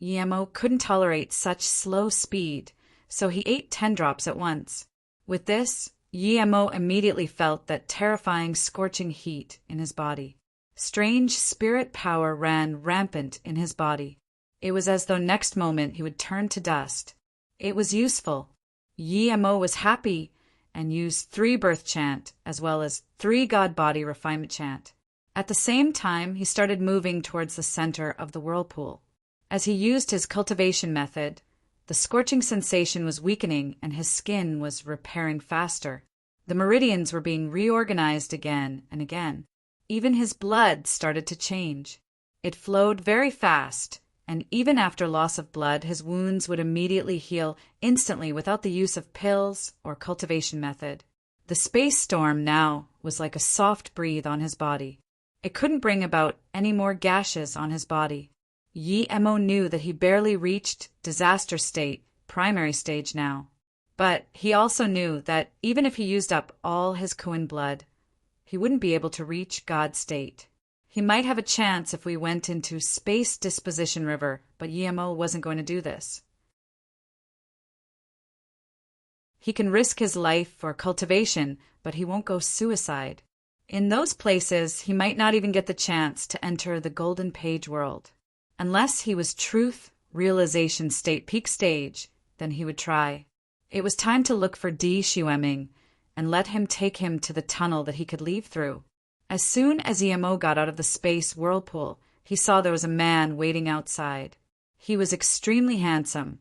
Yemo couldn't tolerate such slow speed, so he ate 10 drops at once. With this, Yemo immediately felt that terrifying scorching heat in his body. Strange spirit power ran rampant in his body. It was as though next moment he would turn to dust. It was useful. Yemo was happy and used 3 birth chant as well as 3 God body refinement chant. At the same time, he started moving towards the center of the whirlpool. As he used his cultivation method, the scorching sensation was weakening and his skin was repairing faster. The meridians were being reorganized again and again. Even his blood started to change. It flowed very fast, and even after loss of blood, his wounds would immediately heal instantly without the use of pills or cultivation method. The space storm now was like a soft breeze on his body. It couldn't bring about any more gashes on his body. Yemo knew that he barely reached disaster state, primary stage now. But he also knew that even if he used up all his Kuan blood, he wouldn't be able to reach God state. He might have a chance if we went into Space Disposition River, but Yemo wasn't going to do this. He can risk his life for cultivation, but he won't go suicide. In those places, he might not even get the chance to enter the Golden Page world. Unless he was Truth Realization State peak stage, then he would try. It was time to look for D. Shueming and let him take him to the tunnel that he could leave through. As soon as Yemo got out of the space whirlpool, he saw there was a man waiting outside. He was extremely handsome,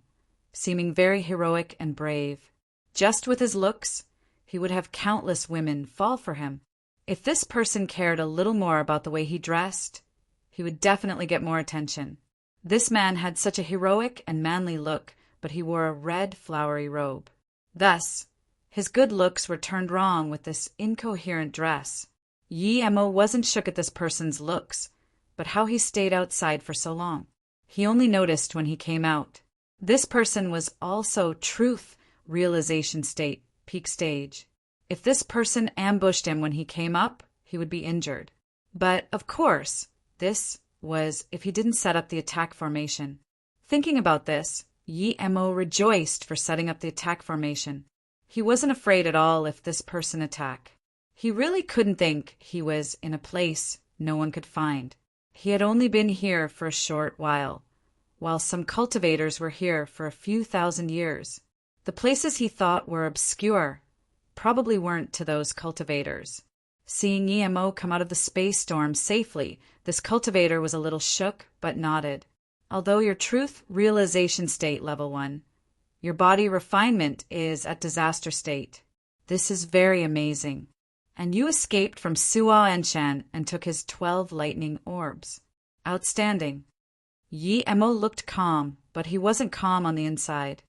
seeming very heroic and brave. Just with his looks, he would have countless women fall for him. If this person cared a little more about the way he dressed, he would definitely get more attention. This man had such a heroic and manly look, but he wore a red flowery robe. Thus, his good looks were turned wrong with this incoherent dress. Yemo wasn't shook at this person's looks, but how he stayed outside for so long. He only noticed when he came out. This person was also Truth Realization State, peak stage. If this person ambushed him when he came up, he would be injured. But, of course, this was if he didn't set up the attack formation. Thinking about this, Yemo rejoiced for setting up the attack formation. He wasn't afraid at all if this person attacked. He really couldn't think he was in a place no one could find. He had only been here for a short while some cultivators were here for a few thousand years. The places he thought were obscure probably weren't to those cultivators. Seeing Yemo come out of the space storm safely, this cultivator was a little shook but nodded. Although your Truth Realization State level 1, your body refinement is at disaster state. This is very amazing. And you escaped from Suo Enshan and took his 12 lightning orbs. Outstanding. Yemo looked calm, but he wasn't calm on the inside.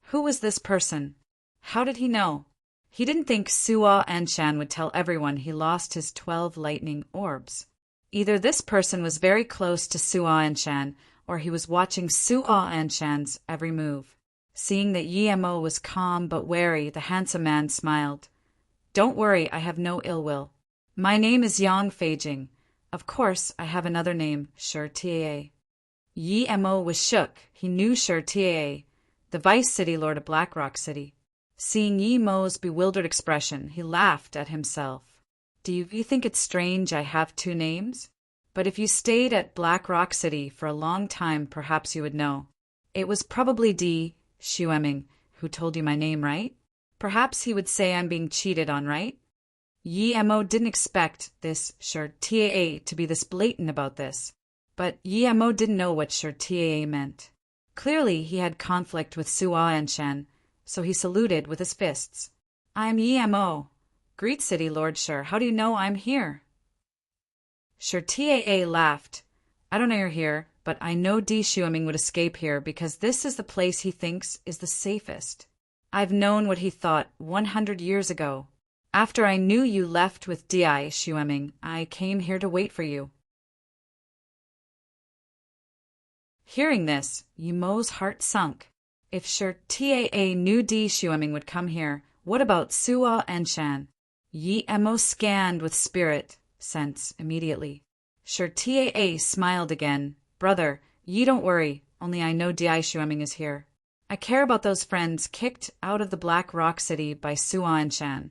Who was this person? How did he know? He didn't think Suo Enshan would tell everyone he lost his 12 lightning orbs. Either this person was very close to Suo Enshan, or he was watching Suo Enshan's every move. Seeing that Yemo was calm but wary, the handsome man smiled. Don't worry, I have no ill will. My name is Yang Feijing. Of course, I have another name, Shur Taa. Yemo was shook. He knew Shur Taa, the Vice City Lord of Blackrock City. Seeing Yemo's bewildered expression, he laughed at himself. Do you think it's strange I have 2 names? But if you stayed at Blackrock City for a long time, perhaps you would know. It was probably D. Shueming who told you my name, right? Perhaps he would say I'm being cheated on, right? Yemo didn't expect this Shur Taa to be this blatant about this. But Yemo didn't know what Shur Taa meant. Clearly he had conflict with Suo Enshan, so he saluted with his fists. I'm Yemo. Greet City Lord Shur. How do you know I'm here? Shur Taa laughed. I don't know you're here, but I know Di Shuiming would escape here because this is the place he thinks is the safest. I've known what he thought 100 years ago. After I knew you left with Di Shuiming, I came here to wait for you." Hearing this, Yi Mo's heart sunk. If Shi Taa knew Di Shuiming would come here, what about Suo Anshan? Yi Mo scanned with spirit sense immediately. Shi Taa smiled again. "Brother, ye don't worry, only I know Di Shuiming is here. I care about those friends kicked out of the Black Rock City by Suo Anshan,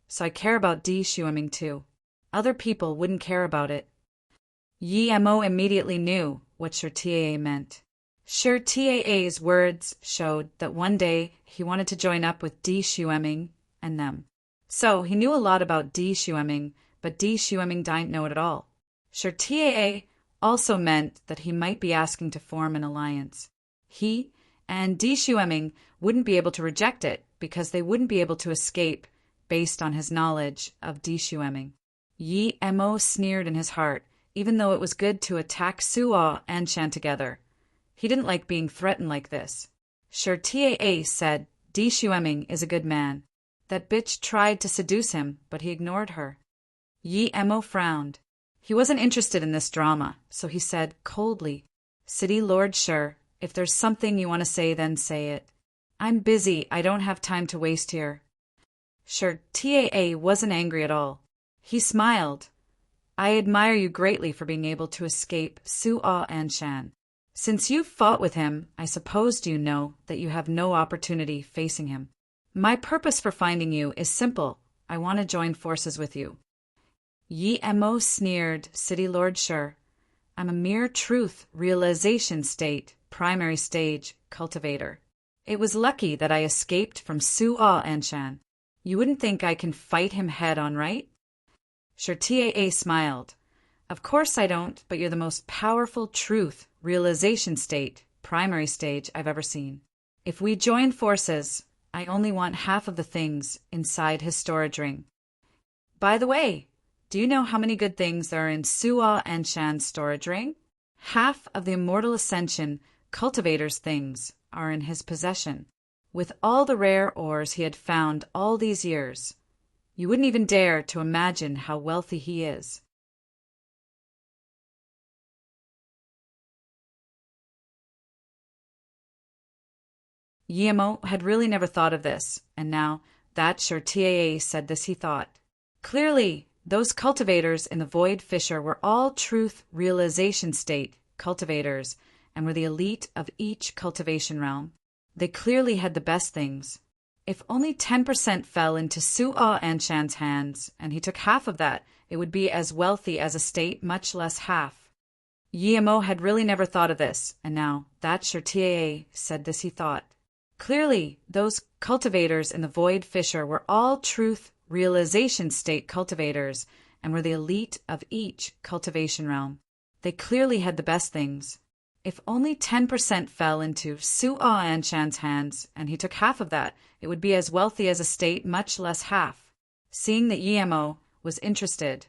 so I care about Di Shuiming too. Other people wouldn't care about it." Yi Mo immediately knew what Shi Taa meant. Shi Taa's words showed that one day he wanted to join up with Di Shuiming and them. So he knew a lot about Di Shuiming, but Di Shuiming didn't know it at all. Shi Taa also meant that he might be asking to form an alliance. He and Di Shuiming wouldn't be able to reject it because they wouldn't be able to escape based on his knowledge of Di Shuiming. Yi Mo sneered in his heart, even though it was good to attack Suo Anshan together. He didn't like being threatened like this. Shi Taa said, "Di Shuiming is a good man. That bitch tried to seduce him, but he ignored her." Yi Mo frowned. He wasn't interested in this drama, so he said coldly, "City Lord Shi, if there's something you want to say, then say it. I'm busy, I don't have time to waste here." Shi Taa wasn't angry at all. He smiled. "I admire you greatly for being able to escape Suo Anshan. Since you've fought with him, I suppose you know that you have no opportunity facing him. My purpose for finding you is simple. I want to join forces with you." Yi Mo sneered, "City Lord Shi, I'm a mere truth realization state, primary stage, cultivator. It was lucky that I escaped from Suo Anshan. You wouldn't think I can fight him head on, right?" Shi Taa smiled. "Of course I don't, but you're the most powerful truth realization state, primary stage I've ever seen. If we join forces, I only want half of the things inside his storage ring. By the way, do you know how many good things there are in Suo Anshan's storage ring? Half of the Immortal Ascension cultivator's things are in his possession, with all the rare ores he had found all these years. You wouldn't even dare to imagine how wealthy he is." Yi Mo had really never thought of this, and now that Shi Taa said this, he thought. Clearly, those cultivators in the Void Fissure were all truth realization state cultivators and were the elite of each cultivation realm. They clearly had the best things. If only 10% fell into Suo Anshan's hands, and he took half of that, it would be as wealthy as a state, much less half. Yi Mo had really never thought of this, and now that Shi Taa said this, he thought. Clearly, those cultivators in the Void Fissure were all truth realization state cultivators and were the elite of each cultivation realm. They clearly had the best things. If only 10% fell into Suo Anshan's hands, and he took half of that, it would be as wealthy as a state, much less half. Seeing that Yi Mo was interested,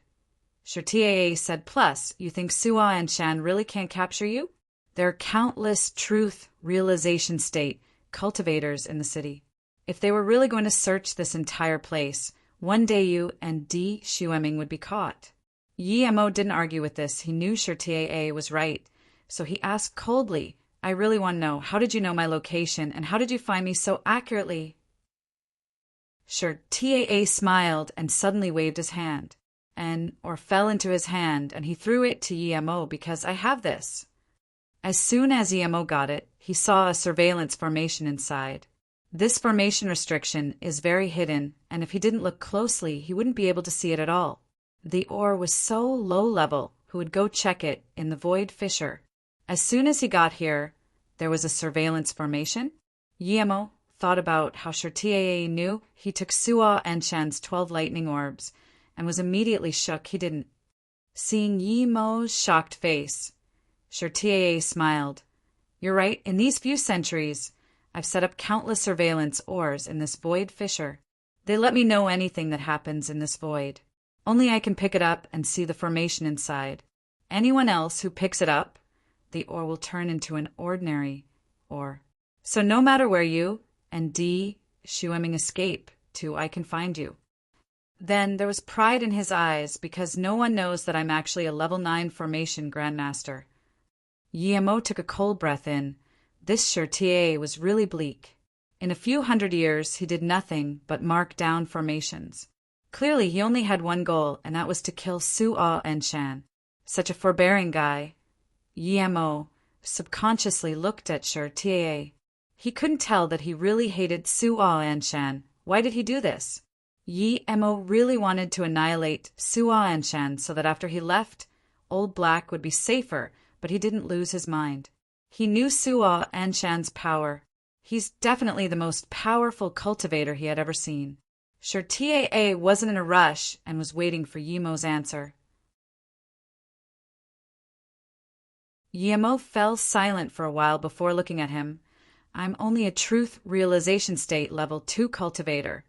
Shi Taa said, "Plus, you think Suo Anshan really can't capture you? There are countless truth realization state cultivators in the city. If they were really going to search this entire place, one day you and Di Shuiming would be caught." Yi Mo didn't argue with this. He knew Shi Taa was right. So he asked coldly, "I really want to know, how did you know my location, and how did you find me so accurately?" Shi Taa smiled and suddenly waved his hand, or fell into his hand, and he threw it to Yi Mo, "Because I have this." As soon as Yi Mo got it, he saw a surveillance formation inside. This formation restriction is very hidden, and if he didn't look closely, he wouldn't be able to see it at all. The ore was so low level, who would go check it in the Void Fissure? As soon as he got here, there was a surveillance formation. Yi Mo thought about how Shi Taa knew he took Suo Anshan's 12 lightning orbs, and was immediately shook he didn't. Seeing Yi Mo's shocked face, Shi Taa smiled. "You're right, in these few centuries, I've set up countless surveillance ores in this Void Fissure. They let me know anything that happens in this void. Only I can pick it up and see the formation inside. Anyone else who picks it up the ore will turn into an ordinary ore. So no matter where you and D. Shueming escape to, I can find you. Then there was pride in his eyes because no one knows that I'm actually a level 9 formation Grandmaster. Yemo took a cold breath in. This Shurtier was really bleak. In a few hundred years, he did nothing but mark down formations. Clearly, he only had one goal, and that was to kill Su-Ah and Shan. Such a forbearing guy. Yemo subconsciously looked at Shurtier. He couldn't tell that he really hated Su-Ah and Shan. Why did he do this? Yemo really wanted to annihilate Su-Ah and Shan so that after he left, Old Black would be safer, but he didn't lose his mind. He knew Su-Ah and Shan's power. He's definitely the most powerful cultivator he had ever seen. Shurtier wasn't in a rush and was waiting for Yemo's answer. Yemo fell silent for a while before looking at him. I'm only a truth realization state level 2 cultivator.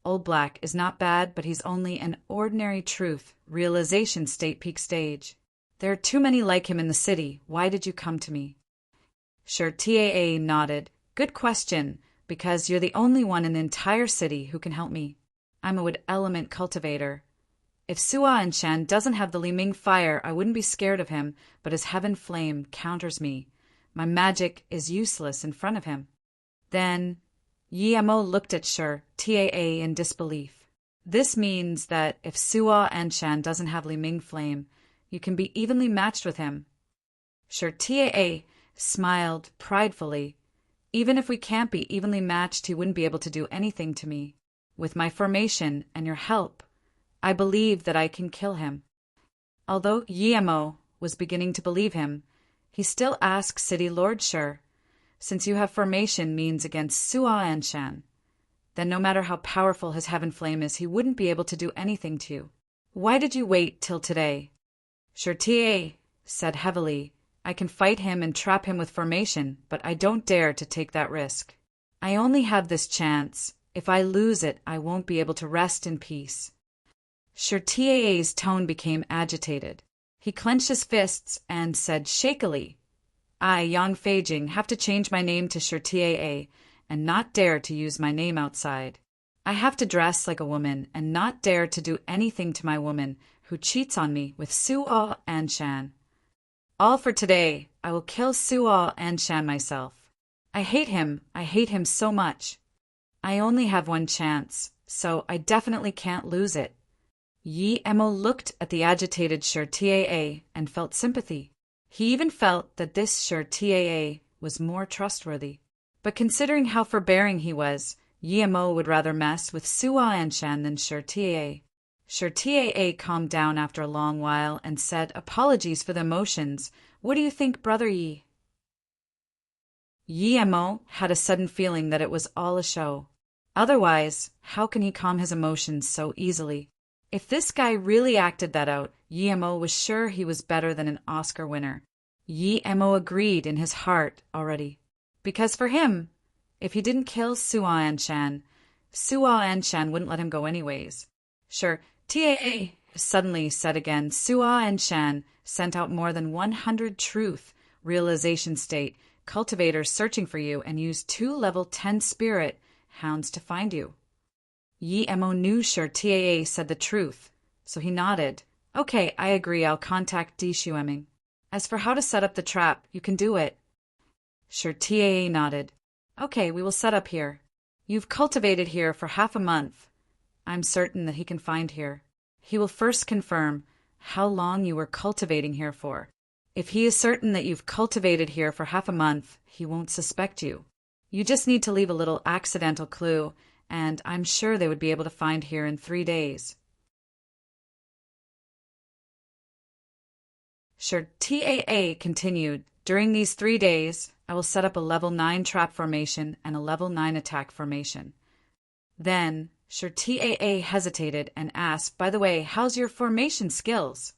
Old Black is not bad, but he's only an ordinary truth realization state peak stage. There are too many like him in the city. Why did you come to me? Shurtier nodded. Good question, because you're the only one in the entire city who can help me. I'm a wood element cultivator. If Su-Ah and Shan doesn't have the Li Ming fire, I wouldn't be scared of him, but his heaven flame counters me. My magic is useless in front of him. Then Yemo looked at Shurtier in disbelief. This means that if Su-Ah and Shan doesn't have Li Ming flame, you can be evenly matched with him. Shurtier smiled pridefully. Even if we can't be evenly matched, he wouldn't be able to do anything to me. With my formation and your help, I believe that I can kill him. Although Yemo was beginning to believe him, he still asked City Lord Shur, since you have formation means against Su-Ah and Shan, then no matter how powerful his heaven flame is, he wouldn't be able to do anything to you. Why did you wait till today? Shurtier said heavily, I can fight him and trap him with formation, but I don't dare to take that risk. I only have this chance. If I lose it, I won't be able to rest in peace. Shurtier's tone became agitated. He clenched his fists and said shakily, I, Yang Feijing, have to change my name to Shurtier and not dare to use my name outside. I have to dress like a woman and not dare to do anything to my woman who cheats on me with Su-Ah and Shan. All for today. I will kill Su-Ah and Shan myself. I hate him so much. I only have one chance, so I definitely can't lose it. Yemo looked at the agitated Shurtier and felt sympathy. He even felt that this Shurtier was more trustworthy. But considering how forbearing he was, Yemo would rather mess with Su-Ah and Shan than Shurtier. Shurtier calmed down after a long while and said, Apologies for the emotions. What do you think, Brother Yi? Yemo had a sudden feeling that it was all a show. Otherwise, how can he calm his emotions so easily? If this guy really acted that out, Yemo was sure he was better than an Oscar winner. Yemo agreed in his heart already. Because for him, if he didn't kill Su-Ah and Shan wouldn't let him go anyways. Sure, Taa suddenly said again, Su-Ah and Shan sent out more than 100 truth realization state cultivators searching for you and used 2 level 10 spirit hounds to find you. Yemo knew sure Taa said the truth, so he nodded. Okay, I agree, I'll contact D. Shueming. As for how to set up the trap, you can do it. Sure Taa nodded. Okay, we will set up here. You've cultivated here for half a month. I'm certain that he can find here. He will first confirm how long you were cultivating here for. If he is certain that you've cultivated here for half a month, he won't suspect you. You just need to leave a little accidental clue, and I'm sure they would be able to find here in 3 days. Sure, Taa continued. During these 3 days, I will set up a level 9 trap formation and a level 9 attack formation. Then, sure Taa hesitated and asked, By the way, how's your formation skills?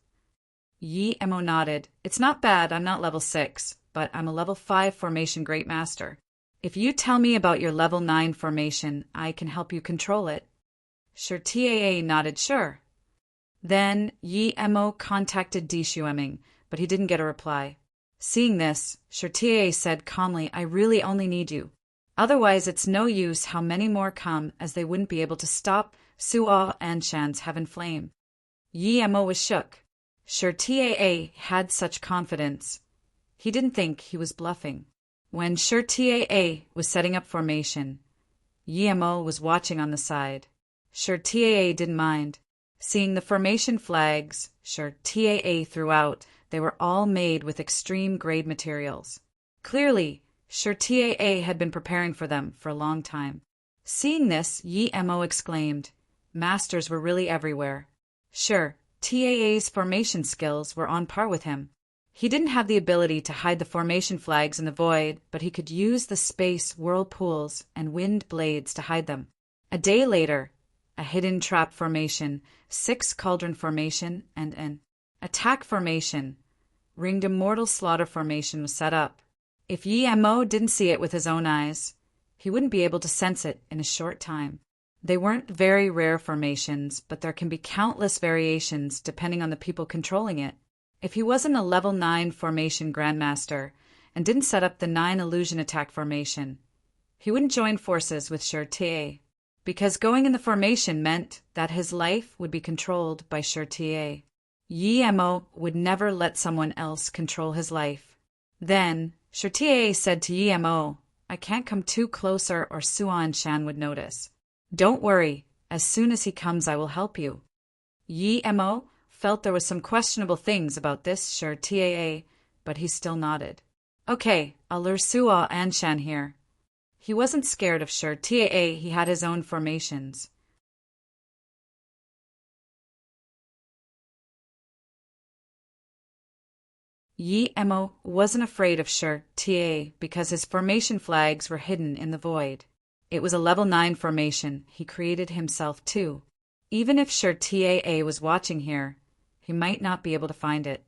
Yemo nodded. It's not bad, I'm not level 6, but I'm a level 5 formation Great Master. If you tell me about your level 9 formation, I can help you control it. Sure Taa nodded sure. Then Yemo contacted D. Shueming, but he didn't get a reply. Seeing this, Shirtie said calmly, I really only need you. Otherwise it's no use how many more come, as they wouldn't be able to stop Suo Anshan's heaven flame. Yi Mo was shook. Shirtie had such confidence. He didn't think he was bluffing. When Shirtie was setting up formation, Yi Mo was watching on the side. Shirtie didn't mind. Seeing the formation flags Shirtie threw out, they were all made with extreme grade materials. Clearly, Shirtie had been preparing for them for a long time. Seeing this, Yi Mo exclaimed, Masters were really everywhere. Sure, TAA's formation skills were on par with him. He didn't have the ability to hide the formation flags in the void, but he could use the space whirlpools and wind blades to hide them. A day later, a hidden trap formation, 6 cauldron formation, and an attack formation, ringed immortal slaughter formation was set up. If Yi Mo didn't see it with his own eyes, he wouldn't be able to sense it in a short time. They weren't very rare formations, but there can be countless variations depending on the people controlling it. If he wasn't a level 9 formation grandmaster and didn't set up the 9 illusion attack formation, he wouldn't join forces with Shirtie, because going in the formation meant that his life would be controlled by Shirtie. Yi Mo would never let someone else control his life. Then, Shirtie said to Yi Mo, I can't come too closer or Suan Shan would notice. Don't worry, as soon as he comes I will help you. Yi Mo felt there was some questionable things about this Shirtie, but he still nodded. Okay, I'll lure Suo Anshan here. He wasn't scared of Shirtie, he had his own formations. Yi Mo wasn't afraid of Shirtie because his formation flags were hidden in the void. It was a level 9 formation he created himself too. Even if Shirtie was watching here, he might not be able to find it.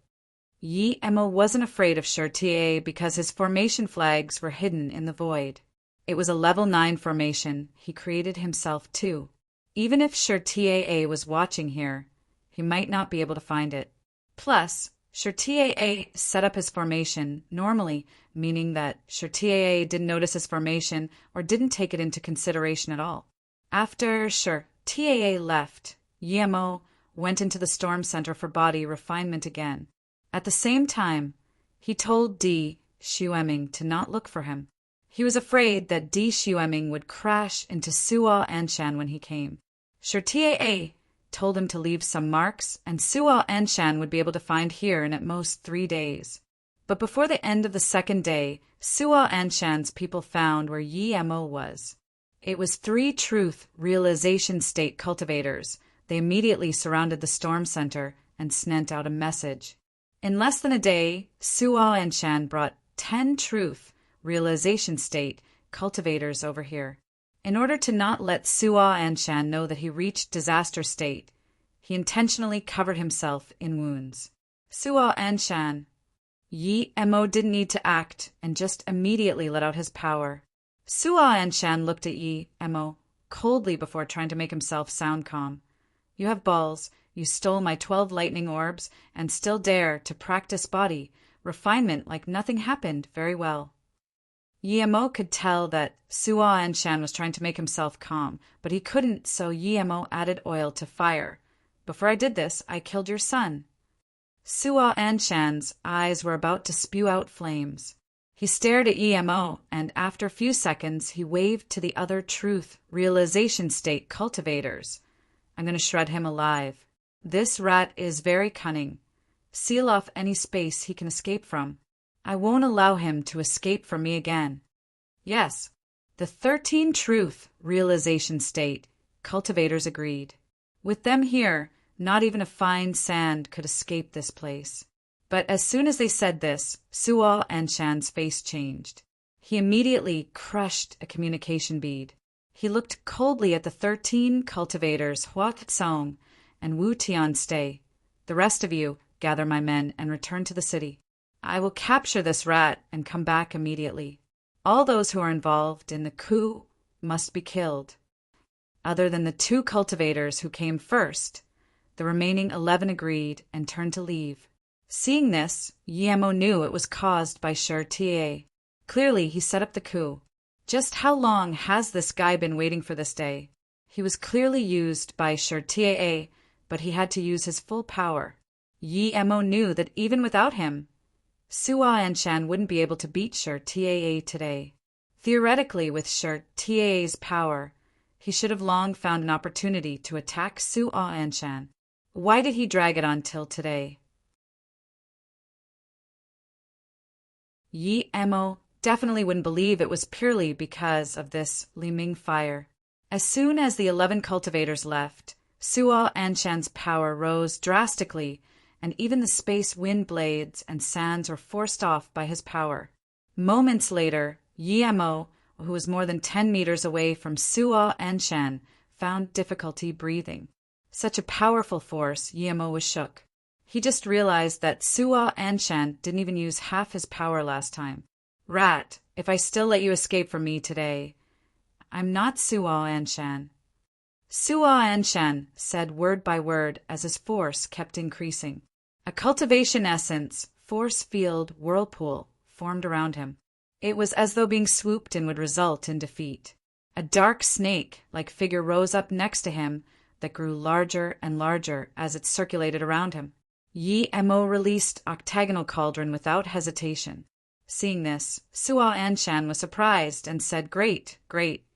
Yi Mo wasn't afraid of Shirtie because his formation flags were hidden in the void. It was a level 9 formation he created himself too. Even if Shirtie was watching here, he might not be able to find it. Plus, Shirtie set up his formation normally, meaning that Shirtie didn't notice his formation or didn't take it into consideration at all. After Shirtie left, Yi Mo went into the storm center for body refinement again. At the same time, he told Di Xueming to not look for him. He was afraid that Di Xueming would crash into Suo Anshan when he came. Shirtie told him to leave some marks, and Suo Anshan would be able to find here in at most 3 days. But before the end of the second day, Suo Anshan's people found where Yi Mo was. It was 3 truth realization state cultivators. They immediately surrounded the storm center and sent out a message. In less than a day, Suo Anshan brought 10 truth realization state cultivators over here. In order to not let Suo Anshan know that he reached disaster state, he intentionally covered himself in wounds. Suo Anshan. Yi Mo didn't need to act and just immediately let out his power. Suo Anshan looked at Yi Mo coldly before trying to make himself sound calm. You have balls, you stole my 12 lightning orbs, and still dare to practice body refinement like nothing happened. Very well. Yi Mo could tell that Suo Anshan was trying to make himself calm, but he couldn't, so Yi Mo added oil to fire. Before I did this, I killed your son. Suo Anshan's eyes were about to spew out flames. He stared at Yi Mo, and after a few seconds, he waved to the other truth realization state cultivators. I'm going to shred him alive. This rat is very cunning. Seal off any space he can escape from. I won't allow him to escape from me again. Yes, the 13 truth realization state cultivators agreed. With them here, not even a fine sand could escape this place. But as soon as they said this, Suo Anshan's face changed. He immediately crushed a communication bead. He looked coldly at the 13 cultivators, Hua Tsong and Wu Tianstei. The rest of you, gather my men and return to the city. I will capture this rat and come back immediately. All those who are involved in the coup must be killed. Other than the 2 cultivators who came first, the remaining 11 agreed and turned to leave. Seeing this, Yemo knew it was caused by Shur-ta. Clearly, he set up the coup. Just how long has this guy been waiting for this day? He was clearly used by Shur-ta, but he had to use his full power. Yemo knew that even without him, Sua Anshan wouldn't be able to beat Shur-ta today. Theoretically, with Shur-ta's power, he should have long found an opportunity to attack Sua Anshan. Why did he drag it on till today? Yemo definitely wouldn't believe it was purely because of this Liming fire. As soon as the 11 cultivators left, Sua Anshan's power rose drastically, and even the space wind blades and sands were forced off by his power. Moments later, Yemo, who was more than 10 meters away from Sua Anshan, found difficulty breathing. Such a powerful force, Yemo was shook. He just realized that Sua Anshan didn't even use half his power last time. Rat, if I still let you escape from me today, I'm not Sua Anshan. Sua Anshan said word by word as his force kept increasing. A cultivation essence, force field whirlpool formed around him. It was as though being swooped in would result in defeat. A dark snake-like figure rose up next to him that grew larger and larger as it circulated around him. Yemo released Octagonal Cauldron without hesitation. Seeing this, Sua Anshan was surprised and said, Great, great.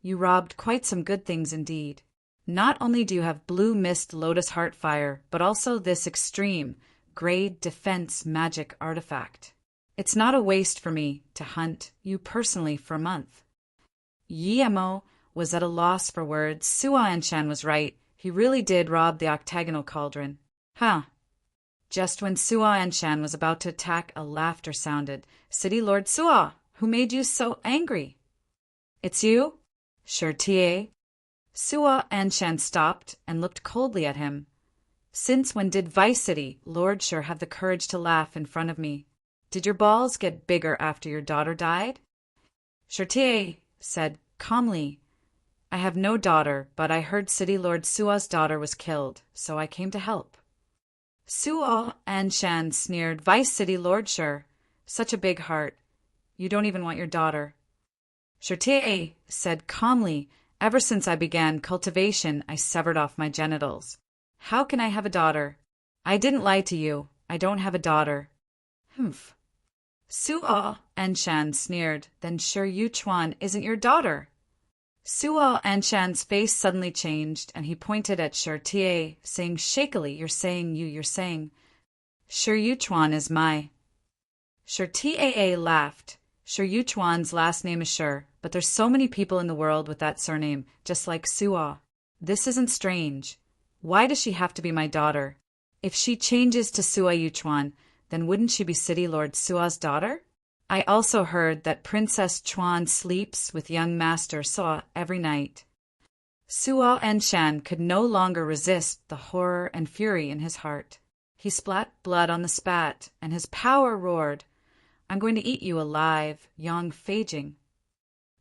You robbed quite some good things indeed. Not only do you have blue mist lotus heart fire, but also this extreme, grade defense magic artifact. It's not a waste for me to hunt you personally for a month. Yemo was at a loss for words. Sua Anshan was right. He really did rob the Octagonal Cauldron. Huh. Just when Sua Anshan was about to attack, a laughter sounded. City Lord Sua, who made you so angry? It's you? Shur-ta. Sua Anshan stopped and looked coldly at him. Since when did Vice City Lord Shur have the courage to laugh in front of me? Did your balls get bigger after your daughter died? Shur-ta said calmly, I have no daughter, but I heard City Lord Sua's daughter was killed, so I came to help. Sua Anshan sneered, Vice City Lord Shur, such a big heart. You don't even want your daughter. Shur-ta said calmly, ever since I began cultivation, I severed off my genitals. How can I have a daughter? I didn't lie to you. I don't have a daughter. Humph. Sua Anshan sneered, then Shur Yuchuan isn't your daughter. Sua Anshan's face suddenly changed, and he pointed at Shur-ta, saying shakily, you're saying, Shur Yuchuan is my. Shur-ta laughed. Shur Yuchuan's last name is Shur, but there's so many people in the world with that surname, just like Sua. This isn't strange. Why does she have to be my daughter? If she changes to Sua Yuchuan, then wouldn't she be City Lord Sua's daughter? I also heard that Princess Chuan sleeps with young Master Sua every night. Sua Anshan could no longer resist the horror and fury in his heart. He splat blood on the spat, and his power roared, I'm going to eat you alive, Yang Feijing.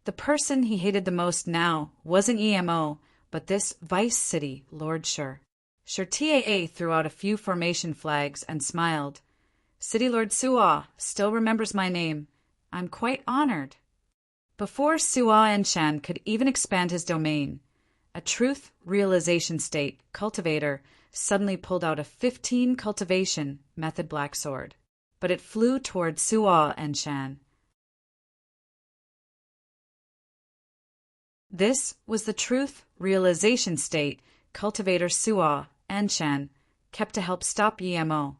The person he hated the most now wasn't Yemo, but this Vice City Lord Shur. Shur-ta threw out a few formation flags and smiled. City Lord Sua still remembers my name. I'm quite honored. Before Sua Anshan could even expand his domain, a truth realization state cultivator suddenly pulled out a 15 cultivation method black sword, but it flew toward Sua Anshan. This was the truth realization state cultivator Sua Anshan kept to help stop Yemo.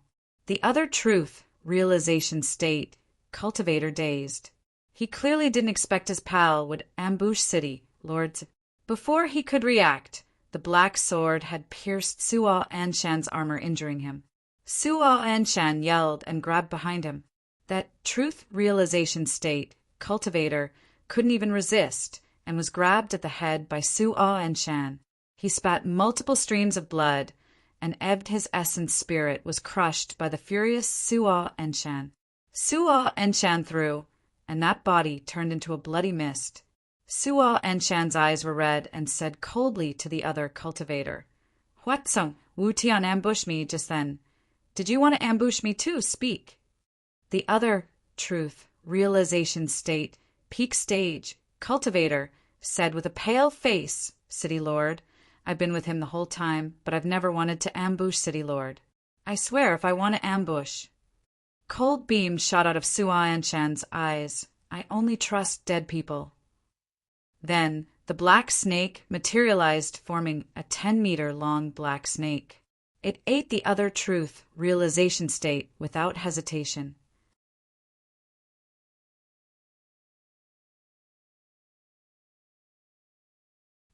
The other truth realization state cultivator dazed. He clearly didn't expect his pal would ambush City Lords. Before he could react, the black sword had pierced Sua Anshan's armor, injuring him. Sua Anshan yelled and grabbed behind him. That truth realization state cultivator couldn't even resist and was grabbed at the head by Sua Anshan. He spat multiple streams of blood, and ebbed his essence spirit was crushed by the furious Sua Anshan. Sua Anshan threw, and that body turned into a bloody mist. Sua Anshan's eyes were red and said coldly to the other cultivator, What song? Wu Tian ambushed me just then. Did you want to ambush me too? Speak. The other truth, realization state, peak stage, cultivator, said with a pale face, City Lord, I've been with him the whole time, but I've never wanted to ambush City Lord. I swear if I want to ambush. Cold beams shot out of Sua Anshan's eyes. I only trust dead people. Then the black snake materialized, forming a 10-meter-long black snake. It ate the other truth, realization state, without hesitation.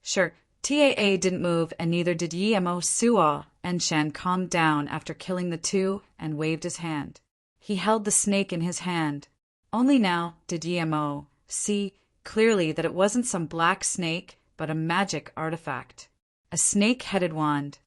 Sure, TAA didn't move, and neither did Yemo. Sua Anshan calmed down after killing the two and waved his hand. He held the snake in his hand. Only now did Yemo see clearly that it wasn't some black snake, but a magic artifact. A snake-headed wand.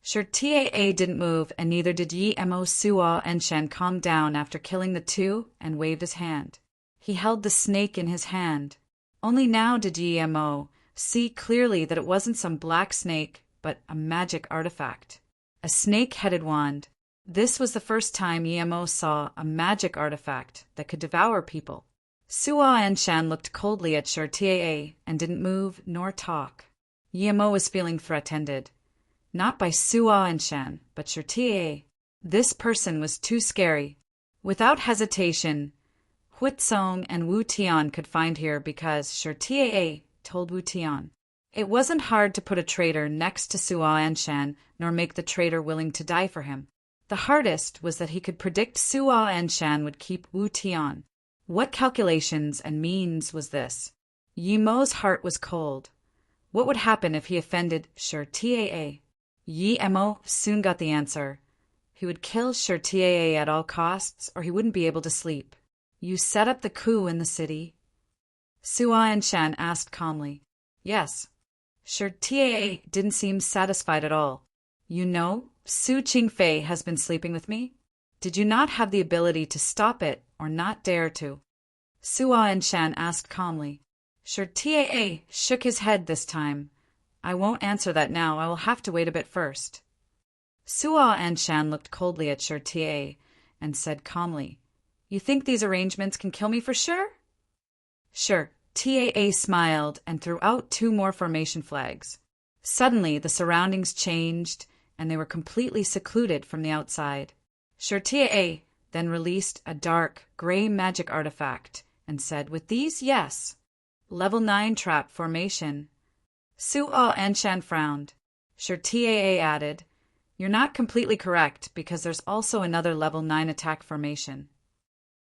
Sure, TAA didn't move, and neither did Yemo. Sua Anshan calmed down after killing the two and waved his hand. He held the snake in his hand. Only now did Yemo see clearly that it wasn't some black snake, but a magic artifact. A snake-headed wand. This was the first time Yemo saw a magic artifact that could devour people. Sua Anshan looked coldly at Sure TAA and didn't move nor talk. Yemo was feeling threatened. Not by Sua Anshan, but Sure TAA. This person was too scary. Without hesitation, Huitsong and Wu Tian could find here because Sure TAA told Wu Tian. It wasn't hard to put a traitor next to Sua Anshan, nor make the traitor willing to die for him. The hardest was that he could predict Sua Anshan would keep Wu Tian. What calculations and means was this? Yemo's heart was cold. What would happen if he offended Sure TAA? Yemo soon got the answer. He would kill Sure TAA at all costs, or he wouldn't be able to sleep. You set up the coup in the city? Sua Anshan asked calmly. Yes. Sure TAA didn't seem satisfied at all. You know, Su Qingfei has been sleeping with me? Did you not have the ability to stop it, or not dare to? Sua Anshan asked calmly. Sure TAA shook his head this time. I won't answer that now, I will have to wait a bit first. Sua Anshan looked coldly at Sure TAA and said calmly, You think these arrangements can kill me for sure? Sure. TAA smiled and threw out 2 more formation flags. Suddenly, the surroundings changed, and they were completely secluded from the outside. Sure TAA then released a dark, gray magic artifact and said, With these, yes. Level 9 trap formation. Sua Anshan frowned. Sure TAA added, You're not completely correct, because there's also another level 9 attack formation.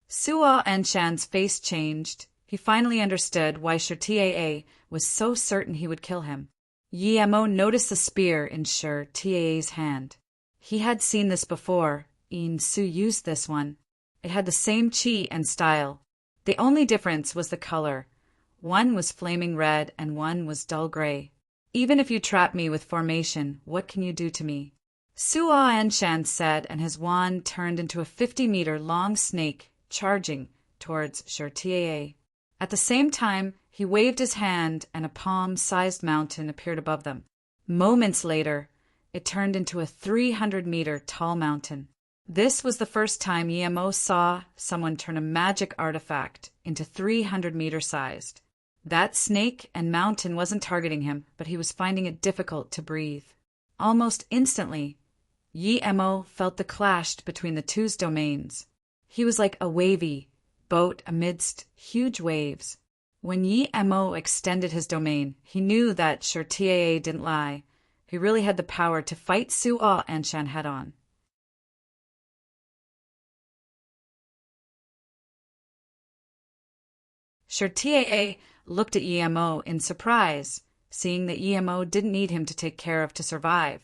Sua Anshan's face changed. He finally understood why Sure TAA was so certain he would kill him. Yemo noticed the spear in Sure TAA's hand. He had seen this before. Yin Su used this one. It had the same chi and style. The only difference was the color. One was flaming red and one was dull gray. Even if you trap me with formation, what can you do to me? Sua Anshan said, and his wand turned into a 50-meter-long snake, charging towards Sure TAA. At the same time, he waved his hand and a palm-sized mountain appeared above them. Moments later, it turned into a 300-meter tall mountain. This was the first time Yemo saw someone turn a magic artifact into 300-meter sized. That snake and mountain wasn't targeting him, but he was finding it difficult to breathe. Almost instantly, Yemo felt the clash between the two's domains. He was like a wavy boat amidst huge waves. When Yemo extended his domain, he knew that Sure TAA didn't lie. He really had the power to fight Sua Anshan head-on. Sure TAA looked at Yemo in surprise, seeing that Yemo didn't need him to take care of to survive.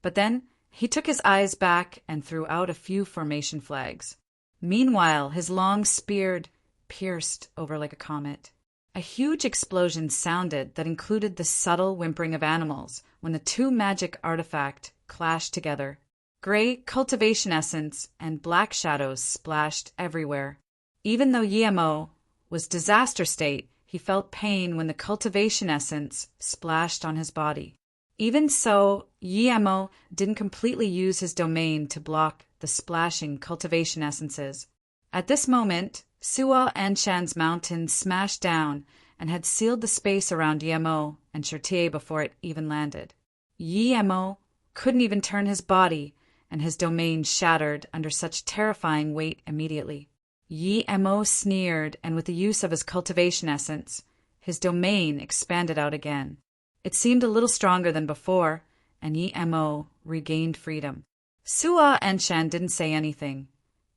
But then he took his eyes back and threw out a few formation flags. Meanwhile, his long spear pierced over like a comet. A huge explosion sounded that included the subtle whimpering of animals when the 2 magic artifacts clashed together. Gray cultivation essence and black shadows splashed everywhere. Even though Yemo was disaster state, he felt pain when the cultivation essence splashed on his body. Even so, Yemo didn't completely use his domain to block the splashing cultivation essences. At this moment, Suwa Anshan's mountain smashed down and had sealed the space around Yemo and Shirtie before it even landed. Yemo couldn't even turn his body, and his domain shattered under such terrifying weight immediately. Yemo sneered, and with the use of his cultivation essence, his domain expanded out again. It seemed a little stronger than before, and Yemo regained freedom. Suwa Anshan didn't say anything.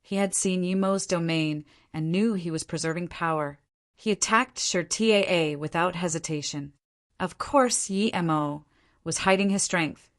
He had seen Yemo's domain and knew he was preserving power. He attacked Shirtie without hesitation. Of course, Yemo was hiding his strength.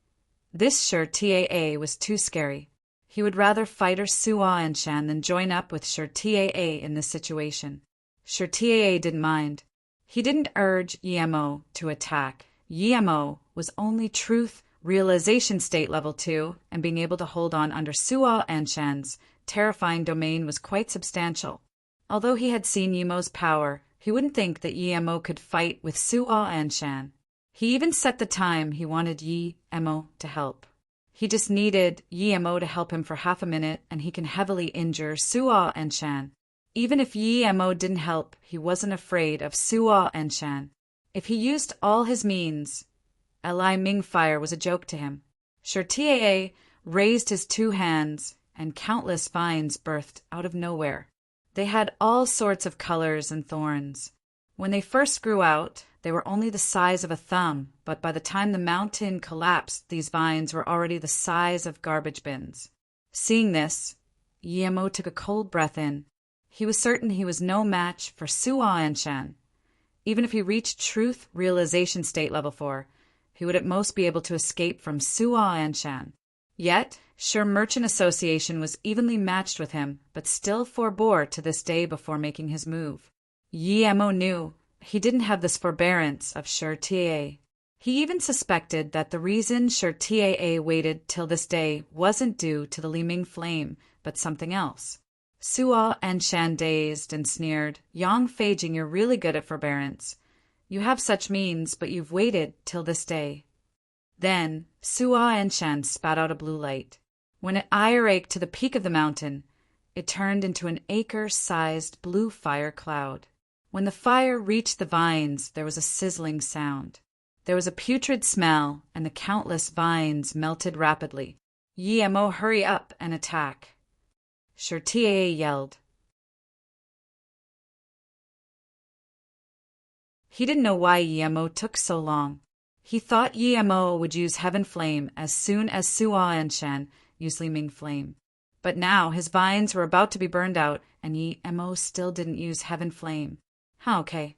This Shirtie was too scary. He would rather fight Suwa Anshan than join up with Shirtie in this situation. Shirtie didn't mind. He didn't urge Yemo to attack. Yemo was only truth realization state level 2, and being able to hold on under Suwa Anshan's terrifying domain was quite substantial. Although he had seen Yemo's power, he wouldn't think that Yemo could fight with Suwa Anshan. He even set the time he wanted Yemo to help. He just needed Yemo to help him for half a minute, and he can heavily injure Suwa Anshan. Even if Yemo didn't help, he wasn't afraid of Suwa Anshan. If he used all his means, Li Ming fire was a joke to him. Shirtie raised his 2 hands, and countless vines birthed out of nowhere. They had all sorts of colors and thorns. When they first grew out, they were only the size of a thumb, but by the time the mountain collapsed, these vines were already the size of garbage bins. Seeing this, Yemo took a cold breath in. He was certain he was no match for Suwa Anshan. Even if he reached truth realization state level 4, he would at most be able to escape from Suwa Anshan. Yet, Sure Merchant Association was evenly matched with him, but still forbore to this day before making his move. Yemo knew he didn't have this forbearance of Shirtie. He even suspected that the reason Shirtie waited till this day wasn't due to the Li Ming flame, but something else. Suwa Anshan dazed and sneered, "Yang Feijing, you're really good at forbearance. You have such means, but you've waited till this day." Then Suwa Anshan spat out a blue light. When it raked to the peak of the mountain, it turned into an acre-sized blue fire cloud. When the fire reached the vines, there was a sizzling sound. There was a putrid smell, and the countless vines melted rapidly. Yemo, hurry up and attack. Shirtie yelled. He didn't know why Yemo took so long. He thought Yemo would use Heaven Flame as soon as Suwa Anshan used Li Ming Flame. But now his vines were about to be burned out, and Yemo still didn't use Heaven Flame. Okay.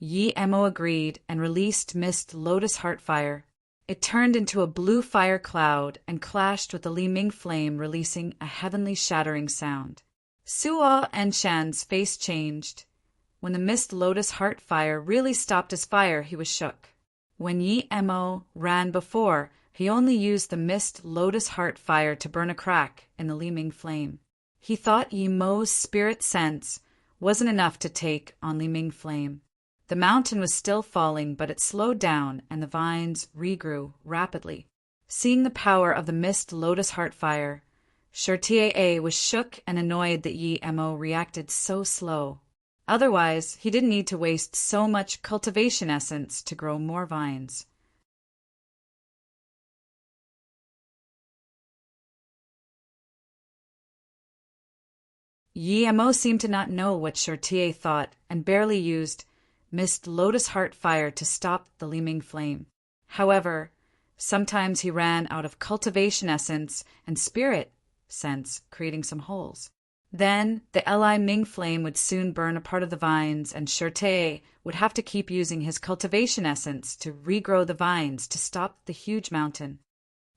Yemo agreed and released Mist Lotus Heart Fire. It turned into a blue fire cloud and clashed with the Li Ming Flame, releasing a heavenly shattering sound. Suwa Anshan's face changed. When the Mist Lotus Heart Fire really stopped his fire, he was shook. When Yemo ran before, he only used the Mist Lotus Heart Fire to burn a crack in the Li Ming Flame. He thought Yemo's spirit sense wasn't enough to take on Li Ming Flame. The mountain was still falling, but it slowed down and the vines regrew rapidly. Seeing the power of the Mist Lotus Heart Fire, Shirtie was shook and annoyed that Yemo reacted so slow. Otherwise, he didn't need to waste so much cultivation essence to grow more vines. Yemo seemed to not know what Shirtie thought and barely used Mist Lotus Heart Fire to stop the Li Ming Flame. However, sometimes he ran out of cultivation essence and spirit sense, creating some holes. Then the Li Ming Flame would soon burn a part of the vines, and Shirtie would have to keep using his cultivation essence to regrow the vines to stop the huge mountain.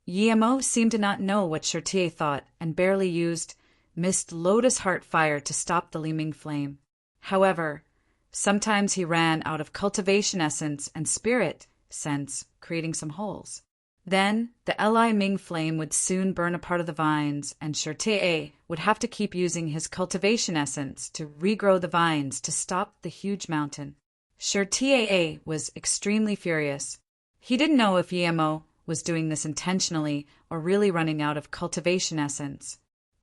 Yemo seemed to not know what Shirtie thought and barely used Mist Lotus Heart Fire to stop the Li Ming Flame. However, sometimes he ran out of cultivation essence and spirit sense, creating some holes. Then the Li Ming Flame would soon burn a part of the vines, and Shirtie would have to keep using his cultivation essence to regrow the vines to stop the huge mountain. Shirtie was extremely furious. He didn't know if Yemo was doing this intentionally or really running out of cultivation essence.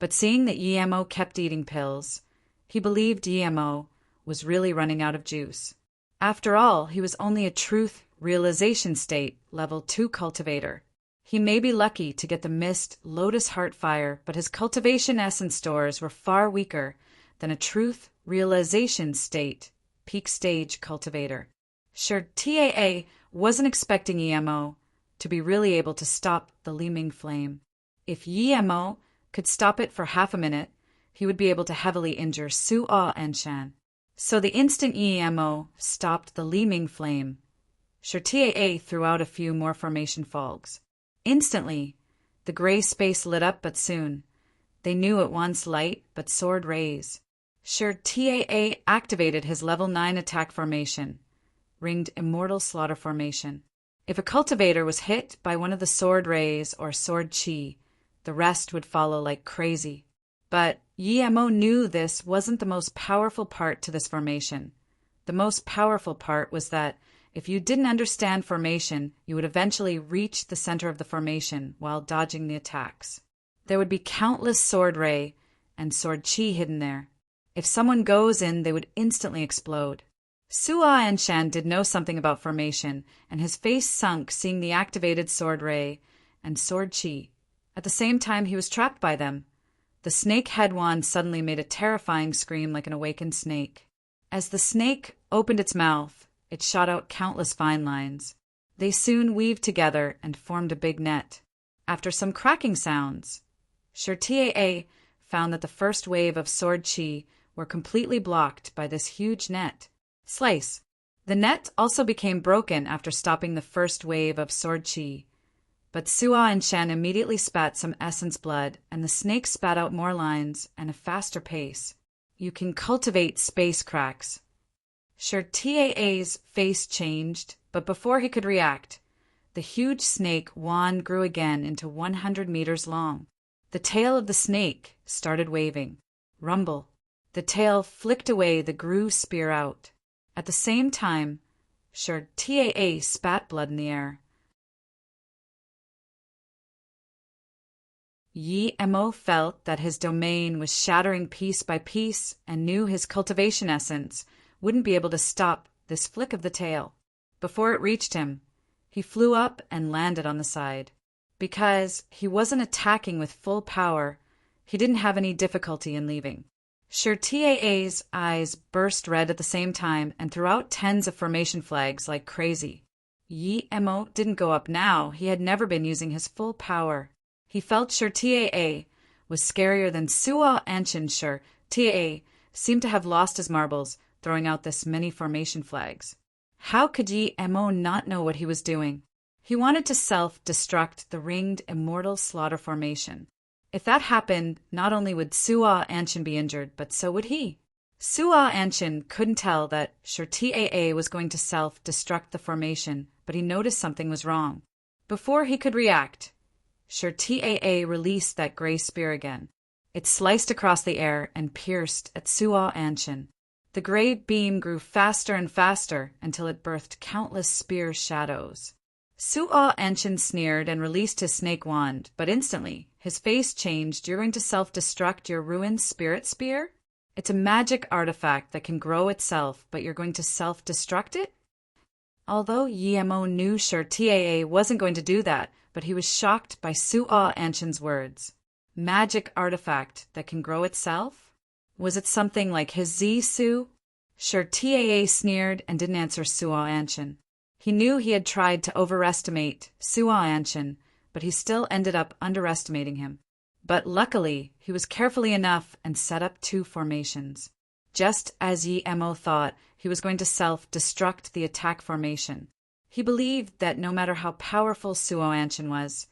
But seeing that Yemo kept eating pills, he believed Yemo was really running out of juice. After all, he was only a truth realization state level 2 cultivator. He may be lucky to get the mist lotus heart fire, but his cultivation essence stores were far weaker than a truth realization state peak stage cultivator. Sure, TAA wasn't expecting Yemo to be really able to stop the Liming flame. If Yemo could stop it for half a minute, he would be able to heavily injure Su'a Anshan. So the instant Yemo stopped the Liming flame, Sure TAA threw out a few more formation fogs. Instantly, the gray space lit up, but soon they knew at once light but sword rays. Sure TAA activated his level 9 attack formation, ringed Immortal Slaughter formation. If a cultivator was hit by one of the sword rays or sword chi, the rest would follow like crazy. But Yemo knew this wasn't the most powerful part to this formation. The most powerful part was that if you didn't understand formation, you would eventually reach the center of the formation while dodging the attacks. There would be countless sword ray and sword chi hidden there. If someone goes in, they would instantly explode. Su'a Anshan did know something about formation, and his face sunk seeing the activated sword ray and sword chi. At the same time, he was trapped by them. The snake head wand suddenly made a terrifying scream like an awakened snake. As the snake opened its mouth, it shot out countless fine lines. They soon weaved together and formed a big net. After some cracking sounds, Sure TAA found that the first wave of sword chi were completely blocked by this huge net. Slice. The net also became broken after stopping the first wave of sword chi. But Su'a Anshan immediately spat some essence blood, and the snake spat out more lines and a faster pace. You can cultivate space cracks. Sure TAA's face changed, but before he could react, the huge snake wand grew again into 100 meters long. The tail of the snake started waving. Rumble. The tail flicked away the grew spear out. At the same time, Sure TAA spat blood in the air. Yemo felt that his domain was shattering piece by piece and knew his cultivation essence wouldn't be able to stop this flick of the tail. Before it reached him, he flew up and landed on the side. Because he wasn't attacking with full power, he didn't have any difficulty in leaving. Sure TAA's eyes burst red at the same time and threw out tens of formation flags like crazy. Yemo didn't go up now. He had never been using his full power. He felt Sure TAA was scarier than Su'a Anshan. Sure TAA seemed to have lost his marbles, throwing out this many formation flags. How could Yemo not know what he was doing? He wanted to self-destruct the ringed Immortal Slaughter formation. If that happened, not only would Su'a Anshan be injured, but so would he. Su'a Anshan couldn't tell that Sure TAA was going to self-destruct the formation, but he noticed something was wrong. Before he could react, Sure TAA released that gray spear again. It sliced across the air and pierced at Su'a Anshan. The gray beam grew faster and faster until it birthed countless spear shadows. Su'a Anshan sneered and released his snake wand, but instantly, his face changed. You're going to self-destruct your ruined spirit spear? It's a magic artifact that can grow itself, but you're going to self-destruct it? Although Yemo knew Sure TAA wasn't going to do that, but he was shocked by Su'a Anshan's words. Magic artifact that can grow itself? Was it something like his Zisu? Sure TAA sneered and didn't answer Su'a Anshan. He knew he had tried to overestimate Su'a Anshan, but he still ended up underestimating him. But luckily, he was carefully enough and set up 2 formations. Just as Yemo thought, he was going to self-destruct the attack formation. He believed that no matter how powerful Su'a Anshan was,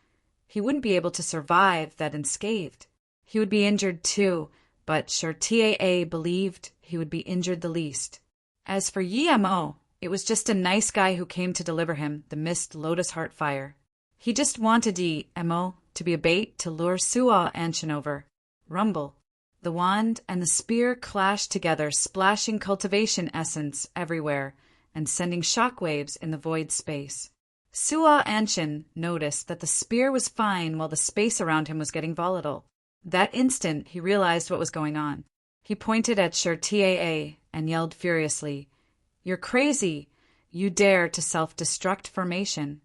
he wouldn't be able to survive that unscathed. He would be injured too, but Sure TAA believed he would be injured the least. As for Yemo, it was just a nice guy who came to deliver him the mist lotus heart fire. He just wanted Yemo to be a bait to lure Su'a Anshan over. Rumble. The wand and the spear clashed together, splashing cultivation essence everywhere and sending shockwaves in the void space. Su'a Anshan noticed that the spear was fine while the space around him was getting volatile. That instant, he realized what was going on. He pointed at Sher Taa and yelled furiously, "You're crazy! You dare to self-destruct formation!"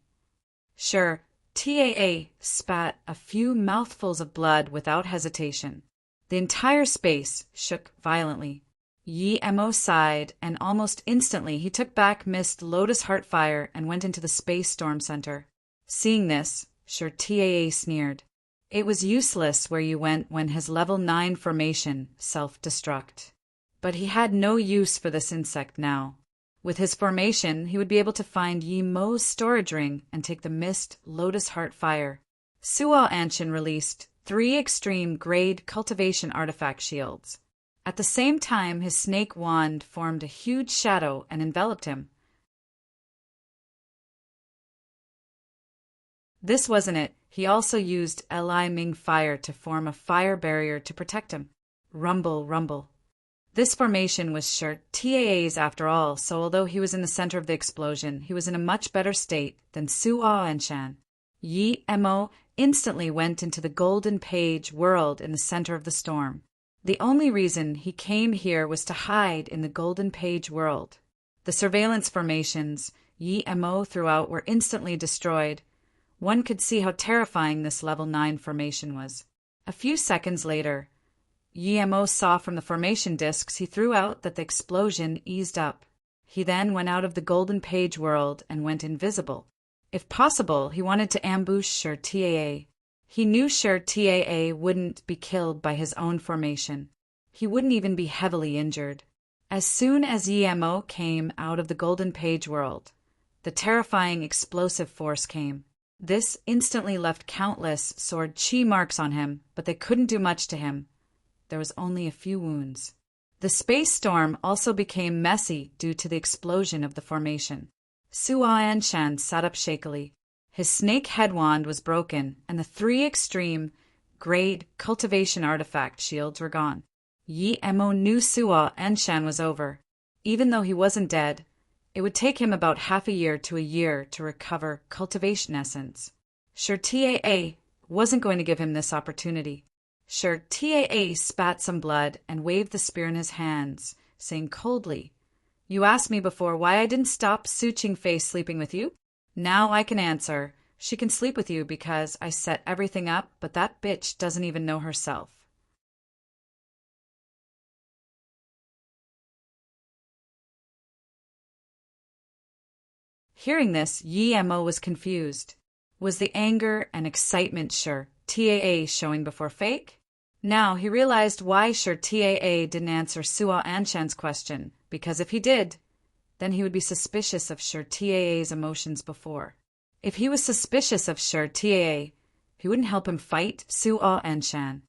Sher Taa spat a few mouthfuls of blood without hesitation. The entire space shook violently. Yi Mo sighed, and almost instantly he took back Mist Lotus Heartfire and went into the Space Storm Center. Seeing this, Sher Taa sneered. It was useless where you went when his level 9 formation self-destruct. But he had no use for this insect now. With his formation, he would be able to find Yi Mo's storage ring and take the Mist Lotus Heartfire. Suo Anshan released 3 extreme grade cultivation artifact shields. At the same time, his snake wand formed a huge shadow and enveloped him. This wasn't it. He also used Li Ming Fire to form a fire barrier to protect him. Rumble, rumble. This formation was Sher Taa's after all, so although he was in the center of the explosion, he was in a much better state than Suo Anshan. Yi Mo instantly went into the Golden Page world in the center of the storm. The only reason he came here was to hide in the Golden Page world. The surveillance formations Yi Mo threw out were instantly destroyed. One could see how terrifying this level 9 formation was. A few seconds later, Yi Mo saw from the formation discs he threw out that the explosion eased up. He then went out of the Golden Page world and went invisible. If possible, he wanted to ambush Sher Taa. He knew Sher Taa wouldn't be killed by his own formation. He wouldn't even be heavily injured. As soon as Yi Mo came out of the Golden Page world, the terrifying explosive force came. This instantly left countless sword chi marks on him, but they couldn't do much to him. There was only a few wounds. The space storm also became messy due to the explosion of the formation. Suo Anshan sat up shakily. His snake head wand was broken, and the 3 extreme grade cultivation artifact shields were gone. Yi Mo knew Suo Anshan was over. Even though he wasn't dead, it would take him about half a year to a year to recover cultivation essence. Sher Taa wasn't going to give him this opportunity. Sher Taa spat some blood and waved the spear in his hands, saying coldly, "You asked me before why I didn't stop Suching Face sleeping with you? Now I can answer. She can sleep with you because I set everything up, but that bitch doesn't even know herself." Hearing this, Yi Mo was confused. Was the anger and excitement Sher Taa showing before fake? Now he realized why Sher Taa didn't answer Suo Anshan's question, because if he did, then he would be suspicious of Sher Taa's emotions before. If he was suspicious of Sher Taa, he wouldn't help him fight Suo Anshan.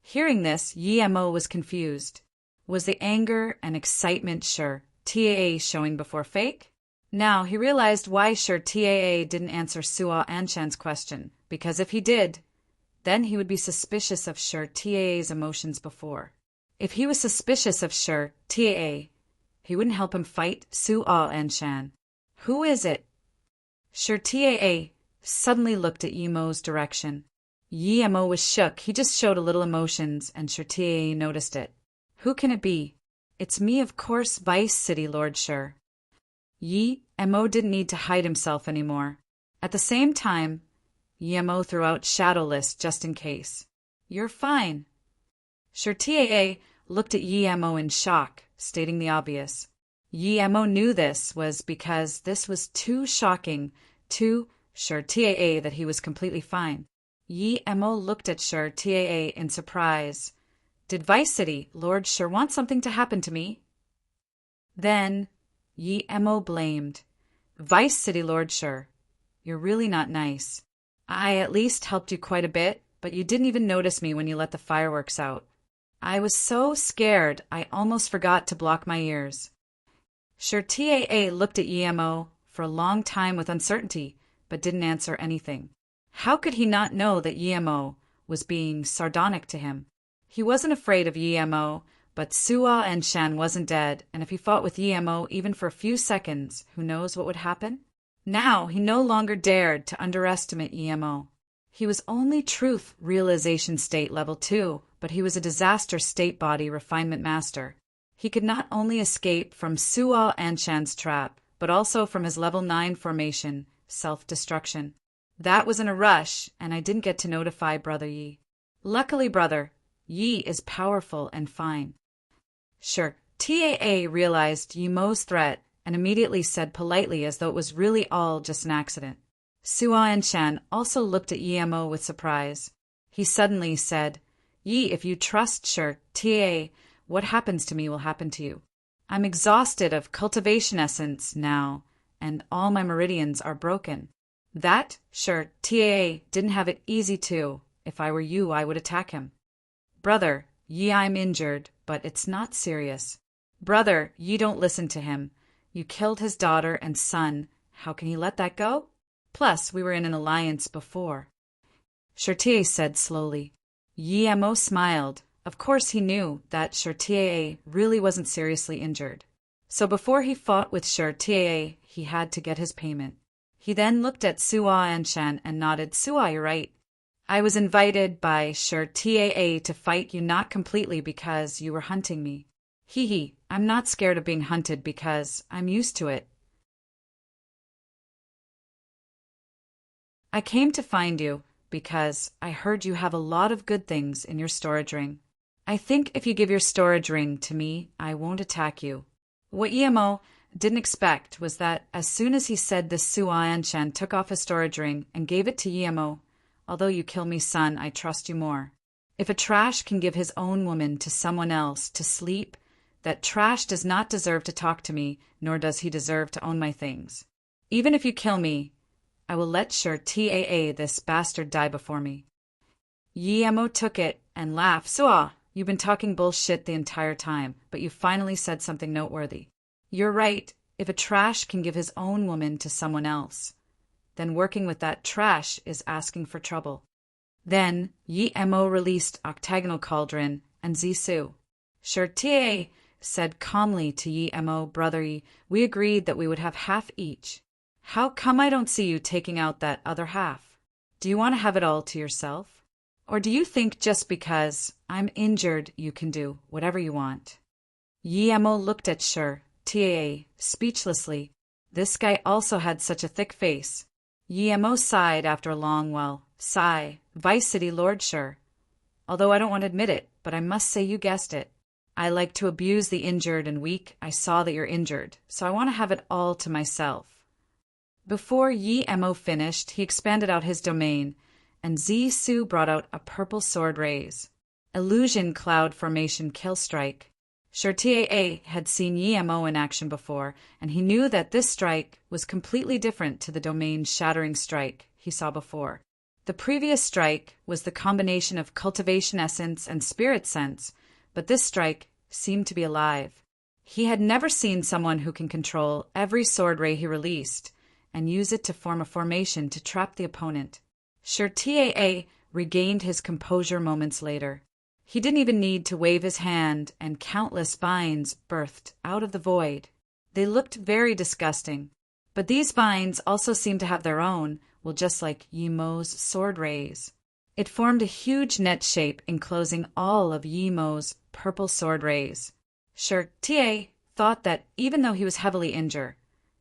Hearing this, Yi Mo was confused. Was the anger and excitement Sher Taa showing before fake? Now he realized why Sher Taa didn't answer Suo Anshan's question, because if he did, then he would be suspicious of Sher Taa's emotions before. If he was suspicious of Sher Taa, he wouldn't help him fight Suo Anshan. Who is it? Sher Taa suddenly looked at Yi Mo's direction. Yi Mo was shook. He just showed a little emotions, and Sher Taa noticed it. Who can it be? It's me, of course, Vice City Lord Sher. Yi Mo didn't need to hide himself anymore. At the same time, Yi Mo threw out Shadowless just in case. "You're fine." Sher Taa looked at Yi Mo in shock, stating the obvious. Yi Mo knew this was because this was too shocking to Sher Taa that he was completely fine. Yi Mo looked at Sher Taa in surprise. "Did Vice City Lord Sher want something to happen to me?" Then Yi Mo blamed. "Vice City Lord Sher, you're really not nice. I at least helped you quite a bit, but you didn't even notice me when you let the fireworks out. I was so scared I almost forgot to block my ears." Sher Taa looked at Yi Mo for a long time with uncertainty, but didn't answer anything. How could he not know that Yi Mo was being sardonic to him? He wasn't afraid of Yi Mo, but Suo Anshan wasn't dead, and if he fought with Yi Mo even for a few seconds, who knows what would happen? Now he no longer dared to underestimate Yi Mo. He was only truth realization state level 2, but he was a disaster state body refinement master. He could not only escape from Suo Anshan's trap, but also from his level 9 formation, self-destruction. That was in a rush, and I didn't get to notify Brother Yi. Luckily, Brother Yi is powerful and fine. Sure, TAA realized Yimo's threat and immediately said politely as though it was really all just an accident. Suo Anshan also looked at Yimo with surprise. He suddenly said, Yi, if you trust Sure, TAA, what happens to me will happen to you. I'm exhausted of cultivation essence now, and all my meridians are broken. That, Sure, TAA didn't have it easy too. If I were you, I would attack him. Brother Yi, I'm injured, but it's not serious. Brother Yi, don't listen to him. You killed his daughter and son. How can he let that go? Plus, we were in an alliance before. Shirtie said slowly. Yimo smiled. Of course he knew that Shirtie really wasn't seriously injured. So before he fought with Shirtie, he had to get his payment. He then looked at Suo Anshan and nodded. Suo, you're right. I was invited by Shirtie to fight you, not completely because you were hunting me. Hee, I'm not scared of being hunted because I'm used to it. I came to find you because I heard you have a lot of good things in your storage ring. I think if you give your storage ring to me, I won't attack you. What Yimo didn't expect was that as soon as he said this, Suo Anshan took off his storage ring and gave it to Yimo. Although you kill me, son, I trust you more. If a trash can give his own woman to someone else to sleep, that trash does not deserve to talk to me, nor does he deserve to own my things. Even if you kill me, I will let Shirtie this bastard die before me. Yimo took it and laughed. Suo, you've been talking bullshit the entire time, but you finally said something noteworthy. You're right. If a trash can give his own woman to someone else, then working with that trash is asking for trouble. Then Yimo released Octagonal Cauldron and Zisu. Shirtie said calmly to Yimo, Brother Yi, we agreed that we would have half each. How come I don't see you taking out that other half? Do you want to have it all to yourself? Or do you think just because I'm injured you can do whatever you want? Yimo looked at Shirtie speechlessly. This guy also had such a thick face. Yimo sighed after a long sigh. Vice City Lord Shur. Although I don't want to admit it, but I must say you guessed it. I like to abuse the injured and weak. I saw that you're injured, so I want to have it all to myself. Before Yimo finished, he expanded out his domain, and Zisu brought out a purple sword rays. Illusion Cloud Formation Kill Strike. Shirtie had seen Yimo in action before, and he knew that this strike was completely different to the domain-shattering strike he saw before. The previous strike was the combination of cultivation essence and spirit sense, but this strike seemed to be alive. He had never seen someone who can control every sword ray he released and use it to form a formation to trap the opponent. Shirtie regained his composure moments later. He didn't even need to wave his hand, and countless vines birthed out of the void. They looked very disgusting, but these vines also seemed to have their own, well, just like Yimo's sword rays. It formed a huge net shape enclosing all of Yimo's purple sword rays. Shirtie thought that even though he was heavily injured,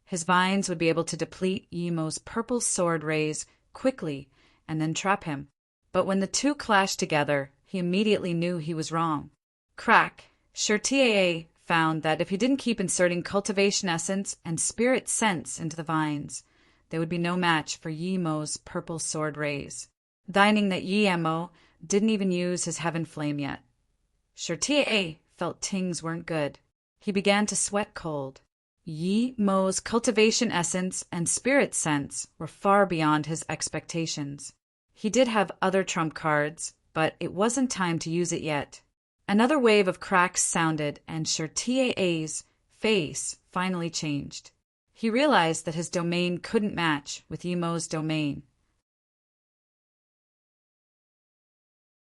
his vines would be able to deplete Yimo's purple sword rays quickly and then trap him. But when the two clashed together, he immediately knew he was wrong. Crack! Shirtie found that if he didn't keep inserting cultivation essence and spirit sense into the vines, there would be no match for Yimo's purple sword rays. Dining that Yimo didn't even use his heaven flame yet. Shirtie felt things weren't good. He began to sweat cold. Yimo's cultivation essence and spirit sense were far beyond his expectations. He did have other trump cards, but it wasn't time to use it yet. Another wave of cracks sounded, and Shirtie's face finally changed. He realized that his domain couldn't match with Yimo's domain.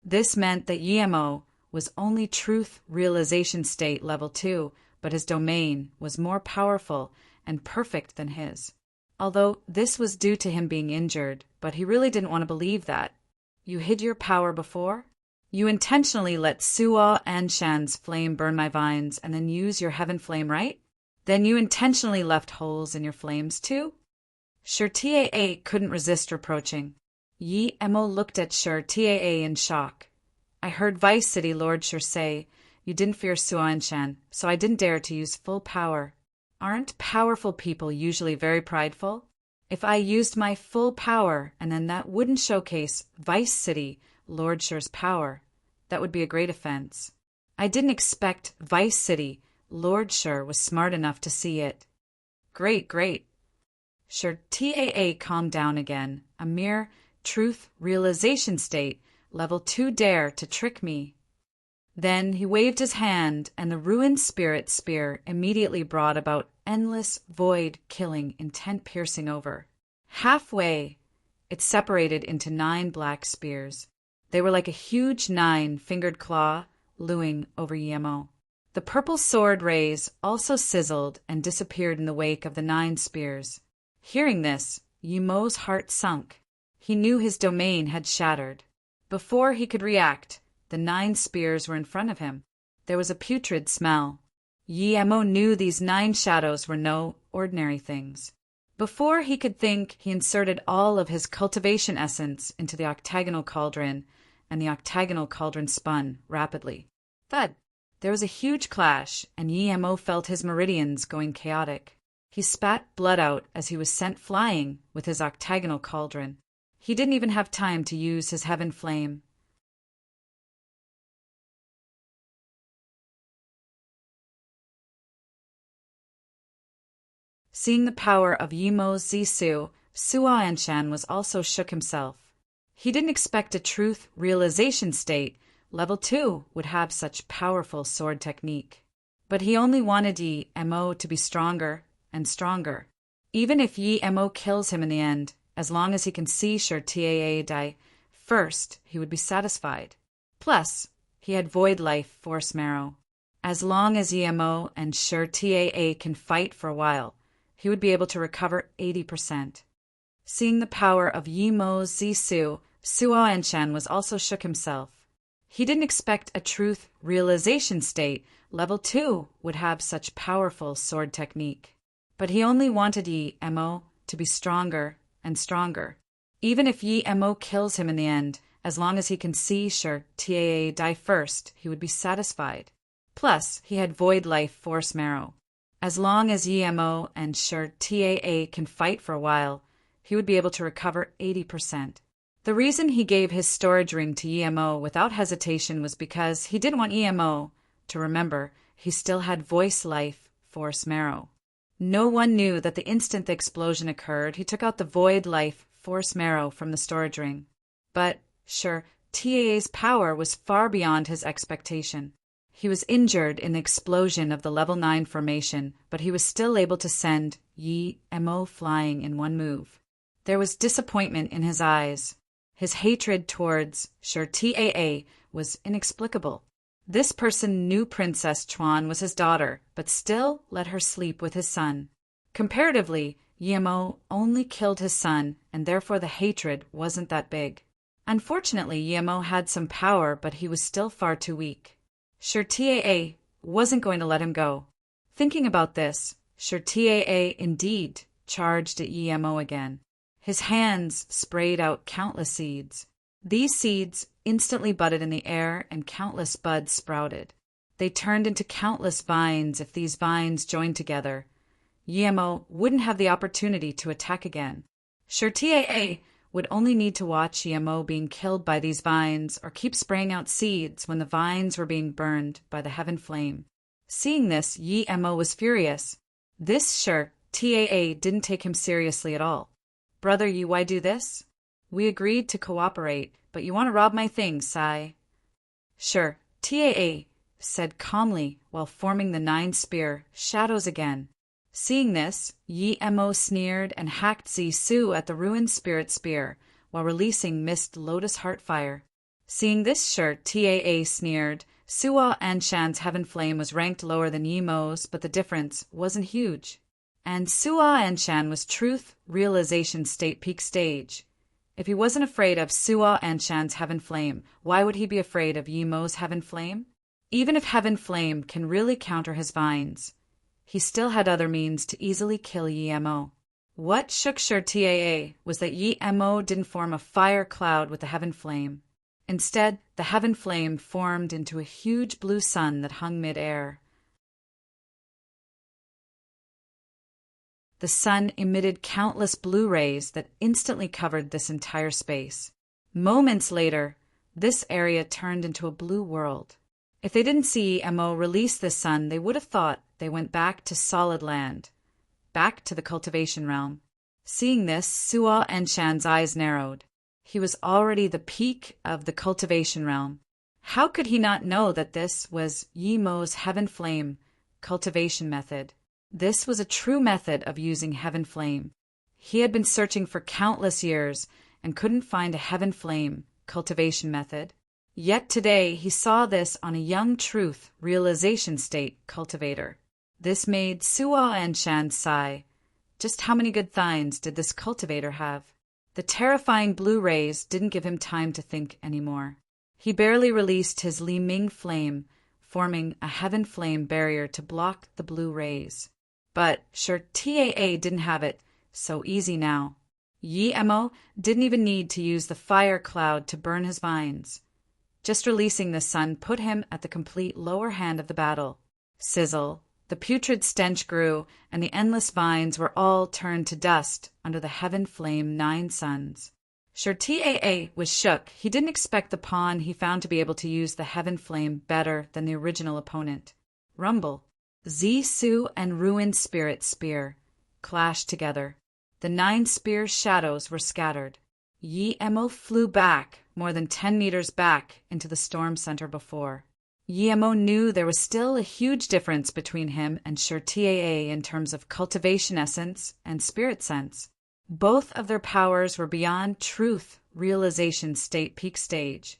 This meant that Yimo was only truth realization state level 2, but his domain was more powerful and perfect than his. although this was due to him being injured, but he really didn't want to believe that. You hid your power before? You intentionally let Suwa Anshan's flame burn my vines and then use your heaven flame, right? Then you intentionally left holes in your flames too? Sure Taa couldn't resist reproaching. Yi Emo looked at Sure Taa in shock. I heard Vice City Lord Sure say, you didn't fear Suwa Anshan, so I didn't dare to use full power. Aren't powerful people usually very prideful? If I used my full power and then that wouldn't showcase Vice City Lord Sure's power, that would be a great offense. I didn't expect Vice City Lord Sure was smart enough to see it. Great. Sure Taa calmed down again. A mere truth realization state, level 2 dare to trick me. Then he waved his hand, and the ruined spirit spear immediately brought about endless, void-killing, intent-piercing over. Halfway, it separated into 9 black spears. They were like a huge 9-fingered claw looming over Yemo. The purple sword rays also sizzled and disappeared in the wake of the 9 spears. Hearing this, Yemo's heart sunk. He knew his domain had shattered. Before he could react, the 9 spears were in front of him. There was a putrid smell. Yemo knew these 9 shadows were no ordinary things. Before he could think, he inserted all of his cultivation essence into the octagonal cauldron, and the octagonal cauldron spun rapidly. Thud! There was a huge clash, and Yemo felt his meridians going chaotic. He spat blood out as he was sent flying with his octagonal cauldron. He didn't even have time to use his heaven flame. Seeing the power of Yemo's Zisu, Suwa Anshan was also shook himself. He didn't expect a truth realization state, level 2, would have such powerful sword technique. But he only wanted Yemo to be stronger and stronger. Even if Yemo kills him in the end, as long as he can see Sure Taa die first, he would be satisfied. Plus, he had Void Life Force Marrow. As long as Yemo and Sure Taa can fight for a while, he would be able to recover 80%. Seeing the power of Yemo's Zisu, Suwa Anshan was also shook himself. He didn't expect a truth realization state, level 2, would have such powerful sword technique. But he only wanted Yemo to be stronger and stronger. Even if Yemo kills him in the end, as long as he can see Sure Taa die first, he would be satisfied. Plus, he had Void Life Force Marrow. As long as Yemo and Sure Taa can fight for a while, he would be able to recover 80%. The reason he gave his storage ring to Yemo without hesitation was because he didn't want Yemo to remember he still had Voice Life Force Marrow. No one knew that the instant the explosion occurred, he took out the Void Life Force Marrow from the storage ring. But Sure Taa's power was far beyond his expectation. He was injured in the explosion of the level 9 formation, but he was still able to send Yemo flying in one move. There was disappointment in his eyes. His hatred towards Sure Taa was inexplicable. This person knew Princess Chuan was his daughter, but still let her sleep with his son. Comparatively, Yemo only killed his son, and therefore the hatred wasn't that big. Unfortunately, Yemo had some power, but he was still far too weak. Sure Taa wasn't going to let him go. Thinking about this, Sure Taa indeed charged at Yemo again. His hands sprayed out countless seeds. These seeds instantly budded in the air, and countless buds sprouted. They turned into countless vines if these vines joined together. Yemo wouldn't have the opportunity to attack again. Sure Taa would only need to watch Yemo being killed by these vines or keep spraying out seeds when the vines were being burned by the heaven flame. Seeing this, Yemo was furious. This Sure Taa didn't take him seriously at all. Brother, you why do this? We agreed to cooperate, but you want to rob my things, Sai. Sure, Taa said calmly while forming the 9 spear shadows again. Seeing this, Yemo sneered and hacked Zisu at the ruined spirit spear while releasing mist lotus heart fire. Seeing this, Sure Taa sneered. Suwa Anshan's heaven flame was ranked lower than Yemo's, but the difference wasn't huge. And Su'a Anshan was truth, realization state, peak stage. If he wasn't afraid of Su'a Anshan's heaven flame, why would he be afraid of Yi Mo's heaven flame? Even if heaven flame can really counter his vines, he still had other means to easily kill Yi Mo. What shook Shur Taa was that Yi Mo didn't form a fire cloud with the heaven flame. Instead, the heaven flame formed into a huge blue sun that hung mid-air. The sun emitted countless blue rays that instantly covered this entire space. Moments later, this area turned into a blue world. If they didn't see Mo release this sun, they would have thought they went back to solid land, back to the cultivation realm. Seeing this, Su'a Anshan's eyes narrowed. He was already the peak of the cultivation realm. How could he not know that this was Yi Mo's heaven flame cultivation method? This was a true method of using heaven flame. He had been searching for countless years and couldn't find a heaven flame cultivation method. Yet today he saw this on a young truth realization state cultivator. This made Su'a Anshan sigh. Just how many good thines did this cultivator have? The terrifying blue rays didn't give him time to think anymore. He barely released his Li Ming flame, forming a heaven flame barrier to block the blue rays. But Shur Taa didn't have it so easy now. Yi Mo didn't even need to use the fire cloud to burn his vines. Just releasing the sun put him at the complete lower hand of the battle. Sizzle, the putrid stench grew, and the endless vines were all turned to dust under the heaven flame 9 suns. Shur Taa was shook. He didn't expect the pawn he found to be able to use the heaven flame better than the original opponent. Rumble. Zisu and Ruined Spirit Spear clashed together. The 9 spear shadows were scattered. Yi Mo flew back, more than 10 meters back, into the storm center before. Yi Mo knew there was still a huge difference between him and Shur Taa in terms of cultivation essence and spirit sense. Both of their powers were beyond truth realization state peak stage.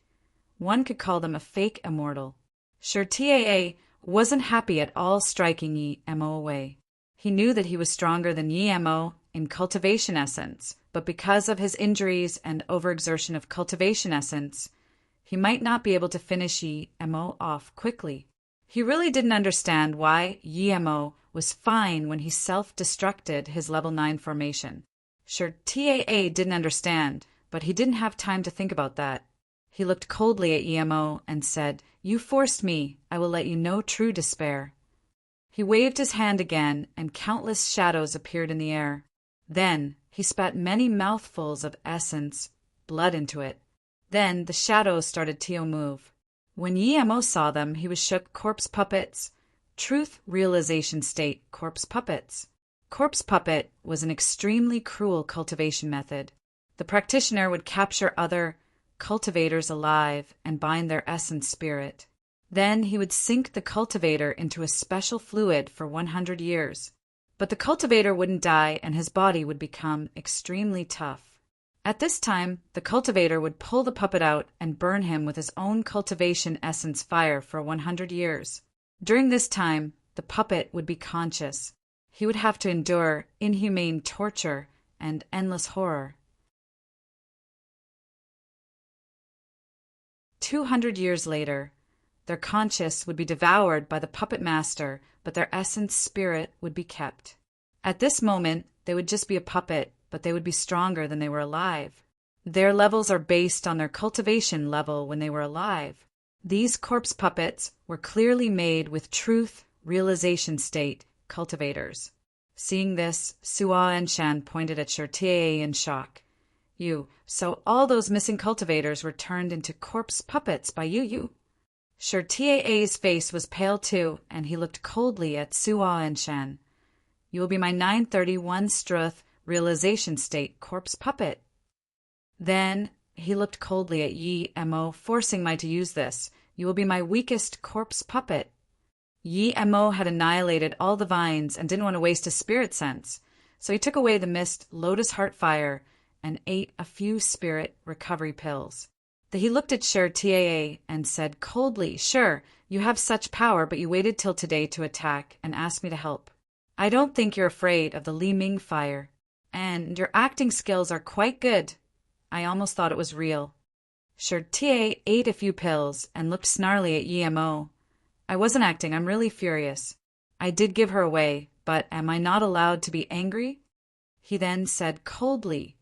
One could call them a fake immortal. Shur Taa wasn't happy at all striking Yi Mo away. He knew that he was stronger than Yi Mo in cultivation essence, but because of his injuries and overexertion of cultivation essence, he might not be able to finish Yi Mo off quickly. He really didn't understand why Yi Mo was fine when he self-destructed his level 9 formation. Shur Taa didn't understand, but he didn't have time to think about that. He looked coldly at Yi Mo and said, "You forced me. I will let you know true despair." He waved his hand again, and countless shadows appeared in the air. Then he spat many mouthfuls of essence, blood into it. Then the shadows started to move. When Yi Mo saw them, he was shook. Corpse puppets. Truth realization state corpse puppets. Corpse puppet was an extremely cruel cultivation method. The practitioner would capture other cultivators alive and bind their essence spirit. Then he would sink the cultivator into a special fluid for 100 years. But the cultivator wouldn't die and his body would become extremely tough. At this time, the cultivator would pull the puppet out and burn him with his own cultivation essence fire for 100 years. During this time, the puppet would be conscious. He would have to endure inhumane torture and endless horror. 200 years later, their conscience would be devoured by the puppet master, but their essence spirit would be kept. At this moment, they would just be a puppet, but they would be stronger than they were alive. Their levels are based on their cultivation level when they were alive. These corpse puppets were clearly made with truth, realization state, cultivators. Seeing this, Su'a Anshan pointed at Shur Taa in shock. So all those missing cultivators were turned into corpse puppets by you. Shur Taa's face was pale too, and he looked coldly at Su'a Anshan. You will be my 931 Struth realization state corpse puppet. Then he looked coldly at Yi Mo, forcing me to use this. You will be my weakest corpse puppet. Yi Mo had annihilated all the vines and didn't want to waste his spirit sense, so he took away the mist lotus heart fire and ate a few spirit recovery pills. Then he looked at Shur Taa and said coldly, "Sure, you have such power, but you waited till today to attack and ask me to help. I don't think you're afraid of the Li Ming fire. And your acting skills are quite good. I almost thought it was real. Shirtie ate a few pills and looked snarly at Yemo. I wasn't acting, I'm really furious. I did give her away, but am I not allowed to be angry? He then said coldly,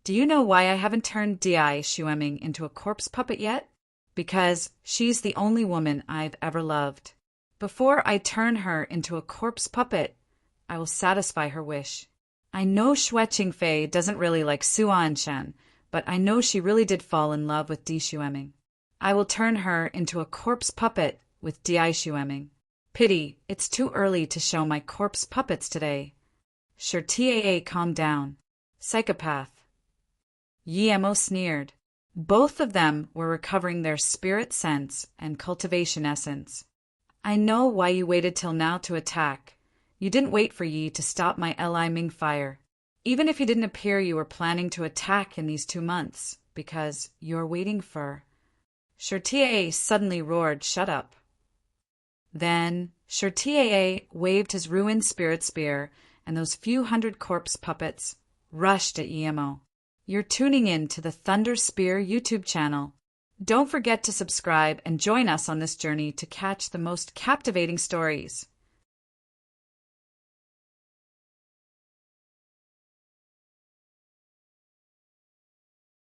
Do you know why I haven't turned Dai Shueming into a corpse puppet yet? Because she's the only woman I've ever loved. Before I turn her into a corpse puppet, I will satisfy her wish. I know Xue Qingfei doesn't really like Su Anshan, but I know she really did fall in love with Di Shueming. I will turn her into a corpse puppet with Dai Shueming. Pity, it's too early to show my corpse puppets today. Shirtie, calm down. Psychopath. Yemo sneered. Both of them were recovering their spirit sense and cultivation essence. I know why you waited till now to attack. You didn't wait for Yi to stop my Li Ming fire. Even if he didn't appear, you were planning to attack in these 2 months, because you're waiting for... Shirtie suddenly roared, Shut up. Then Shirtie waved his ruined spirit spear, and those few hundred corpse puppets rushed at Yemo. You're tuning in to the Thunder Spear YouTube channel. Don't forget to subscribe and join us on this journey to catch the most captivating stories.